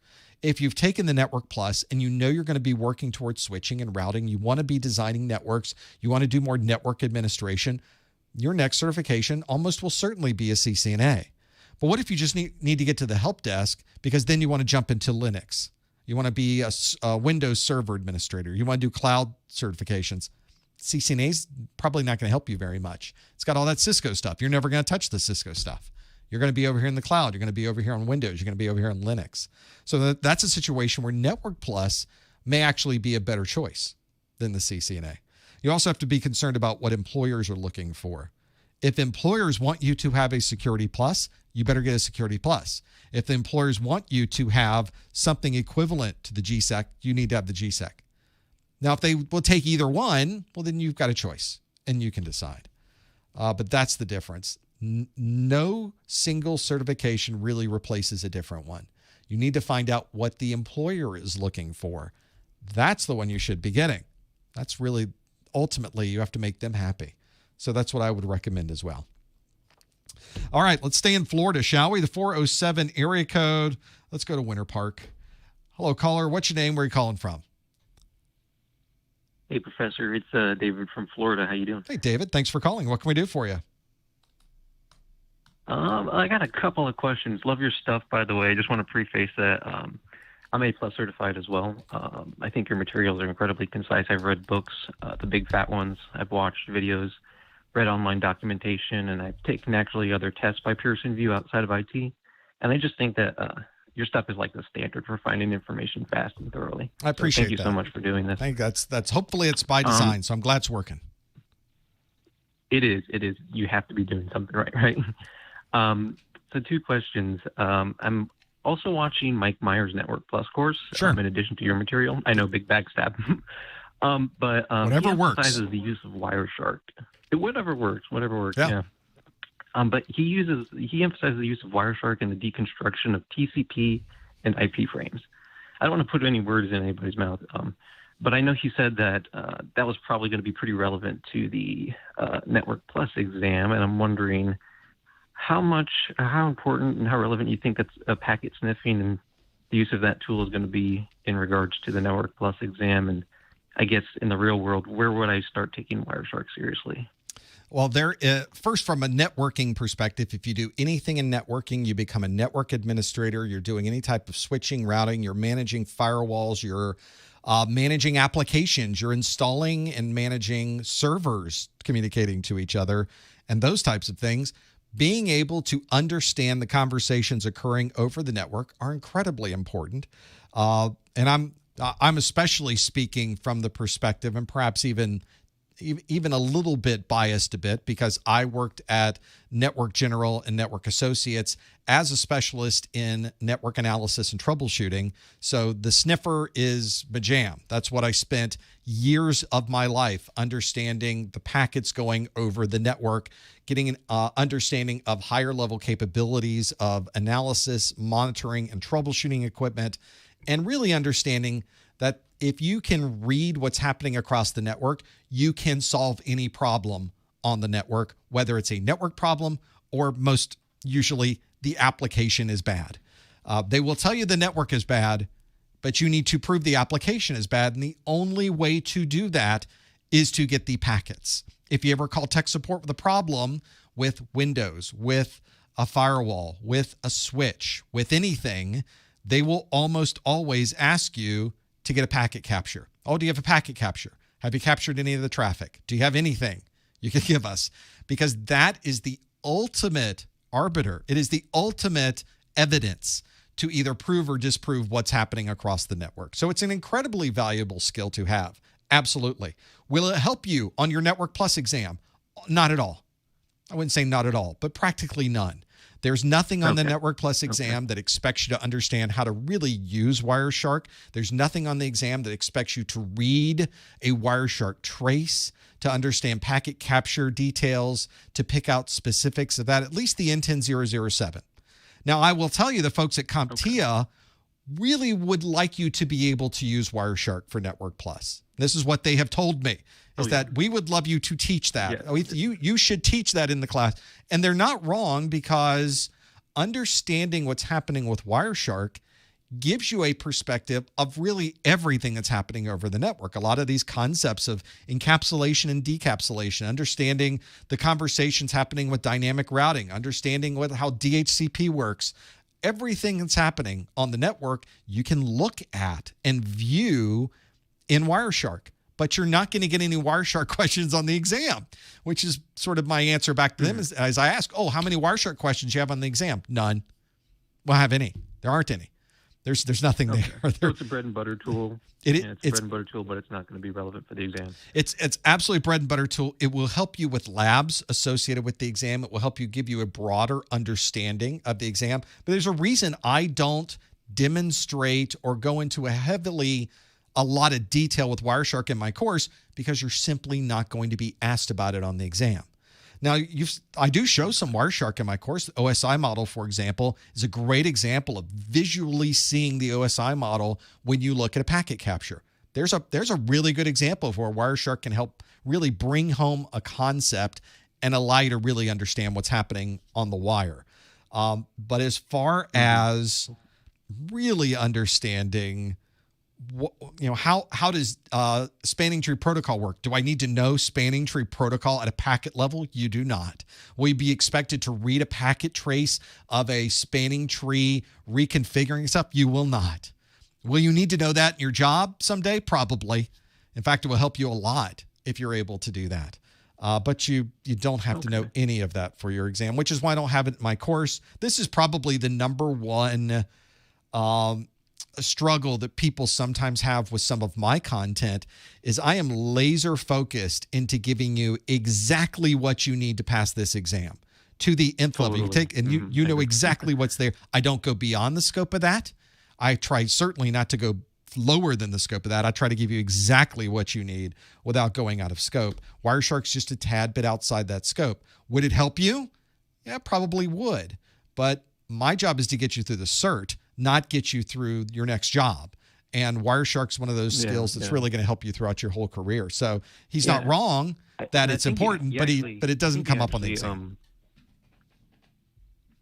If you've taken the Network Plus and you know you're going to be working towards switching and routing, you want to be designing networks, you want to do more network administration, your next certification almost will certainly be a CCNA. But what if you just need to get to the help desk because then you want to jump into Linux? You want to be a Windows Server administrator. You want to do cloud certifications. CCNA's probably not going to help you very much. It's got all that Cisco stuff. You're never going to touch the Cisco stuff. You're going to be over here in the cloud. You're going to be over here on Windows. You're going to be over here on Linux. So that's a situation where Network Plus may actually be a better choice than the CCNA. You also have to be concerned about what employers are looking for. If employers want you to have a Security Plus, you better get a Security Plus. If the employers want you to have something equivalent to the GSEC, you need to have the GSEC. Now, if they will take either one, well, then you've got a choice and you can decide. But that's the difference. No single certification really replaces a different one. You need to find out what the employer is looking for. That's the one you should be getting. That's really, ultimately, you have to make them happy. So that's what I would recommend as well. All right, let's stay in Florida, shall we? The 407 area code. Let's go to Winter Park. Hello, caller. What's your name? Where are you calling from? Hey, Professor. It's David from Florida. How you doing? Hey, David. Thanks for calling. What can we do for you? I got a couple of questions. Love your stuff, by the way. I just want to preface that I'm A+ certified as well. I think your materials are incredibly concise. I've read books, the big fat ones. I've watched videos, read online documentation, and I've taken actually other tests by Pearson VUE outside of IT. And I just think that your stuff is like the standard for finding information fast and thoroughly. I appreciate that. Thank you so much for doing this. I think that's hopefully it's by design, so I'm glad it's working. It is. You have to be doing something right? So 2 questions. I'm also watching Mike Meyer's Network Plus course, sure. In addition to your material. I know, big backstab. But whatever he works. emphasizes the use of Wireshark. Whatever works, yeah. But he emphasizes the use of Wireshark in the deconstruction of TCP and IP frames. I don't want to put any words in anybody's mouth, but I know he said that that was probably going to be pretty relevant to the Network Plus exam, and I'm wondering how important and how relevant you think that's packet sniffing and the use of that tool is going to be in regards to the Network Plus exam, and I guess in the real world, where would I start taking Wireshark seriously? Well, first, from a networking perspective, if you do anything in networking, you become a network administrator. You're doing any type of switching, routing. You're managing firewalls. You're managing applications. You're installing and managing servers communicating to each other and those types of things. Being able to understand the conversations occurring over the network are incredibly important. And I'm especially speaking from the perspective, and perhaps even a little bit biased a bit, because I worked at Network General and Network Associates as a specialist in network analysis and troubleshooting. So the sniffer is my jam. That's what I spent years of my life understanding the packets going over the network, getting an understanding of higher level capabilities of analysis, monitoring, and troubleshooting equipment, and really understanding that if you can read what's happening across the network, you can solve any problem on the network, whether it's a network problem or most usually the application is bad. They will tell you the network is bad, but you need to prove the application is bad. And the only way to do that is to get the packets. If you ever call tech support with a problem with Windows, with a firewall, with a switch, with anything, they will almost always ask you to get a packet capture. Oh, do you have a packet capture? Have you captured any of the traffic? Do you have anything you can give us? Because that is the ultimate arbiter. It is the ultimate evidence to either prove or disprove what's happening across the network. So it's an incredibly valuable skill to have. Absolutely. Will it help you on your Network Plus exam? Not at all. I wouldn't say not at all, but practically none. There's nothing on the Network Plus exam that expects you to understand how to really use Wireshark. There's nothing on the exam that expects you to read a Wireshark trace, to understand packet capture details, to pick out specifics of that, at least the N10-007. Now, I will tell you, the folks at CompTIA really would like you to be able to use Wireshark for Network Plus. This is what they have told me, is that we would love you to teach that. Yeah. You should teach that in the class. And they're not wrong, because understanding what's happening with Wireshark gives you a perspective of really everything that's happening over the network. A lot of these concepts of encapsulation and decapsulation, understanding the conversations happening with dynamic routing, understanding how DHCP works, everything that's happening on the network, you can look at and view in Wireshark. But you're not going to get any Wireshark questions on the exam, which is sort of my answer back to them as I ask, how many Wireshark questions you have on the exam? None. Well, I have any. There aren't any. There's nothing there. So it's a bread and butter tool. It's a bread and butter tool, but it's not going to be relevant for the exam. It's absolutely bread and butter tool. It will help you with labs associated with the exam. It will help you give you a broader understanding of the exam. But there's a reason I don't demonstrate or go into a lot of detail with Wireshark in my course, because you're simply not going to be asked about it on the exam. Now, I do show some Wireshark in my course. The OSI model, for example, is a great example of visually seeing the OSI model when you look at a packet capture. There's a really good example of where Wireshark can help really bring home a concept and allow you to really understand what's happening on the wire. But as far as really understanding how does spanning tree protocol work? Do I need to know spanning tree protocol at a packet level? You do not. Will you be expected to read a packet trace of a spanning tree reconfiguring stuff? You will not. Will you need to know that in your job someday? Probably. In fact, it will help you a lot if you're able to do that. But you don't have to know any of that for your exam, which is why I don't have it in my course. This is probably the number one struggle that people sometimes have with some of my content is I am laser focused into giving you exactly what you need to pass this exam to the nth level. You take and you know exactly what's there. I don't go beyond the scope of that. I try certainly not to go lower than the scope of that. I try to give you exactly what you need without going out of scope. Wireshark's just a tad bit outside that scope. Would it help you? Yeah, probably would. But my job is to get you through the cert, not get you through your next job. And Wireshark's one of those skills that's really going to help you throughout your whole career. So he's not wrong that it's important, but it doesn't come up on the exam.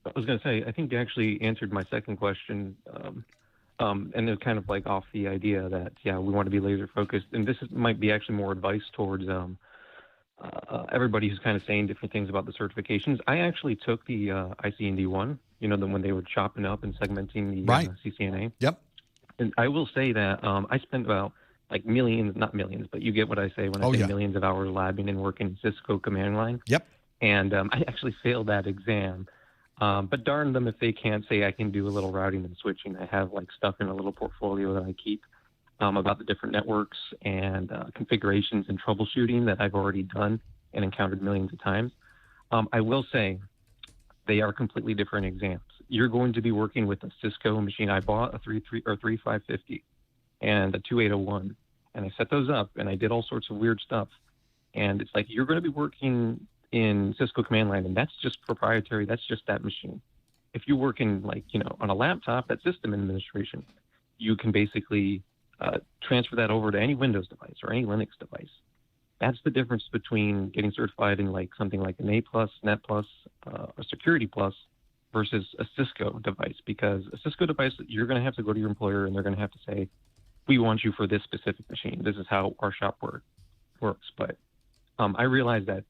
I was going to say, I think you actually answered my second question. And it's kind of like off the idea that, we want to be laser focused. And this might be actually more advice towards everybody who's kind of saying different things about the certifications. I actually took the ICND1, when they were chopping up and segmenting the CCNA. Yep. And I will say that I spent about millions, not millions, but you get what I say when I say millions of hours labbing and working Cisco command line. Yep. And I actually failed that exam. But darn them if they can't say I can do a little routing and switching. I have stuff in a little portfolio that I keep about the different networks and configurations and troubleshooting that I've already done and encountered millions of times. I will say they are completely different exams. You're going to be working with a Cisco machine. I bought a 3550 and a 2801, and I set those up and I did all sorts of weird stuff. And it's you're going to be working in Cisco command line, and that's just proprietary. That's just that machine. If you work in on a laptop, that's system administration. You can basically transfer that over to any Windows device or any Linux device. That's the difference between getting certified in something like an A+, Net+, or Security Plus versus a Cisco device. Because a Cisco device, you're going to have to go to your employer and they're going to have to say, we want you for this specific machine. This is how our shop works. But I realized that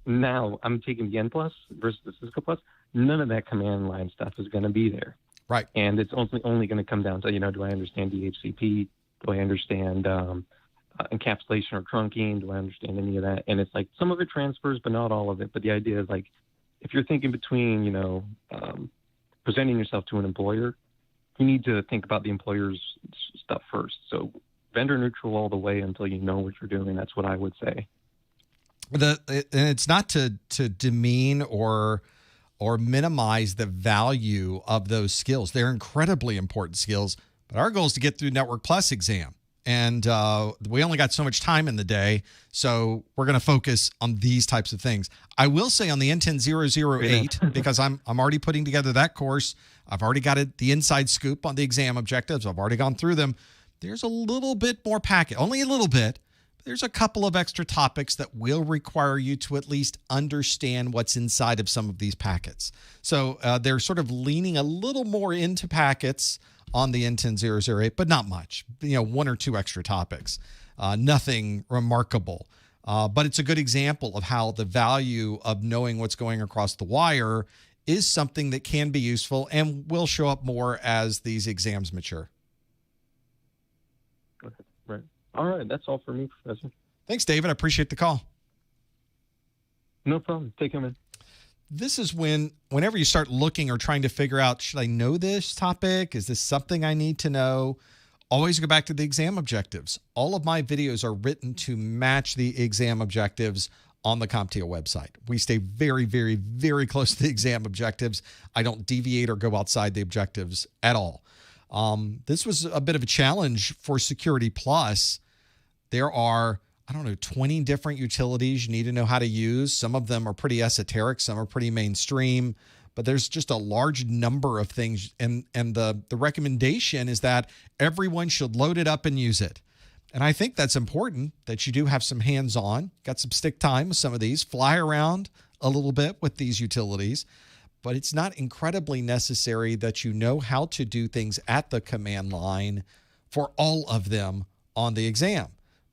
now I'm taking the N Plus versus the Cisco Plus. None of that command line stuff is going to be there. Right. And it's only going to come down to, do I understand DHCP? Do I understand encapsulation or trunking? Do I understand any of that? And it's some of it transfers, but not all of it. But the idea is if you're thinking between, presenting yourself to an employer, you need to think about the employer's stuff first. So vendor neutral all the way until you know what you're doing. That's what I would say. And it's not to demean or minimize the value of those skills. They're incredibly important skills, but our goal is to get through Network Plus exam. And we only got so much time in the day, so we're going to focus on these types of things. I will say on the N10-008, because I'm already putting together that course. I've already got the inside scoop on the exam objectives. I've already gone through them. There's a little bit more packet, only a little bit. There's a couple of extra topics that will require you to at least understand what's inside of some of these packets. So they're sort of leaning a little more into packets on the N10-008, but not much. One or two extra topics. Nothing remarkable. But it's a good example of how the value of knowing what's going across the wire is something that can be useful and will show up more as these exams mature. Okay, right. All right, that's all for me, Professor. Thanks, David. I appreciate the call. No problem. Take care, man. This is whenever you start looking or trying to figure out, should I know this topic? Is this something I need to know? Always go back to the exam objectives. All of my videos are written to match the exam objectives on the CompTIA website. We stay very, very, very close to the exam objectives. I don't deviate or go outside the objectives at all. This was a bit of a challenge for Security Plus. There are, I don't know, 20 different utilities you need to know how to use. Some of them are pretty esoteric, some are pretty mainstream, but there's just a large number of things. And the recommendation is that everyone should load it up and use it. And I think that's important that you do have some hands-on, got some stick time with some of these, fly around a little bit with these utilities, but it's not incredibly necessary that you know how to do things at the command line for all of them on the exam.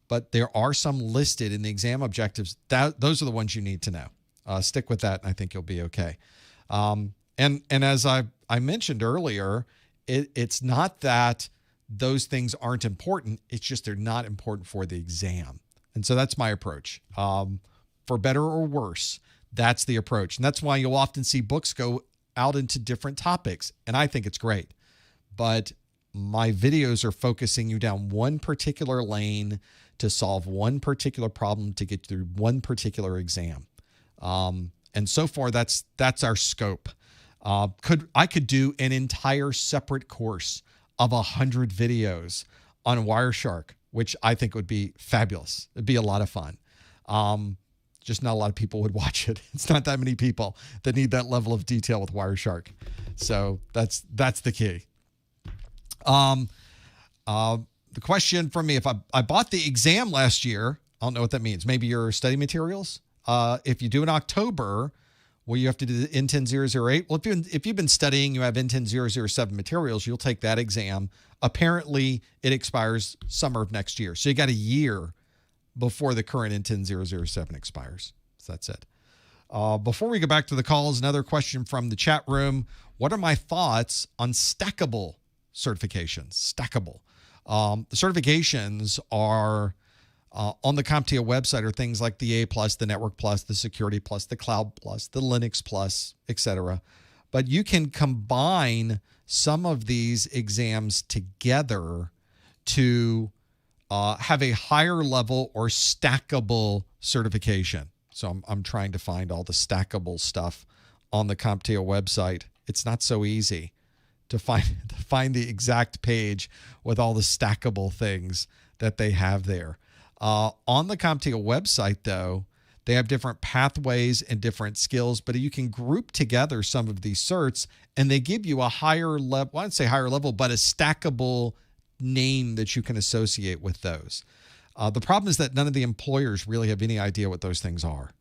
But there are some listed in the exam objectives. Those are the ones you need to know. Stick with that, and I think you'll be okay. And as I mentioned earlier, it's not that those things aren't important. It's just they're not important for the exam. And so that's my approach. For better or worse, that's the approach. And that's why you'll often see books go out into different topics. And I think it's great. But my videos are focusing you down one particular lane to solve one particular problem to get through one particular exam. And so far, that's our scope. I could do an entire separate course of 100 videos on Wireshark, which I think would be fabulous. It'd be a lot of fun. Just not a lot of people would watch it. It's not that many people that need that level of detail with Wireshark. So that's the key. The question from me, if I bought the exam last year, I don't know what that means. Maybe your study materials. If you do in October, well, you have to do the N10-008. Well, if you've been studying, you have N10-007 materials, you'll take that exam. Apparently, it expires summer of next year. So you got a year before the current N10-007 expires. So that's it. Before we go back to the calls, another question from the chat room. What are my thoughts on stackable certifications? Stackable. The certifications are on the CompTIA website are things like the A+, the Network+, the Security+, the Cloud+, the Linux+, etc. But you can combine some of these exams together to have a higher level or stackable certification. So I'm trying to find all the stackable stuff on the CompTIA website. It's not so easy to find the exact page with all the stackable things that they have there. On the CompTIA website, though, they have different pathways and different skills, but you can group together some of these certs, and they give you a higher level, well, I wouldn't say higher level, but a stackable name that you can associate with those. The problem is that none of the employers really have any idea what those things are.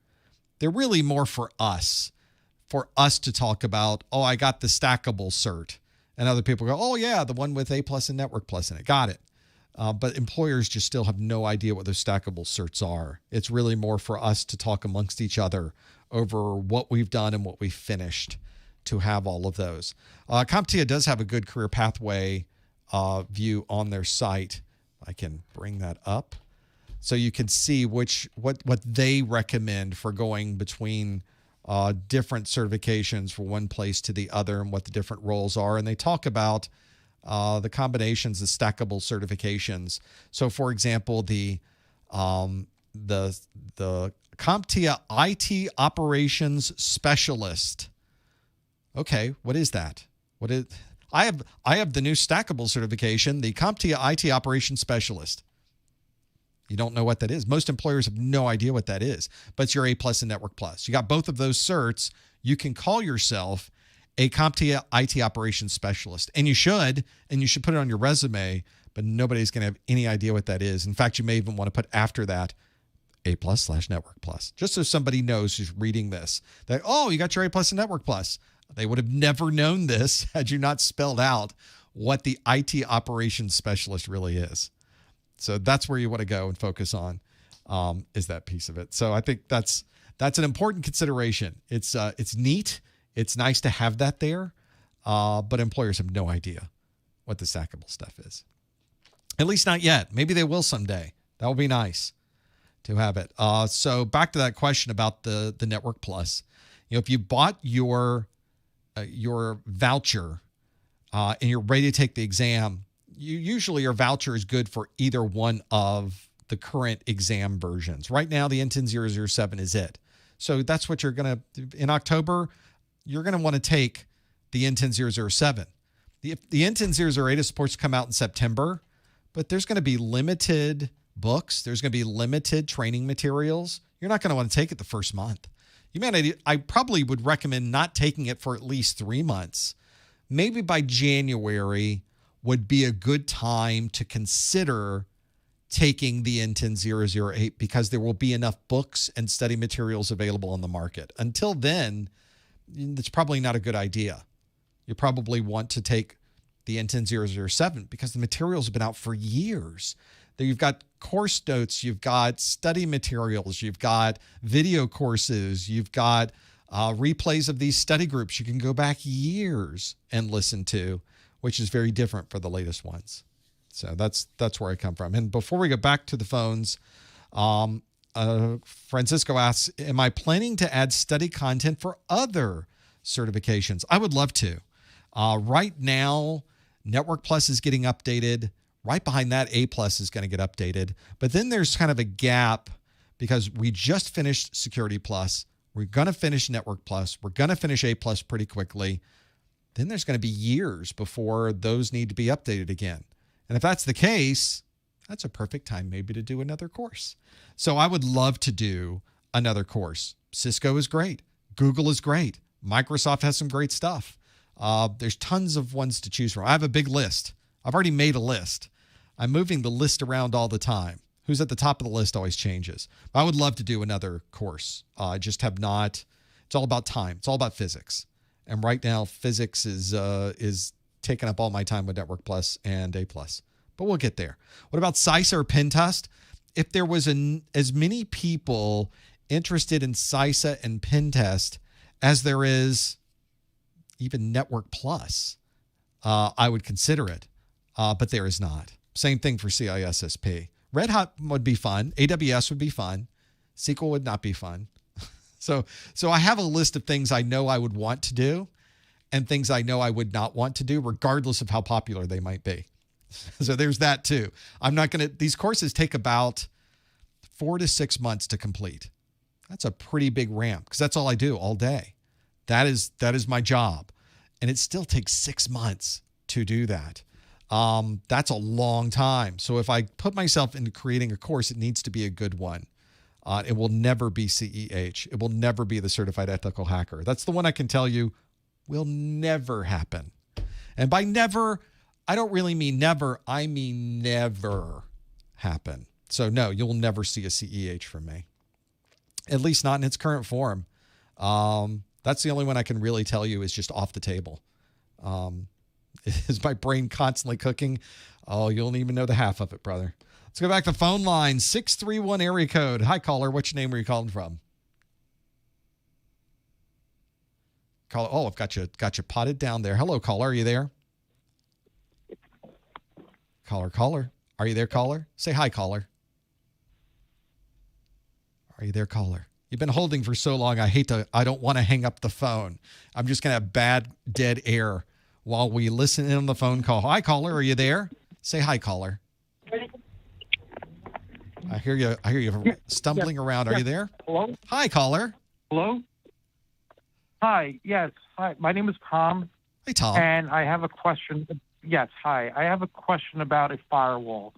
They're really more for us to talk about, oh, I got the stackable cert. And other people go, oh, yeah, the one with A+ and Network+ in it. Got it. But employers just still have no idea what those stackable certs are. It's really more for us to talk amongst each other over what we've done and what we've finished to have all of those. CompTIA does have a good career pathway view on their site. I can bring that up so you can see what they recommend for going between different certifications from one place to the other and what the different roles are. And they talk about the combinations of stackable certifications. So, for example, the CompTIA IT Operations Specialist. Okay, what is that? I have the new stackable certification, the CompTIA IT Operations Specialist. You don't know what that is. Most employers have no idea what that is, but it's your A+ and Network+. You got both of those certs. You can call yourself a CompTIA IT Operations Specialist, and you should put it on your resume, but nobody's going to have any idea what that is. In fact, you may even want to put after that A+/Network+, just so somebody knows who's reading this that, oh, you got your A+ and Network+. They would have never known this had you not spelled out what the IT Operations Specialist really is. So that's where you want to go and focus on, is that piece of it. So I think that's an important consideration. It's neat. It's nice to have that there, but employers have no idea what the stackable stuff is. At least not yet. Maybe they will someday. That would be nice to have it. So back to that question about the Network+. If you bought your voucher and you're ready to take the exam, usually your voucher is good for either one of the current exam versions. Right now, the N10-007 is it. So that's what you're going to, in October, you're going to want to take the N10-007. The N10-008 is supposed to come out in September, but there's going to be limited books. There's going to be limited training materials. You're not going to want to take it the first month. I probably would recommend not taking it for at least 3 months. Maybe by January would be a good time to consider taking the N10-008 because there will be enough books and study materials available on the market. Until then, it's probably not a good idea. You probably want to take the N10-007 because the materials have been out for years. You've got course notes, you've got study materials, you've got video courses, you've got replays of these study groups you can go back years and listen to, which is very different for the latest ones. So that's where I come from. And before we go back to the phones, Francisco asks, am I planning to add study content for other certifications? I would love to. Right now, Network Plus is getting updated. Right behind that, A Plus is going to get updated. But then there's kind of a gap because we just finished Security Plus. We're going to finish Network Plus. We're going to finish A Plus pretty quickly. Then there's going to be years before those need to be updated again. And if that's the case, that's a perfect time maybe to do another course. So I would love to do another course. Cisco is great. Google is great. Microsoft has some great stuff. There's tons of ones to choose from. I have a big list. I've already made a list. I'm moving the list around all the time. Who's at the top of the list always changes. But I would love to do another course. I just have not. It's all about time. It's all about physics. And right now, physics is taking up all my time with Network Plus and A Plus. But we'll get there. What about CISA or pen test? If there was as many people interested in CISA and pen test as there is even Network Plus, I would consider it. But there is not. Same thing for CISSP. Red Hat would be fun. AWS would be fun. SQL would not be fun. So I have a list of things I know I would want to do and things I know I would not want to do, regardless of how popular they might be. So there's that too. These courses take about 4 to 6 months to complete. That's a pretty big ramp because that's all I do all day. That is my job. And it still takes 6 months to do that. That's a long time. So if I put myself into creating a course, it needs to be a good one. It will never be CEH. It will never be the Certified Ethical Hacker. That's the one I can tell you will never happen. And by never, I don't really mean never. I mean never happen. So no, you'll never see a CEH from me. At least not in its current form. That's the only one I can really tell you is just off the table. Is my brain constantly cooking? Oh, you don't even know the half of it, brother. Let's go back to the phone line. 631 area code. Hi, caller. What's your name? Where are you calling from? Caller. Oh, I've got you potted down there. Hello, caller. Are you there? Caller. Are you there, caller? Say hi, caller. Are you there, caller? You've been holding for so long. I don't want to hang up the phone. I'm just going to have bad dead air while we listen in on the phone call. Hi, caller. Are you there? Say hi, caller. I hear you stumbling around. Are you there? Hello? Hi, caller. Hello? Hi. Yes. Hi. My name is Tom. Hey, Tom. And I have a question. Yes. Hi. I have a question about a firewall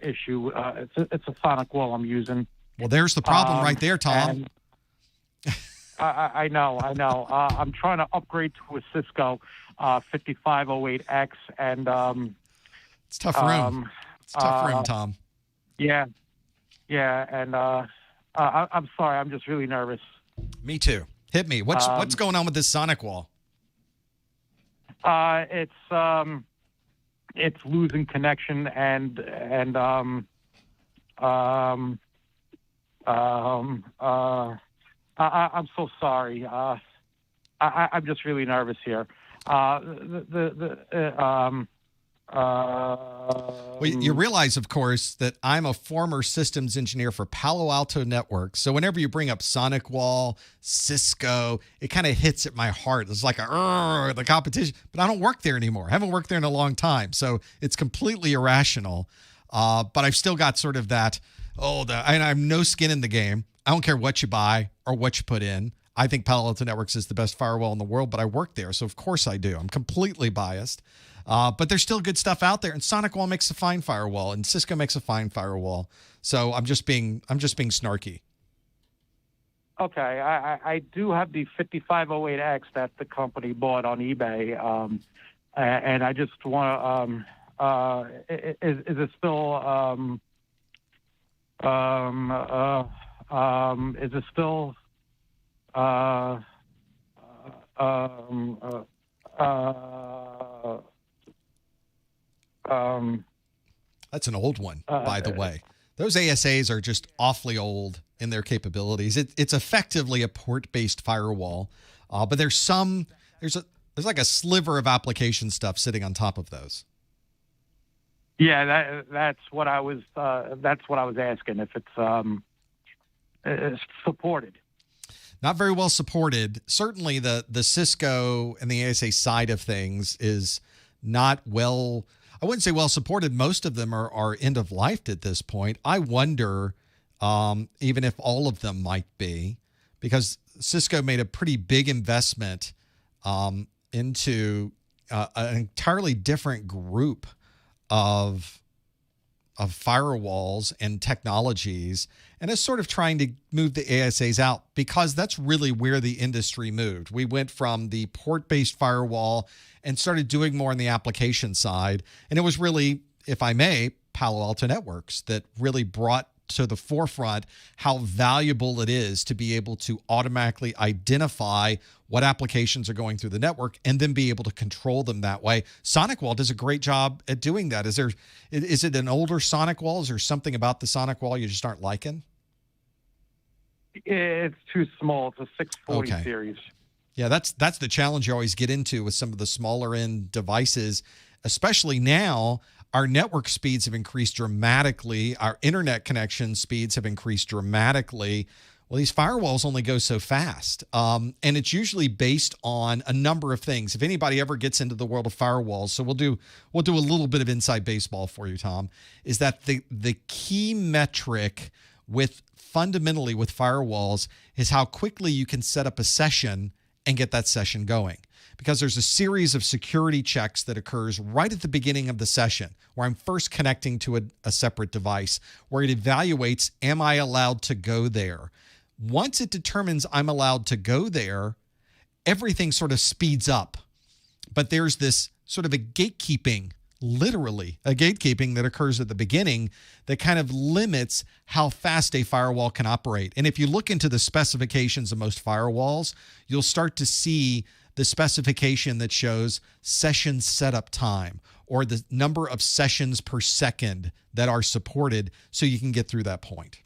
issue. It's a sonic wall I'm using. Well, there's the problem right there, Tom. I know. I'm trying to upgrade to a Cisco 5508X, and it's tough room. It's tough room, Tom. Yeah, and I'm sorry. I'm just really nervous. Me too. Hit me. What's going on with this sonic wall? It's losing connection, and I'm so sorry. I'm just really nervous here. Well, you realize, of course, that I'm a former systems engineer for Palo Alto Networks. So whenever you bring up Sonic Wall, Cisco, it kind of hits at my heart. It's like the competition. But I don't work there anymore. I haven't worked there in a long time. So it's completely irrational. But I've still got sort of that, and I have no skin in the game. I don't care what you buy or what you put in. I think Palo Alto Networks is the best firewall in the world, but I work there, so of course I do. I'm completely biased. But there's still good stuff out there, and SonicWall makes a fine firewall, and Cisco makes a fine firewall. So I'm just being snarky. Okay, I do have the 5508X that the company bought on eBay, and I just want to. Is it still? Is it still? That's an old one, by the way. Those ASAs are just awfully old in their capabilities. It's effectively a port-based firewall, but there's like a sliver of application stuff sitting on top of those. Yeah, that's what I was asking, if it's supported. Not very well supported. Certainly the Cisco and the ASA side of things is not well, I wouldn't say well supported. Most of them are end of life at this point. I wonder even if all of them might be, because Cisco made a pretty big investment into an entirely different group of firewalls and technologies, and is sort of trying to move the ASAs out, because that's really where the industry moved. We went from the port-based firewall and started doing more on the application side, and it was really, if I may, Palo Alto Networks that really brought to the forefront how valuable it is to be able to automatically identify what applications are going through the network and then be able to control them that way. SonicWall does a great job at doing that. Is it an older SonicWall? Is there something about the SonicWall you just aren't liking? It's too small. It's a 640 series. Yeah, that's the challenge you always get into with some of the smaller end devices, especially now. Our network speeds have increased dramatically. Our internet connection speeds have increased dramatically. Well, these firewalls only go so fast. And it's usually based on a number of things. If anybody ever gets into the world of firewalls, so we'll do a little bit of inside baseball for you, Tom, is that the key metric fundamentally with firewalls is how quickly you can set up a session and get that session going. Because there's a series of security checks that occurs right at the beginning of the session where I'm first connecting to a separate device, where it evaluates, am I allowed to go there? Once it determines I'm allowed to go there, everything sort of speeds up. But there's this sort of a gatekeeping, literally a gatekeeping that occurs at the beginning that kind of limits how fast a firewall can operate. And if you look into the specifications of most firewalls, you'll start to see the specification that shows session setup time or the number of sessions per second that are supported so you can get through that point.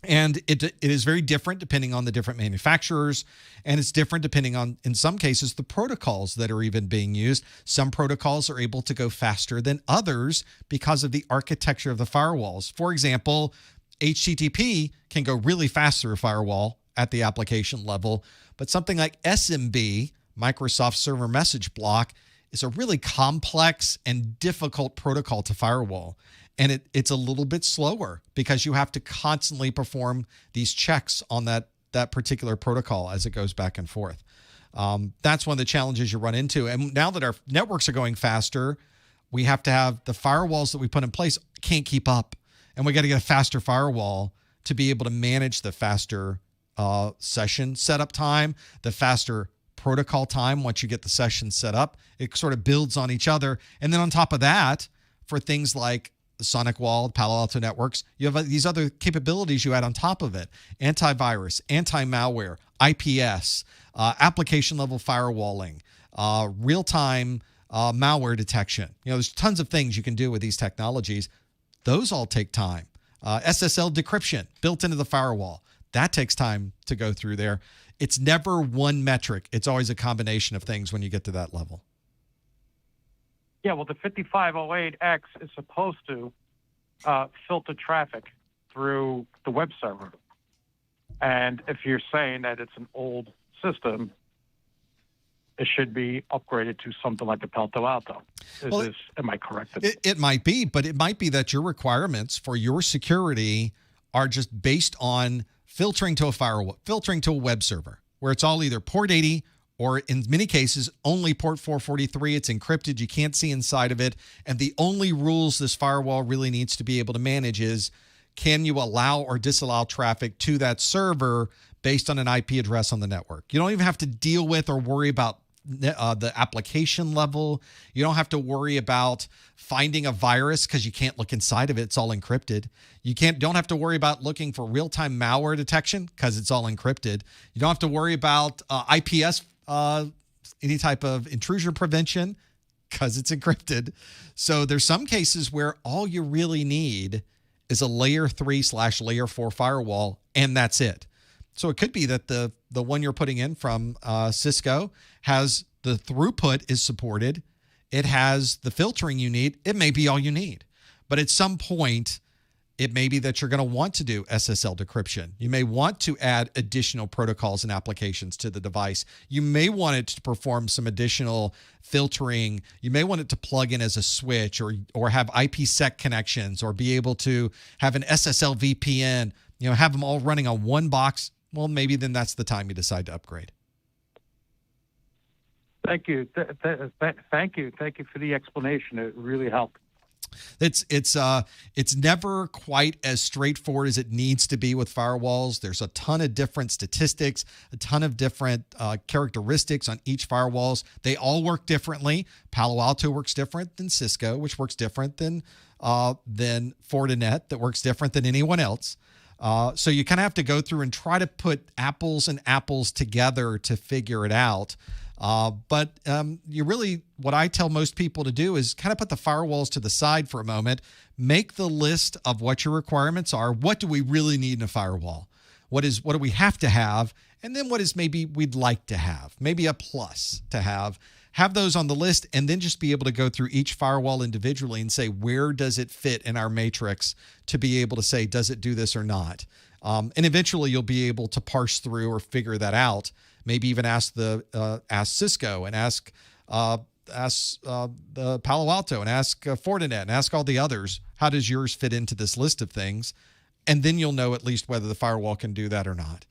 And it is very different depending on the different manufacturers, and it's different depending on, in some cases, the protocols that are even being used. Some protocols are able to go faster than others because of the architecture of the firewalls. For example, HTTP can go really fast through a firewall at the application level, but something like SMB, Microsoft Server Message Block, is a really complex and difficult protocol to firewall. And it's a little bit slower because you have to constantly perform these checks on that particular protocol as it goes back and forth. That's one of the challenges you run into. And now that our networks are going faster, we have to have the firewalls that we put in place can't keep up. And we got to get a faster firewall to be able to manage the faster session setup time, the faster protocol time. Once you get the session set up, it sort of builds on each other. And then on top of that, for things like the SonicWall, Palo Alto Networks, you have these other capabilities you add on top of it: antivirus, anti-malware, IPS, application level firewalling, real-time malware detection. There's tons of things you can do with these technologies. Those all take time. SSL decryption built into the firewall. That takes time to go through there. It's never one metric. It's always a combination of things when you get to that level. Yeah, well, the 5508X is supposed to filter traffic through the web server. And if you're saying that it's an old system, it should be upgraded to something like a Palo Alto. Am I correct? It might be, but it might be that your requirements for your security are just based on filtering to a firewall, filtering to a web server, where it's all either port 80 or in many cases, only port 443. It's encrypted. You can't see inside of it. And the only rules this firewall really needs to be able to manage is, can you allow or disallow traffic to that server based on an IP address on the network? You don't even have to deal with or worry about the application level. You don't have to worry about finding a virus because you can't look inside of it. It's all encrypted. You don't have to worry about looking for real-time malware detection because it's all encrypted. You don't have to worry about IPS, any type of intrusion prevention because it's encrypted. So there's some cases where all you really need is a layer 3/layer 4 firewall, and that's it. So it could be that the one you're putting in from Cisco has the throughput is supported. It has the filtering you need. It may be all you need. But at some point, it may be that you're going to want to do SSL decryption. You may want to add additional protocols and applications to the device. You may want it to perform some additional filtering. You may want it to plug in as a switch or have IPsec connections or be able to have an SSL VPN, have them all running on one box. Well, maybe then that's the time you decide to upgrade. Thank you. Thank you. Thank you for the explanation. It really helped. It's never quite as straightforward as it needs to be with firewalls. There's a ton of different statistics, a ton of different characteristics on each firewalls. They all work differently. Palo Alto works different than Cisco, which works different than Fortinet, that works different than anyone else. So you kind of have to go through and try to put apples and apples together to figure it out. But what I tell most people to do is kind of put the firewalls to the side for a moment, make the list of what your requirements are. What do we really need in a firewall? What do we have to have? And then what is maybe we'd like to have, maybe a plus to have those on the list, and then just be able to go through each firewall individually and say, where does it fit in our matrix to be able to say, does it do this or not? And eventually you'll be able to parse through or figure that out. Maybe even ask Cisco and ask the Palo Alto and ask Fortinet and ask all the others, how does yours fit into this list of things? And then you'll know at least whether the firewall can do that or not.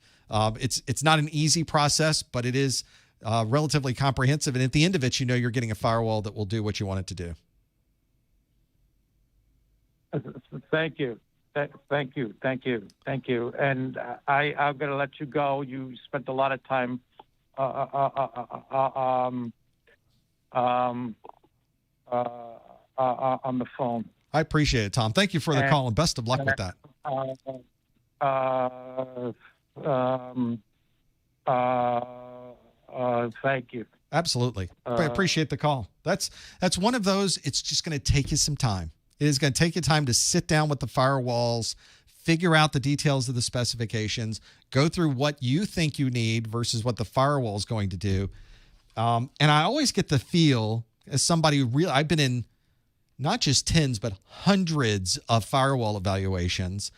It's not an easy process, but it is relatively comprehensive. And at the end of it, you're getting a firewall that will do what you want it to do. Thank you. Thank you. And I'm going to let you go. You spent a lot of time on the phone. I appreciate it, Tom. Thank you for the call, and best of luck with that. Thank you. Absolutely. I appreciate the call. That's one of those. It's just going to take you some time. It is going to take you time to sit down with the firewalls, figure out the details of the specifications, go through what you think you need versus what the firewall is going to do. And I always get the feel, as somebody I've been in not just tens, but hundreds of firewall evaluations,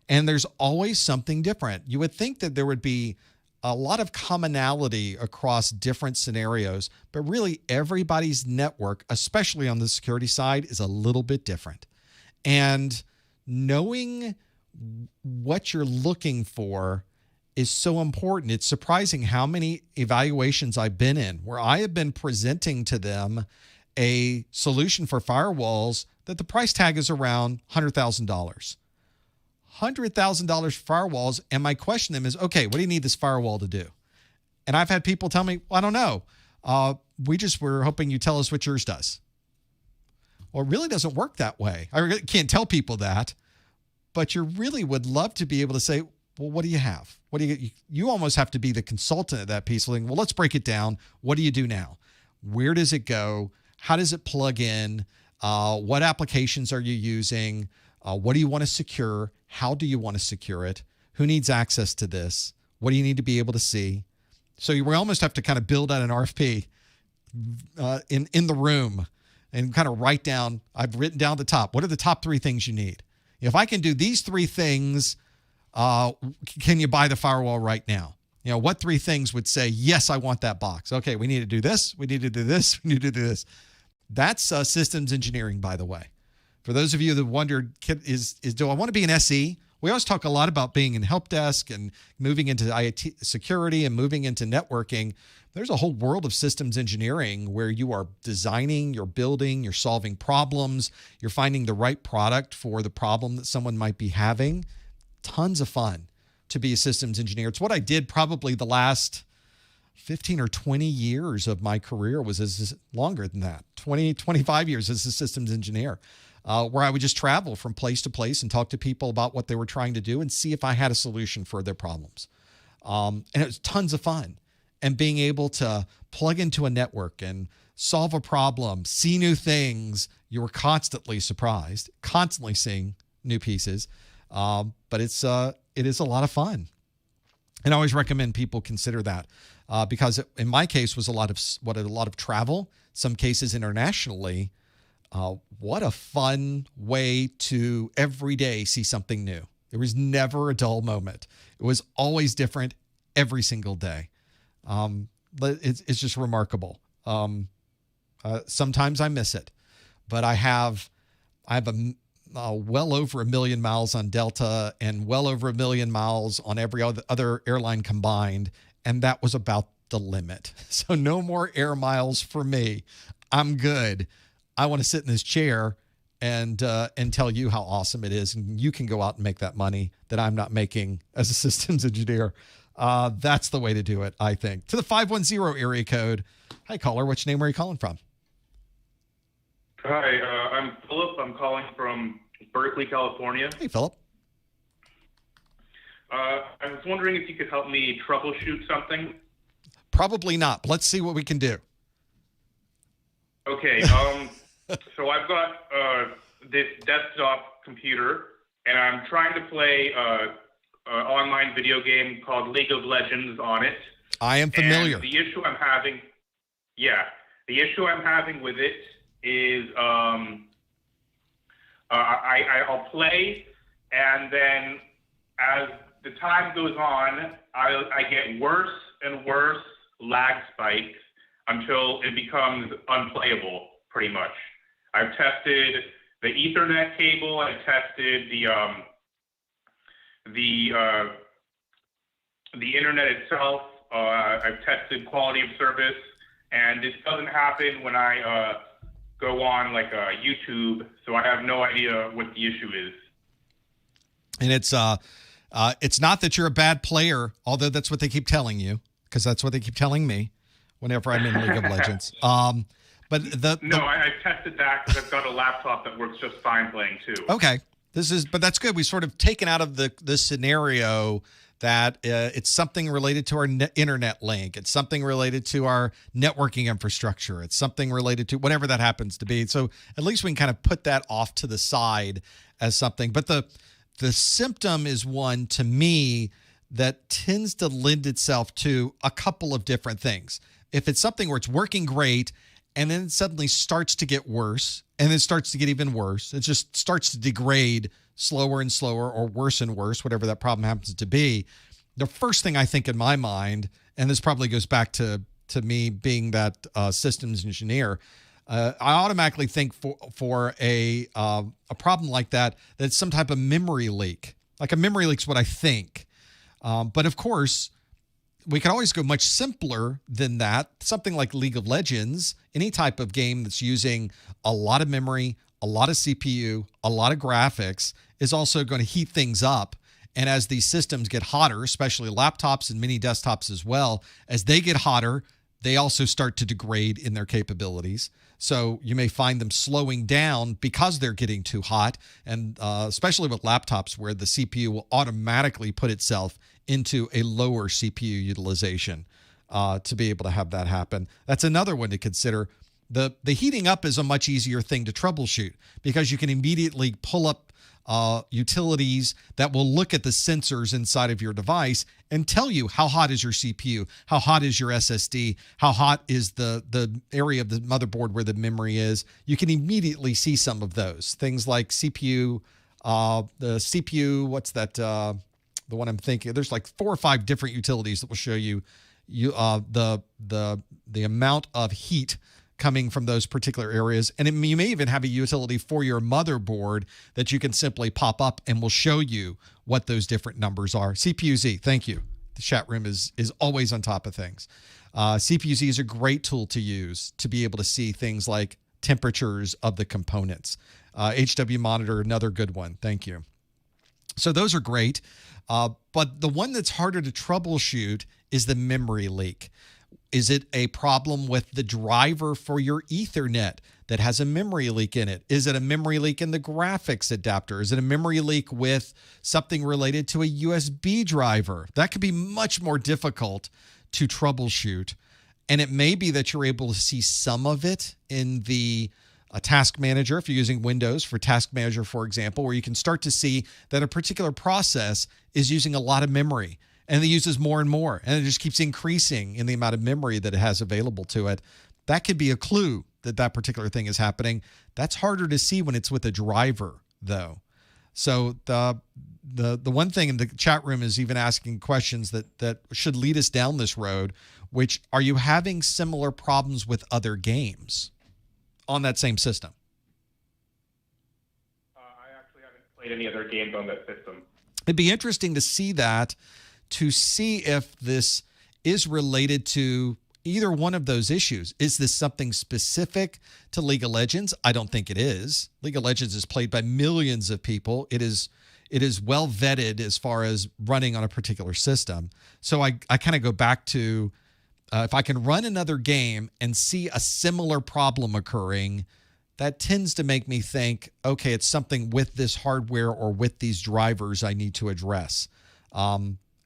and there's always something different. You would think that there would be a lot of commonality across different scenarios, but really everybody's network, especially on the security side, is a little bit different. And knowing what you're looking for is so important. It's surprising how many evaluations I've been in where I have been presenting to them a solution for firewalls that the price tag is around $100,000. $100,000 for firewalls, and my question to them is, okay, what do you need this firewall to do? And I've had people tell me, well, I don't know. We're hoping you tell us what yours does. Well, it really doesn't work that way. I really can't tell people that, but you really would love to be able to say, well, what do you have? What do you almost have to be the consultant of that piece. Well, let's break it down. What do you do now? Where does it go? How does it plug in? What applications are you using? What do you want to secure? How do you want to secure it? Who needs access to this? What do you need to be able to see? So we almost have to kind of build out an RFP in the room and kind of write down, I've written down the top. What are the top 3 things you need? If I can do these 3 things, can you buy the firewall right now? What 3 things would say, yes, I want that box? Okay, we need to do this. We need to do this. We need to do this. That's systems engineering, by the way. For those of you that wondered, do I want to be an SE we always talk a lot about being in help desk and moving into IT security and moving into networking. There's a whole world of systems engineering where you are designing, you're building, you're solving problems, you're finding the right product for the problem that someone might be having. Tons of fun to be a systems engineer. It's what I did probably the last 15 or 20 years of my career was longer than that, 20, 25 years as a systems engineer, where I would just travel from place to place and talk to people about what they were trying to do and see if I had a solution for their problems. And it was tons of fun. And being able to plug into a network and solve a problem, see new things, you were constantly surprised, constantly seeing new pieces. But it is a lot of fun. And I always recommend people consider that because in my case was a lot of travel, some cases internationally. What a fun way to every day see something new. There was never a dull moment. It was always different every single day. It's just remarkable. Sometimes I miss it, but I have well over 1 million miles on Delta and well over 1 million miles on every other airline combined. And that was about the limit. So no more air miles for me. I'm good. I want to sit in this chair and tell you how awesome it is. And you can go out and make that money that I'm not making as a systems engineer. That's the way to do it, I think. To the 510 area code. Hi, caller. What's your name? Where are you calling from? Hi, I'm Philip. I'm calling from Berkeley, California. Hey, Philip. I was wondering if you could help me troubleshoot something. Probably not. But let's see what we can do. Okay. So I've got this desktop computer, and I'm trying to play online video game called League of Legends on it. I am familiar. And the issue I'm having with it is I'll play, and then as the time goes on, I get worse and worse lag spikes until it becomes unplayable, pretty much. I've tested the Ethernet cable. I've tested the internet itself. I've tested quality of service, and this doesn't happen when I go on like YouTube, so I have no idea what the issue is. And it's not that you're a bad player, although that's what they keep telling you, because that's what they keep telling me whenever I'm in League of Legends. But I tested that because I've got a laptop that works just fine playing too. Okay. But that's good. We've sort of taken out of the scenario that it's something related to our internet link. It's something related to our networking infrastructure. It's something related to whatever that happens to be. So at least we can kind of put that off to the side as something. But the symptom is one, to me, that tends to lend itself to a couple of different things. If it's something where it's working great and then it suddenly starts to get worse, and then starts to get even worse. It just starts to degrade slower and slower, or worse and worse, whatever that problem happens to be. The first thing I think in my mind, and this probably goes back to me being that systems engineer, I automatically think for a problem like that, it's some type of memory leak. Like a memory leak's what I think. But of course, we can always go much simpler than that. Something like League of Legends, any type of game that's using a lot of memory, a lot of CPU, a lot of graphics, is also going to heat things up. And as these systems get hotter, especially laptops and mini desktops as well, as they get hotter, they also start to degrade in their capabilities. So you may find them slowing down because they're getting too hot, and especially with laptops where the CPU will automatically put itself into a lower CPU utilization to be able to have that happen. That's another one to consider. The heating up is a much easier thing to troubleshoot because you can immediately pull up utilities that will look at the sensors inside of your device and tell you how hot is your CPU, how hot is your SSD, how hot is the area of the motherboard where the memory is. You can immediately see some of those things like CPU, the CPU. What's that? The one I'm thinking. There's like 4 or 5 different utilities that will show you the amount of heat coming from those particular areas. And you may even have a utility for your motherboard that you can simply pop up and will show you what those different numbers are. CPU-Z, thank you. The chat room is always on top of things. CPU-Z is a great tool to use to be able to see things like temperatures of the components. HW Monitor, another good one. Thank you. So those are great. But the one that's harder to troubleshoot is the memory leak. Is it a problem with the driver for your Ethernet that has a memory leak in it? Is it a memory leak in the graphics adapter? Is it a memory leak with something related to a USB driver? That could be much more difficult to troubleshoot. And it may be that you're able to see some of it in the Task Manager, if you're using Windows for Task Manager, for example, where you can start to see that a particular process is using a lot of memory. And it uses more and more, and it just keeps increasing in the amount of memory that it has available to it. That could be a clue that that particular thing is happening. That's harder to see when it's with a driver, though. So the one thing in the chat room is even asking questions that should lead us down this road, which are you having similar problems with other games on that same system? I actually haven't played any other games on that system. It'd be interesting to see that, to see if this is related to either one of those issues. Is this something specific to League of Legends? I don't think it is. League of Legends is played by millions of people. It is well vetted as far as running on a particular system. So I kind of go back to if I can run another game and see a similar problem occurring, that tends to make me think, okay, it's something with this hardware or with these drivers I need to address.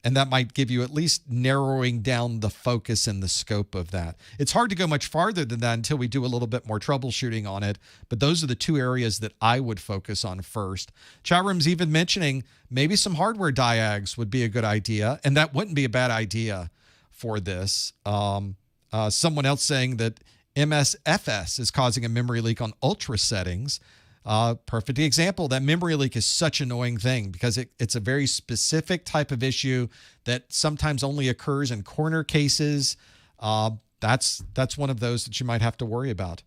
And that might give you at least narrowing down the focus and the scope of that. It's hard to go much farther than that until we do a little bit more troubleshooting on it. But those are the two areas that I would focus on first. Chat room's even mentioning maybe some hardware diags would be a good idea. And that wouldn't be a bad idea for this. Someone else saying that MSFS is causing a memory leak on ultra settings. Perfect example. That memory leak is such an annoying thing because it's a very specific type of issue that sometimes only occurs in corner cases. That's one of those that you might have to worry about.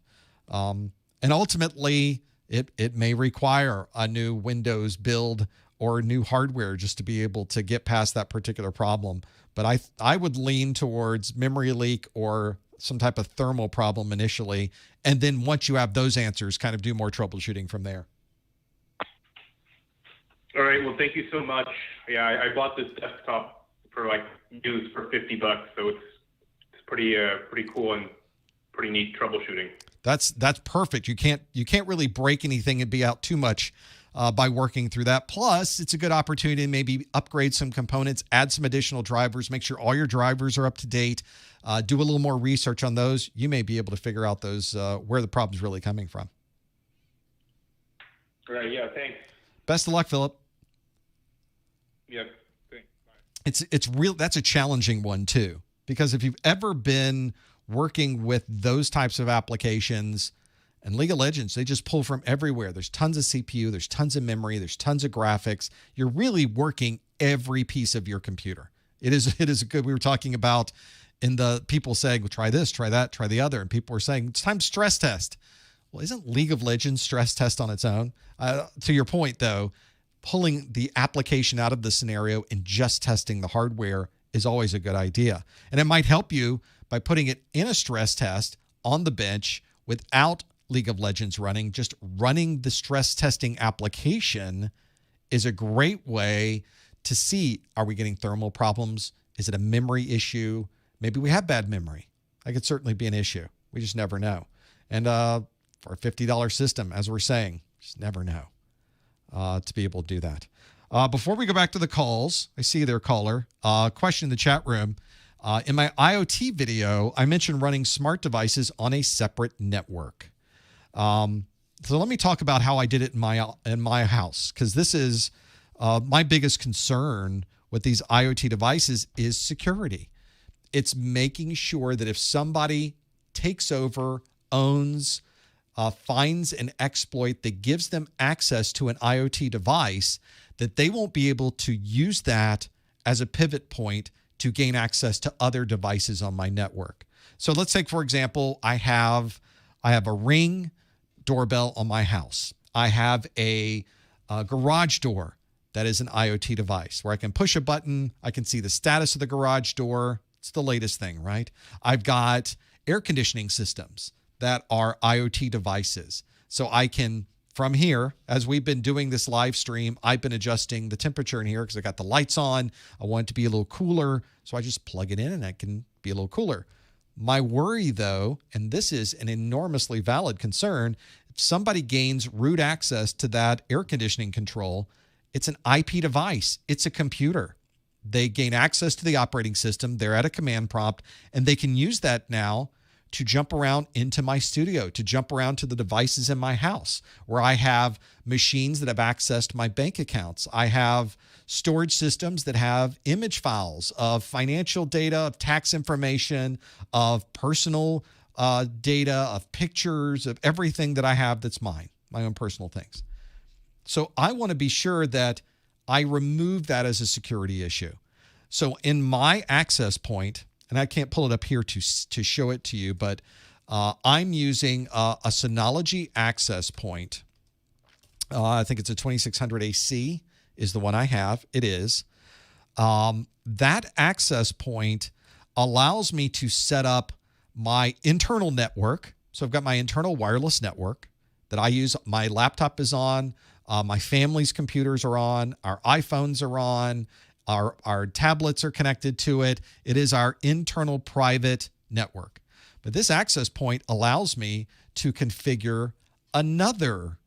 And ultimately, it may require a new Windows build or new hardware just to be able to get past that particular problem. But I would lean towards memory leak or some type of thermal problem initially, and then once you have those answers, kind of do more troubleshooting from there. All right. Well, thank you so much. Yeah, I bought this desktop for used for $50, so it's pretty cool and pretty neat troubleshooting. That's perfect. You can't really break anything and be out too much by working through that. Plus, it's a good opportunity to maybe upgrade some components, add some additional drivers, make sure all your drivers are up to date. Do a little more research on those. You may be able to figure out those where the problem's really coming from. All right. Yeah. Thanks. Best of luck, Philip. Yeah. Thanks. Bye. It's real. That's a challenging one too, because if you've ever been working with those types of applications, and League of Legends, they just pull from everywhere. There's tons of CPU, there's tons of memory, there's tons of graphics. You're really working every piece of your computer. It is good. We were talking about in the people saying, well, try this, try that, try the other. And people were saying, it's time to stress test. Well, isn't League of Legends stress test on its own? To your point, though, pulling the application out of the scenario and just testing the hardware is always a good idea. And it might help you by putting it in a stress test on the bench without League of Legends running. Just running the stress testing application is a great way to see, are we getting thermal problems? Is it a memory issue? Maybe we have bad memory. That could certainly be an issue. We just never know. And for a $50 system, as we're saying, just never know to be able to do that. Before we go back to the calls, I see their caller. Question in the chat room. In my IoT video, I mentioned running smart devices on a separate network. So let me talk about how I did it in my house, because this is my biggest concern with these IoT devices is security. It's making sure that if somebody takes over, owns, finds an exploit that gives them access to an IoT device, that they won't be able to use that as a pivot point to gain access to other devices on my network. So let's take, for example, I have I have a Ring doorbell on my house. I have a garage door that is an IoT device where I can push a button. I can see the status of the garage door. It's the latest thing, right? I've got air conditioning systems that are IoT devices. So I can, from here, as we've been doing this live stream, I've been adjusting the temperature in here because I got the lights on. I want it to be a little cooler. So I just plug it in and it can be a little cooler. My worry, though, and this is an enormously valid concern, if somebody gains root access to that air conditioning control, it's an IP device. It's a computer. They gain access to the operating system. They're at a command prompt, and they can use that now to jump around into my studio, to jump around to the devices in my house where I have machines that have access to my bank accounts. I have storage systems that have image files of financial data, of tax information, of personal data, of pictures, of everything that I have that's mine, my own personal things. So I want to be sure that I remove that as a security issue. So in my access point, and I can't pull it up here to show it to you, but I'm using a Synology access point. I think it's a 2600 AC is the one I have. It is. That access point allows me to set up my internal network. So I've got my internal wireless network that I use. My laptop is on. My family's computers are on. Our iPhones are on. Our tablets are connected to it. It is our internal private network. But this access point allows me to configure another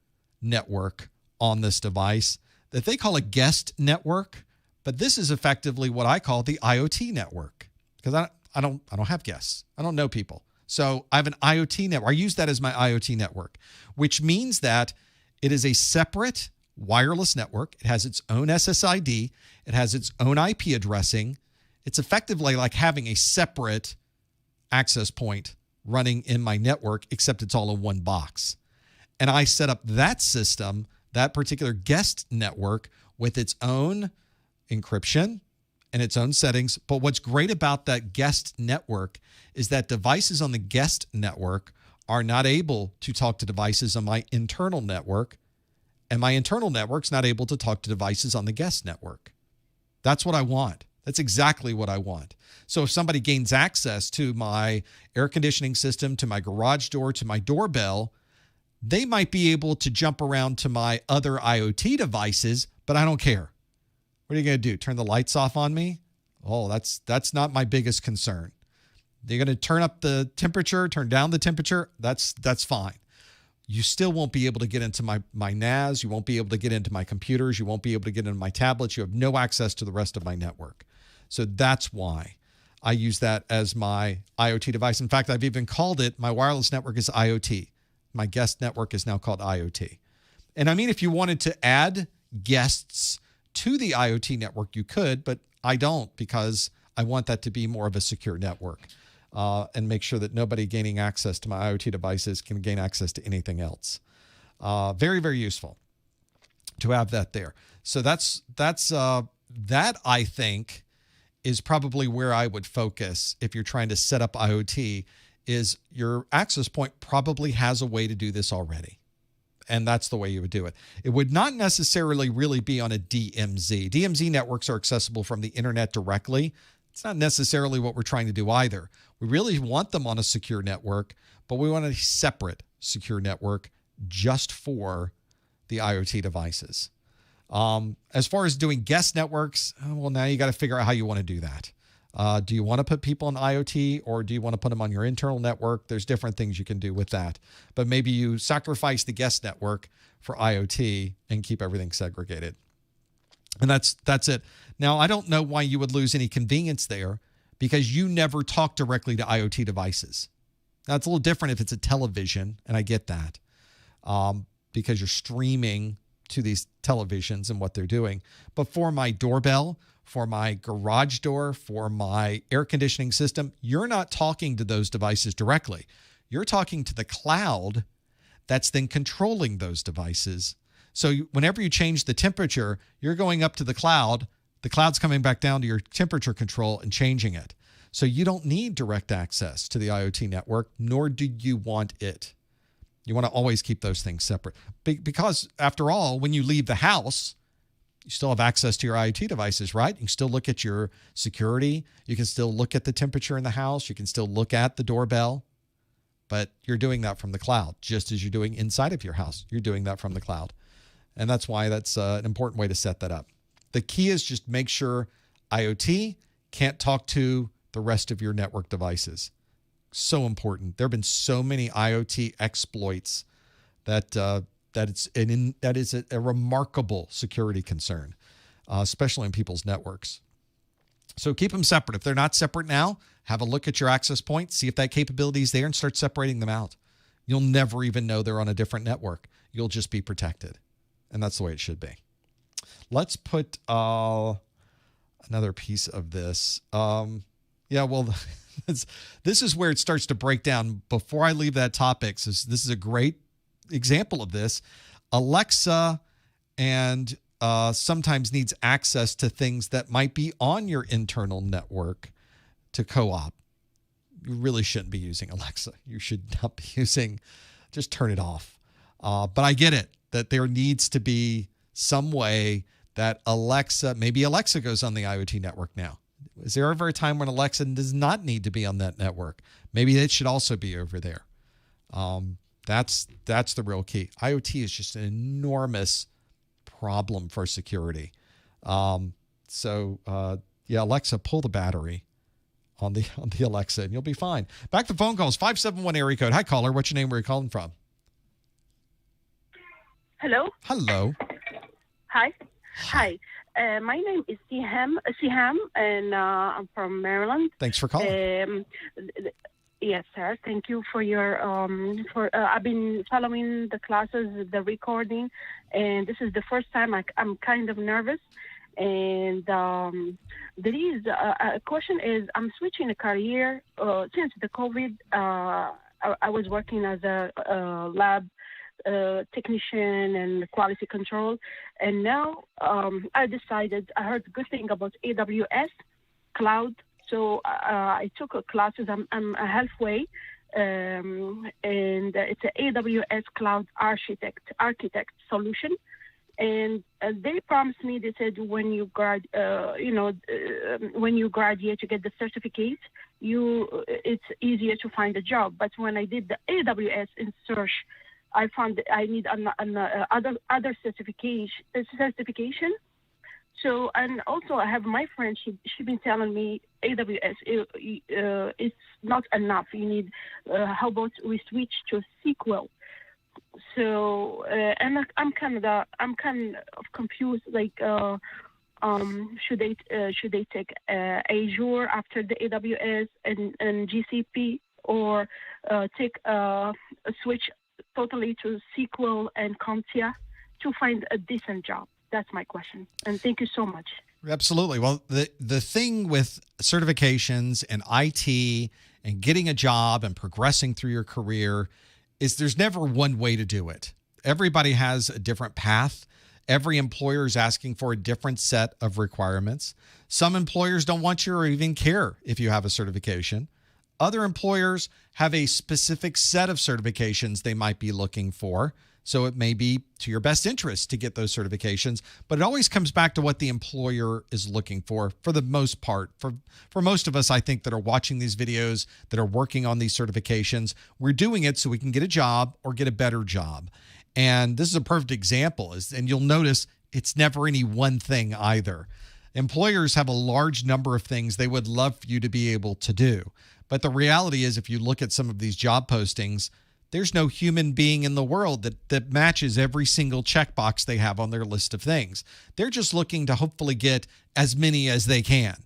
network on this device that they call a guest network. But this is effectively what I call the IoT network because I don't have guests. I don't know people. So I have an IoT network. I use that as my IoT network, which means that it is a separate wireless network. It has its own SSID. It has its own IP addressing. It's effectively like having a separate access point running in my network, except it's all in one box. And I set up that system, that particular guest network, with its own encryption and its own settings. But what's great about that guest network is that devices on the guest network are not able to talk to devices on my internal network, and my internal network's not able to talk to devices on the guest network. That's what I want. That's exactly what I want. So if somebody gains access to my air conditioning system, to my garage door, to my doorbell, they might be able to jump around to my other IoT devices, but I don't care. What are you going to do? Turn the lights off on me? Oh, that's not my biggest concern. They're going to turn up the temperature, turn down the temperature. That's fine. You still won't be able to get into my NAS. You won't be able to get into my computers. You won't be able to get into my tablets. You have no access to the rest of my network. So that's why I use that as my IoT device. In fact, I've even called it, my wireless network is IoT. My guest network is now called IoT. And I mean, if you wanted to add guests to the IoT network, you could, but I don't because I want that to be more of a secure network. And make sure that nobody gaining access to my IoT devices can gain access to anything else. Very, very useful to have that there. So that I think is probably where I would focus if you're trying to set up IoT. Is your access point probably has a way to do this already. And that's the way you would do it. It would not necessarily really be on a DMZ. DMZ networks are accessible from the internet directly. It's not necessarily what we're trying to do either. We really want them on a secure network, but we want a separate secure network just for the IoT devices. As far as doing guest networks, well, now you got to figure out how you want to do that. Do you want to put people on IoT or do you want to put them on your internal network? There's different things you can do with that. But maybe you sacrifice the guest network for IoT and keep everything segregated. And that's it. Now, I don't know why you would lose any convenience there because you never talk directly to IoT devices. Now, it's a little different if it's a television, and I get that, because you're streaming to these televisions and what they're doing. But for my doorbell, for my garage door, for my air conditioning system, you're not talking to those devices directly. You're talking to the cloud that's then controlling those devices. So whenever you change the temperature, you're going up to the cloud. The cloud's coming back down to your temperature control and changing it. So you don't need direct access to the IoT network, nor do you want it. You want to always keep those things separate because, after all, when you leave the house, you still have access to your IoT devices, right? You can still look at your security. You can still look at the temperature in the house. You can still look at the doorbell. But you're doing that from the cloud, just as you're doing inside of your house. You're doing that from the cloud. And that's why that's an important way to set that up. The key is just make sure IoT can't talk to the rest of your network devices. So important. There have been so many IoT exploits that that is a remarkable security concern, especially in people's networks. So keep them separate. If they're not separate now, have a look at your access point, see if that capability is there, and start separating them out. You'll never even know they're on a different network. You'll just be protected. And that's the way it should be. Let's put another piece of this. This is where it starts to break down. Before I leave that topic, this is a great example of this. Alexa and sometimes needs access to things that might be on your internal network to co-op. You really shouldn't be using Alexa. You should not be using, just turn it off. But I get it, that there needs to be some way that maybe Alexa goes on the IoT network now. Is there ever a time when Alexa does not need to be on that network? Maybe it should also be over there. That's the real key. IoT is just an enormous problem for security. Alexa, pull the battery on the Alexa, and you'll be fine. Back to phone calls. 571 area code. Hi, caller. What's your name? Where are you calling from? Hello. Hello. Hi. My name is Siham, and I'm from Maryland. Thanks for calling. Yes, sir. Thank you for your I've been following the classes, the recording, and this is the first time I'm kind of nervous. And there is a question is I'm switching a career since the COVID. I was working as a lab technician and quality control, and now I heard a good thing about AWS Cloud. So I took classes. I'm halfway, and it's an AWS Cloud Architect solution. And they promised me. They said when you graduate, you get the certificate. It's easier to find a job. But when I did the AWS in search, I found that I need other certification. So, and also I have my friend, she been telling me AWS it's not enough. You need, how about we switch to SQL? So, and I'm kind of confused. Like, should they take Azure after the AWS and GCP, or take a switch totally to SQL and CompTIA to find a decent job? That's my question. And thank you so much. Absolutely. Well, the thing with certifications and IT and getting a job and progressing through your career is there's never one way to do it. Everybody has a different path. Every employer is asking for a different set of requirements. Some employers don't want you or even care if you have a certification. Other employers have a specific set of certifications they might be looking for. So it may be to your best interest to get those certifications, but it always comes back to what the employer is looking for the most part. For most of us, I think, that are watching these videos, that are working on these certifications, we're doing it so we can get a job or get a better job. And this is a perfect example. And you'll notice it's never any one thing either. Employers have a large number of things they would love for you to be able to do. But the reality is, if you look at some of these job postings, there's no human being in the world that matches every single checkbox they have on their list of things. They're just looking to hopefully get as many as they can.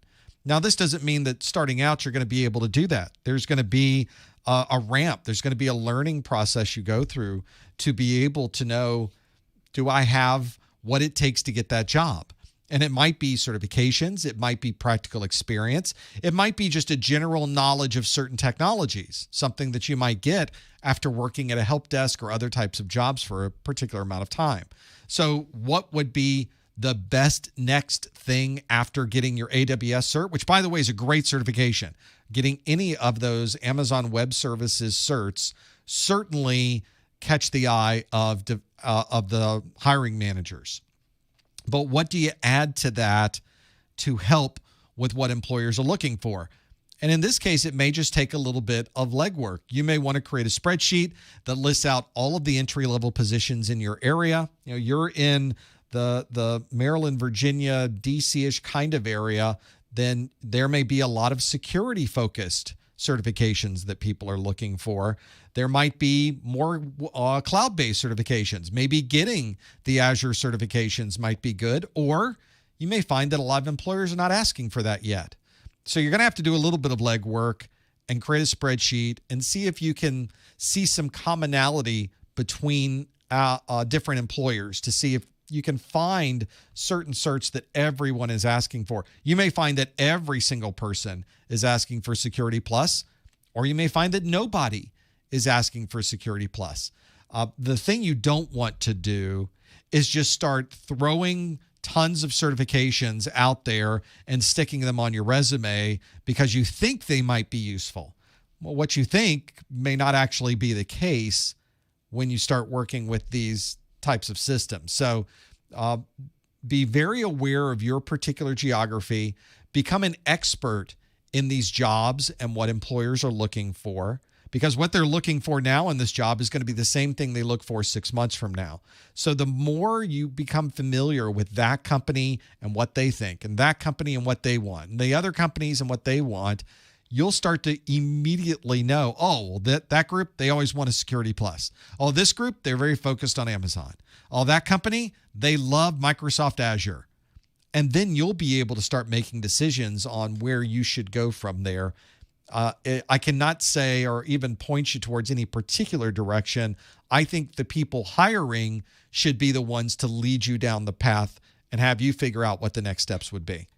Now, this doesn't mean that starting out you're going to be able to do that. There's going to be a ramp. There's going to be a learning process you go through to be able to know, do I have what it takes to get that job? And it might be certifications. It might be practical experience. It might be just a general knowledge of certain technologies, something that you might get after working at a help desk or other types of jobs for a particular amount of time. So what would be the best next thing after getting your AWS cert, which, by the way, is a great certification? Getting any of those Amazon Web Services certs certainly catch the eye of the hiring managers. But what do you add to that to help with what employers are looking for? And in this case, it may just take a little bit of legwork. You may want to create a spreadsheet that lists out all of the entry-level positions in your area. You know, you're in the Maryland, Virginia, DC-ish kind of area, then there may be a lot of security-focused certifications that people are looking for. There might be more cloud-based certifications. Maybe getting the Azure certifications might be good, or you may find that a lot of employers are not asking for that yet. So you're going to have to do a little bit of legwork and create a spreadsheet and see if you can see some commonality between different employers to see if you can find certain certs that everyone is asking for. You may find that every single person is asking for Security Plus, or you may find that nobody is asking for Security Plus. The thing you don't want to do is just start throwing tons of certifications out there and sticking them on your resume because you think they might be useful. Well, what you think may not actually be the case when you start working with these types of systems. So be very aware of your particular geography, become an expert in these jobs and what employers are looking for, because what they're looking for now in this job is going to be the same thing they look for 6 months from now. So the more you become familiar with that company and what they think, and that company and what they want, and the other companies and what they want, you'll start to immediately know, oh, well, that group, they always want a Security Plus. Oh, this group, they're very focused on Amazon. Oh, that company, they love Microsoft Azure. And then you'll be able to start making decisions on where you should go from there. I cannot say or even point you towards any particular direction. I think the people hiring should be the ones to lead you down the path and have you figure out what the next steps would be.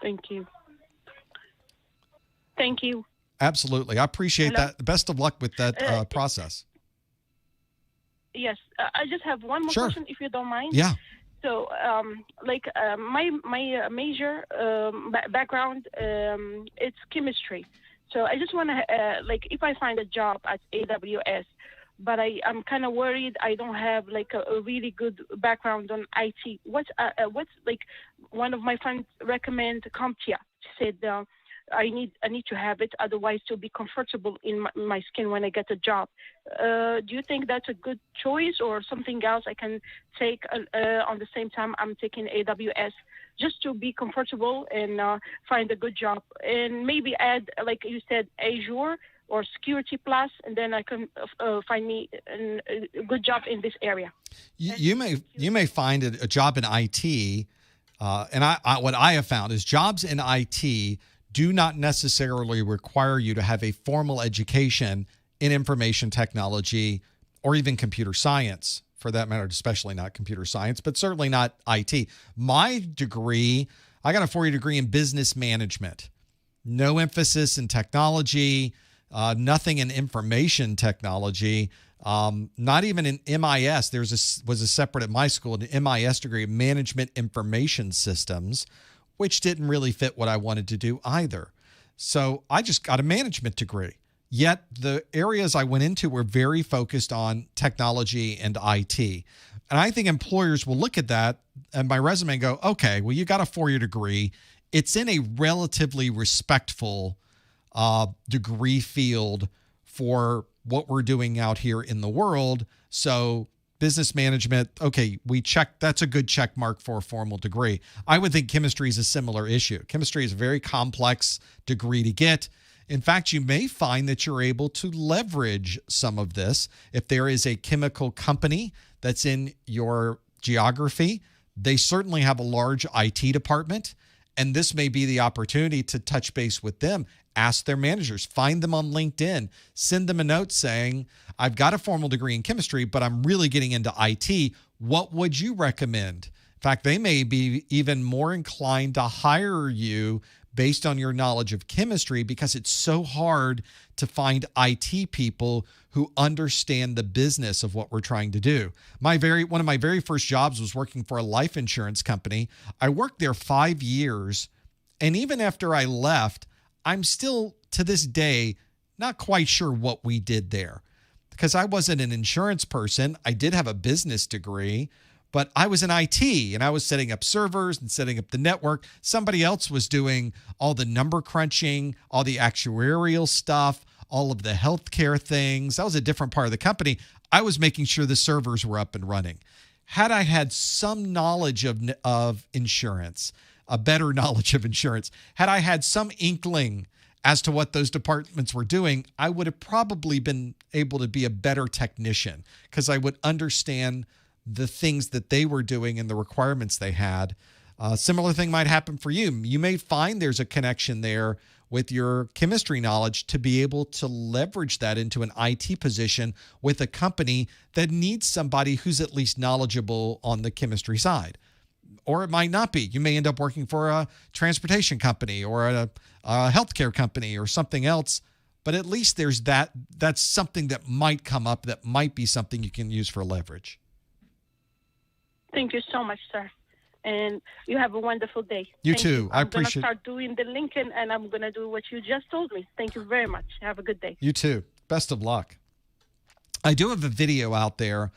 Thank you. Thank you. Absolutely. I appreciate that. Best of luck with that process. Yes. I just have one more question, if you don't mind. Yeah. So, my major background, it's chemistry. So I just want to, if I find a job at AWS, but I'm kind of worried I don't have a really good background on IT. What's one of my friends recommend CompTIA. She said I need to have it, otherwise to be comfortable in my skin when I get a job. Do you think that's a good choice, or something else I can take on the same time I'm taking AWS, just to be comfortable and find a good job, and maybe add, like you said, Azure or Security Plus, and then I can find me a good job in this area? You may find a job in IT, and what I have found is jobs in IT do not necessarily require you to have a formal education in information technology or even computer science, for that matter, especially not computer science, but certainly not IT. My degree, I got a 4-year degree in business management. No emphasis in technology, nothing in information technology, not even in MIS. Was a separate at my school, an MIS degree, Management Information Systems, which didn't really fit what I wanted to do either. So I just got a management degree. Yet the areas I went into were very focused on technology and IT. And I think employers will look at that and my resume and go, okay, well, you got a 4-year degree. It's in a relatively respectful degree field for what we're doing out here in the world. So business management, okay, we check. That's a good check mark for a formal degree. I would think chemistry is a similar issue. Chemistry is a very complex degree to get. In fact, you may find that you're able to leverage some of this. If there is a chemical company that's in your geography, they certainly have a large IT department, and this may be the opportunity to touch base with them. Ask their managers, find them on LinkedIn, send them a note saying, I've got a formal degree in chemistry, but I'm really getting into IT. What would you recommend? In fact, they may be even more inclined to hire you based on your knowledge of chemistry, because it's so hard to find IT people who understand the business of what we're trying to do. One of my very first jobs was working for a life insurance company. I worked there 5 years, and even after I left, I'm still, to this day, not quite sure what we did there. The because I wasn't an insurance person. I did have a business degree, but I was in IT and I was setting up servers and setting up the network. Somebody else was doing all the number crunching, all the actuarial stuff, all of the healthcare things. That was a different part of the company. I was making sure the servers were up and running. Had I had some knowledge of insurance, a better knowledge of insurance, had I had some inkling as to what those departments were doing, I would have probably been able to be a better technician because I would understand the things that they were doing and the requirements they had. Similar thing might happen for you. You may find there's a connection there with your chemistry knowledge to be able to leverage that into an IT position with a company that needs somebody who's at least knowledgeable on the chemistry side. Or it might not be. You may end up working for a transportation company or a healthcare company or something else, but at least there's that. That's something that might come up that might be something you can use for leverage. Thank you so much, sir. And you have a wonderful day. You Thank too. You. I appreciate it. I'm going to start doing the LinkedIn, and I'm going to do what you just told me. Thank you very much. Have a good day. You too. Best of luck. I do have a video out there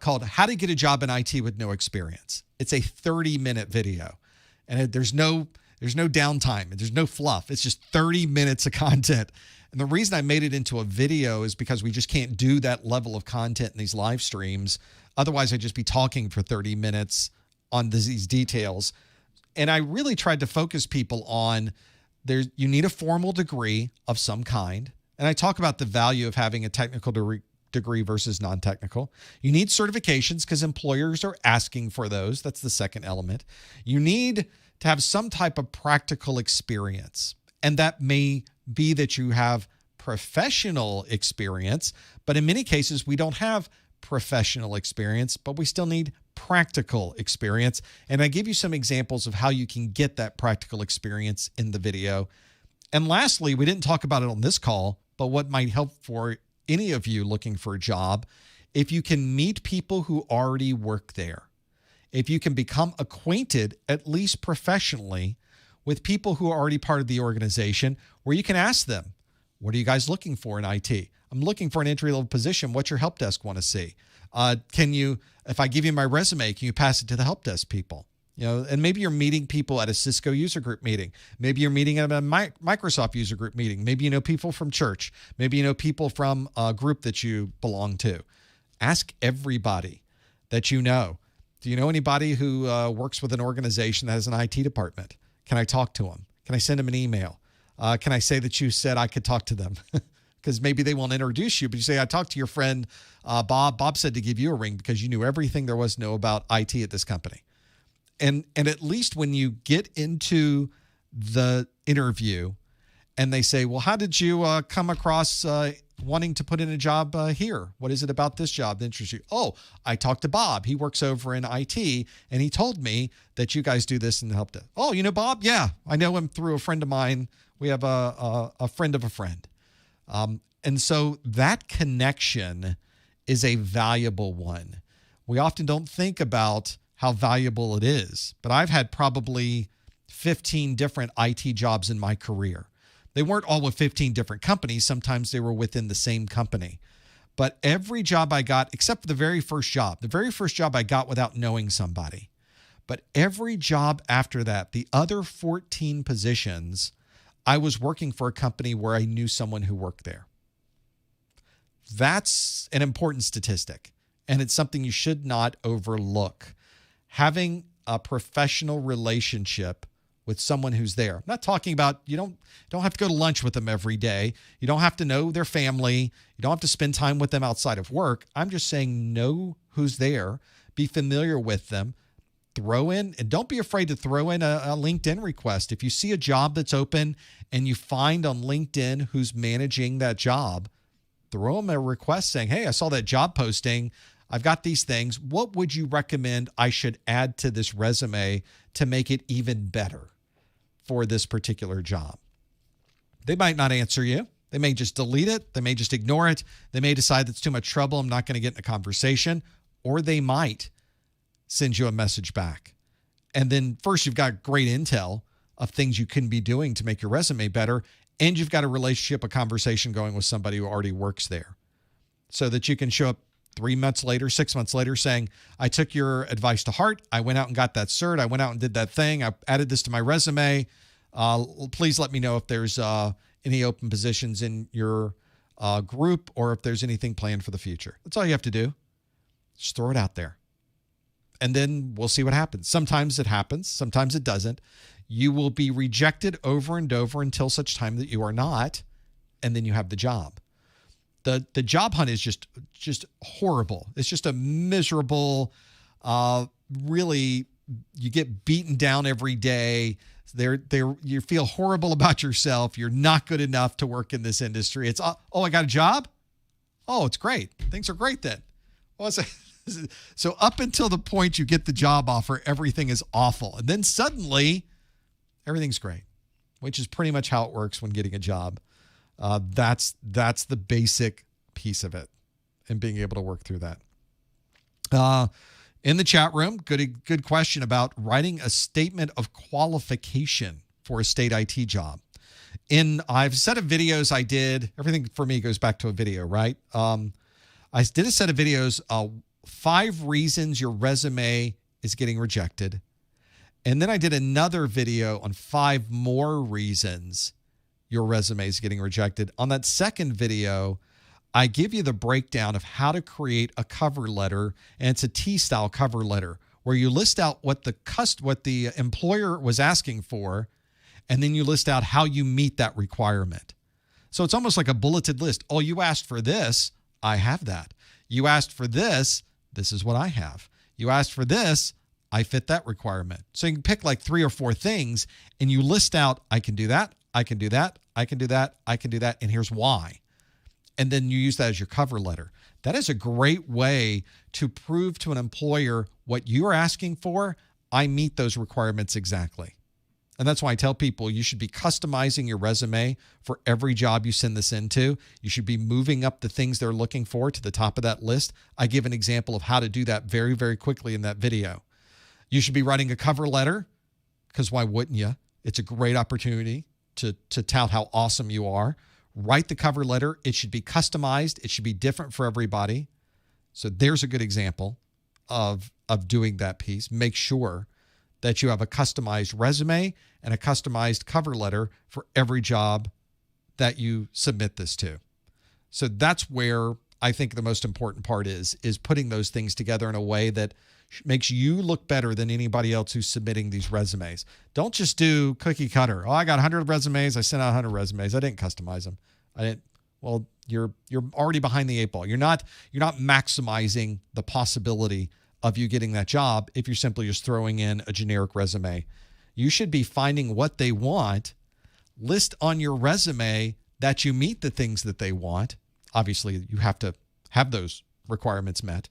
called How to Get a Job in IT with No Experience. It's a 30-minute video, and there's no downtime. There's no fluff. It's just 30 minutes of content. And the reason I made it into a video is because we just can't do that level of content in these live streams. Otherwise, I'd just be talking for 30 minutes on these details. And I really tried to focus people on you need a formal degree of some kind. And I talk about the value of having a technical degree versus non-technical. You need certifications because employers are asking for those. That's the second element. You need to have some type of practical experience. And that may be that you have professional experience, but in many cases, we don't have professional experience, but we still need practical experience. And I give you some examples of how you can get that practical experience in the video. And lastly, we didn't talk about it on this call, but what might help for any of you looking for a job, if you can meet people who already work there, if you can become acquainted, at least professionally, with people who are already part of the organization, where you can ask them, what are you guys looking for in IT? I'm looking for an entry-level position. What's your help desk want to see? Can you, if I give you my resume, can you pass it to the help desk people? You know, and maybe you're meeting people at a Cisco user group meeting. Maybe you're meeting at a Microsoft user group meeting. Maybe you know people from church. Maybe you know people from a group that you belong to. Ask everybody that you know. Do you know anybody who works with an organization that has an IT department? Can I talk to them? Can I send them an email? Can I say that you said I could talk to them? Because maybe they won't introduce you, but you say, I talked to your friend, Bob. Bob said to give you a ring because you knew everything there was to know about IT at this company. And at least when you get into the interview and they say, well, how did you come across wanting to put in a job here? What is it about this job that interests you? Oh, I talked to Bob. He works over in IT, and he told me that you guys do this and help desk. Oh, you know Bob? Yeah, I know him through a friend of mine. We have a friend of a friend. And so that connection is a valuable one. We often don't think about how valuable it is, but I've had probably 15 different IT jobs in my career. They weren't all with 15 different companies. Sometimes they were within the same company. But every job I got, except for the very first job I got without knowing somebody. But every job after that, the other 14 positions, I was working for a company where I knew someone who worked there. That's an important statistic, and it's something you should not overlook. Having a professional relationship with someone who's there. I'm not talking about you don't have to go to lunch with them every day. You don't have to know their family. You don't have to spend time with them outside of work. I'm just saying know who's there, be familiar with them, throw in, and don't be afraid to throw in a LinkedIn request. If you see a job that's open and you find on LinkedIn who's managing that job, throw them a request saying, hey, I saw that job posting. I've got these things. What would you recommend I should add to this resume to make it even better for this particular job? They might not answer you. They may just delete it. They may just ignore it. They may decide that's too much trouble. I'm not going to get in a conversation. Or they might send you a message back. And then first, you've got great intel of things you can be doing to make your resume better. And you've got a relationship, a conversation going with somebody who already works there. so that you can show up 3 months later, 6 months later saying, I took your advice to heart. I went out and got that cert. I went out and did that thing. I added this to my resume. Please let me know if there's any open positions in your group or if there's anything planned for the future. That's all you have to do. Just throw it out there. And then we'll see what happens. Sometimes it happens. Sometimes it doesn't. You will be rejected over and over until such time that you are not, and then you have the job. The job hunt is just horrible. It's just a miserable, really, you get beaten down every day. You feel horrible about yourself. You're not good enough to work in this industry. It's, oh, I got a job? Oh, it's great. Things are great then. Well, so up until the point you get the job offer, everything is awful. And then suddenly, everything's great, which is pretty much how it works when getting a job. That's the basic piece of it and being able to work through that. In the chat room, good question about writing a statement of qualification for a state IT job. I've set of videos I did. Everything for me goes back to a video, right? I did a set of videos, 5 reasons your resume is getting rejected. And then I did another video on 5 more reasons your resume is getting rejected. On that second video, I give you the breakdown of how to create a cover letter, and it's a T-style cover letter where you list out what the employer was asking for, and then you list out how you meet that requirement. So it's almost like a bulleted list. Oh, you asked for this, I have that. You asked for this, this is what I have. You asked for this, I fit that requirement. So you can pick like 3 or 4 things, and you list out, I can do that, I can do that, I can do that, I can do that, and here's why. And then you use that as your cover letter. That is a great way to prove to an employer what you're asking for, I meet those requirements exactly. And that's why I tell people you should be customizing your resume for every job you send this into. You should be moving up the things they're looking for to the top of that list. I give an example of how to do that very, very quickly in that video. You should be writing a cover letter, because why wouldn't you? It's a great opportunity to tout how awesome you are. Write the cover letter. It should be customized. It should be different for everybody. So there's a good example of doing that piece. Make sure that you have a customized resume and a customized cover letter for every job that you submit this to. So that's where I think the most important part is putting those things together in a way that makes you look better than anybody else who's submitting these resumes. Don't just do cookie cutter. Oh, I got 100 resumes. I sent out 100 resumes. I didn't customize them. Well, you're already behind the 8 ball. You're not maximizing the possibility of you getting that job if you're simply just throwing in a generic resume. You should be finding what they want, list on your resume that you meet the things that they want. Obviously, you have to have those requirements met,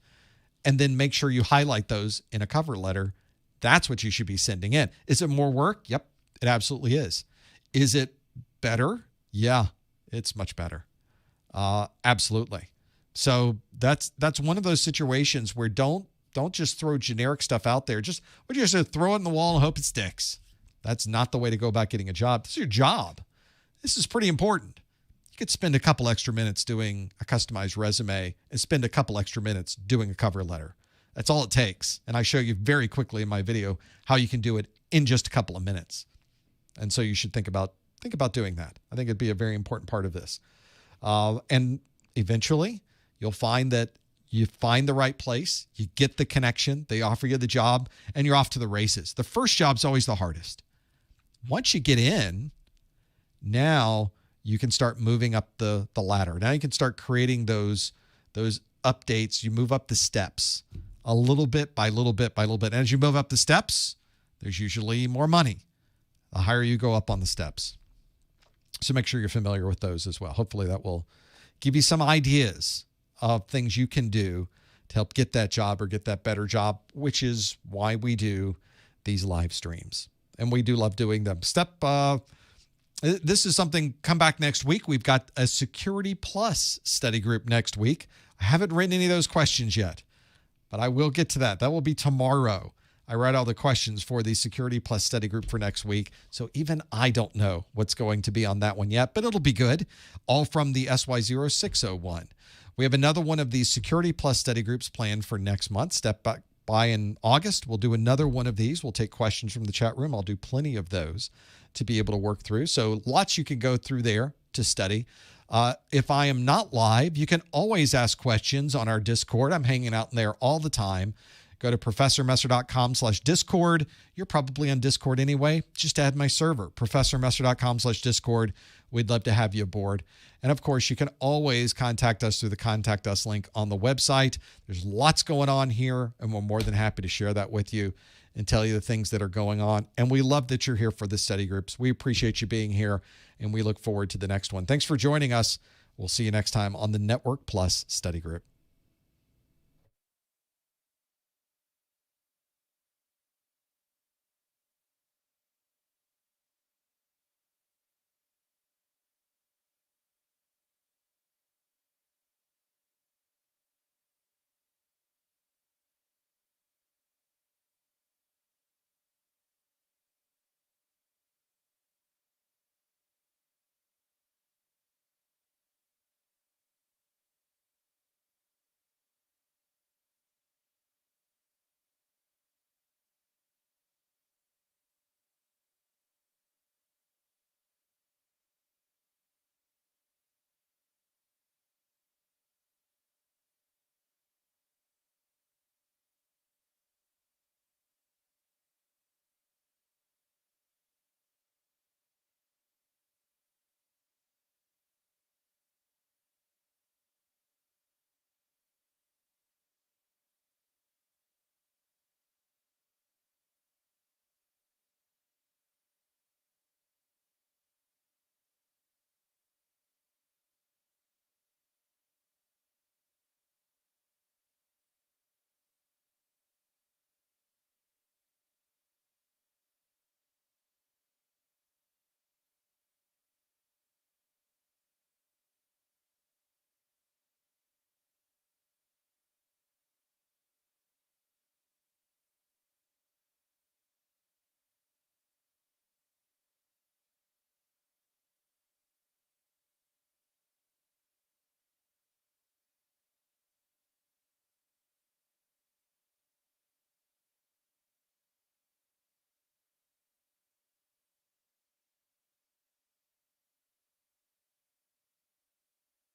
and then make sure you highlight those in a cover letter. That's what you should be sending in. Is it more work? Yep, it absolutely is. Is it better? Yeah, it's much better. Absolutely. So that's one of those situations where don't just throw generic stuff out there. Just throw it in the wall and hope it sticks. That's not the way to go about getting a job. This is your job. This is pretty important. You could spend a couple extra minutes doing a customized resume and spend a couple extra minutes doing a cover letter. That's all it takes. And I show you very quickly in my video how you can do it in just a couple of minutes. And so you should think about doing that. I think it'd be a very important part of this. And eventually you'll find that you find the right place, you get the connection, they offer you the job, and you're off to the races. The first job's always the hardest. Once you get in, now you can start moving up the ladder. Now you can start creating those updates. You move up the steps a little bit by little bit by little bit. And as you move up the steps, there's usually more money the higher you go up on the steps. So make sure you're familiar with those as well. Hopefully that will give you some ideas of things you can do to help get that job or get that better job, which is why we do these live streams. And we do love doing them. This is something, come back next week. We've got a Security Plus study group next week. I haven't written any of those questions yet, but I will get to that. That will be tomorrow. I write all the questions for the Security Plus study group for next week. So even I don't know what's going to be on that one yet, but it'll be good. All from the SY0601. We have another one of these Security Plus study groups planned for next month. Step by in August. We'll do another one of these. We'll take questions from the chat room. I'll do plenty of those to be able to work through. So lots you can go through there to study. If I am not live, you can always ask questions on our Discord. I'm hanging out in there all the time. Go to professormesser.com/Discord. You're probably on Discord anyway. Just add my server, professormesser.com/Discord. We'd love to have you aboard. And of course, you can always contact us through the Contact Us link on the website. There's lots going on here, and we're more than happy to share that with you and tell you the things that are going on. And we love that you're here for the study groups. We appreciate you being here, and we look forward to the next one. Thanks for joining us. We'll see you next time on the Network Plus Study Group.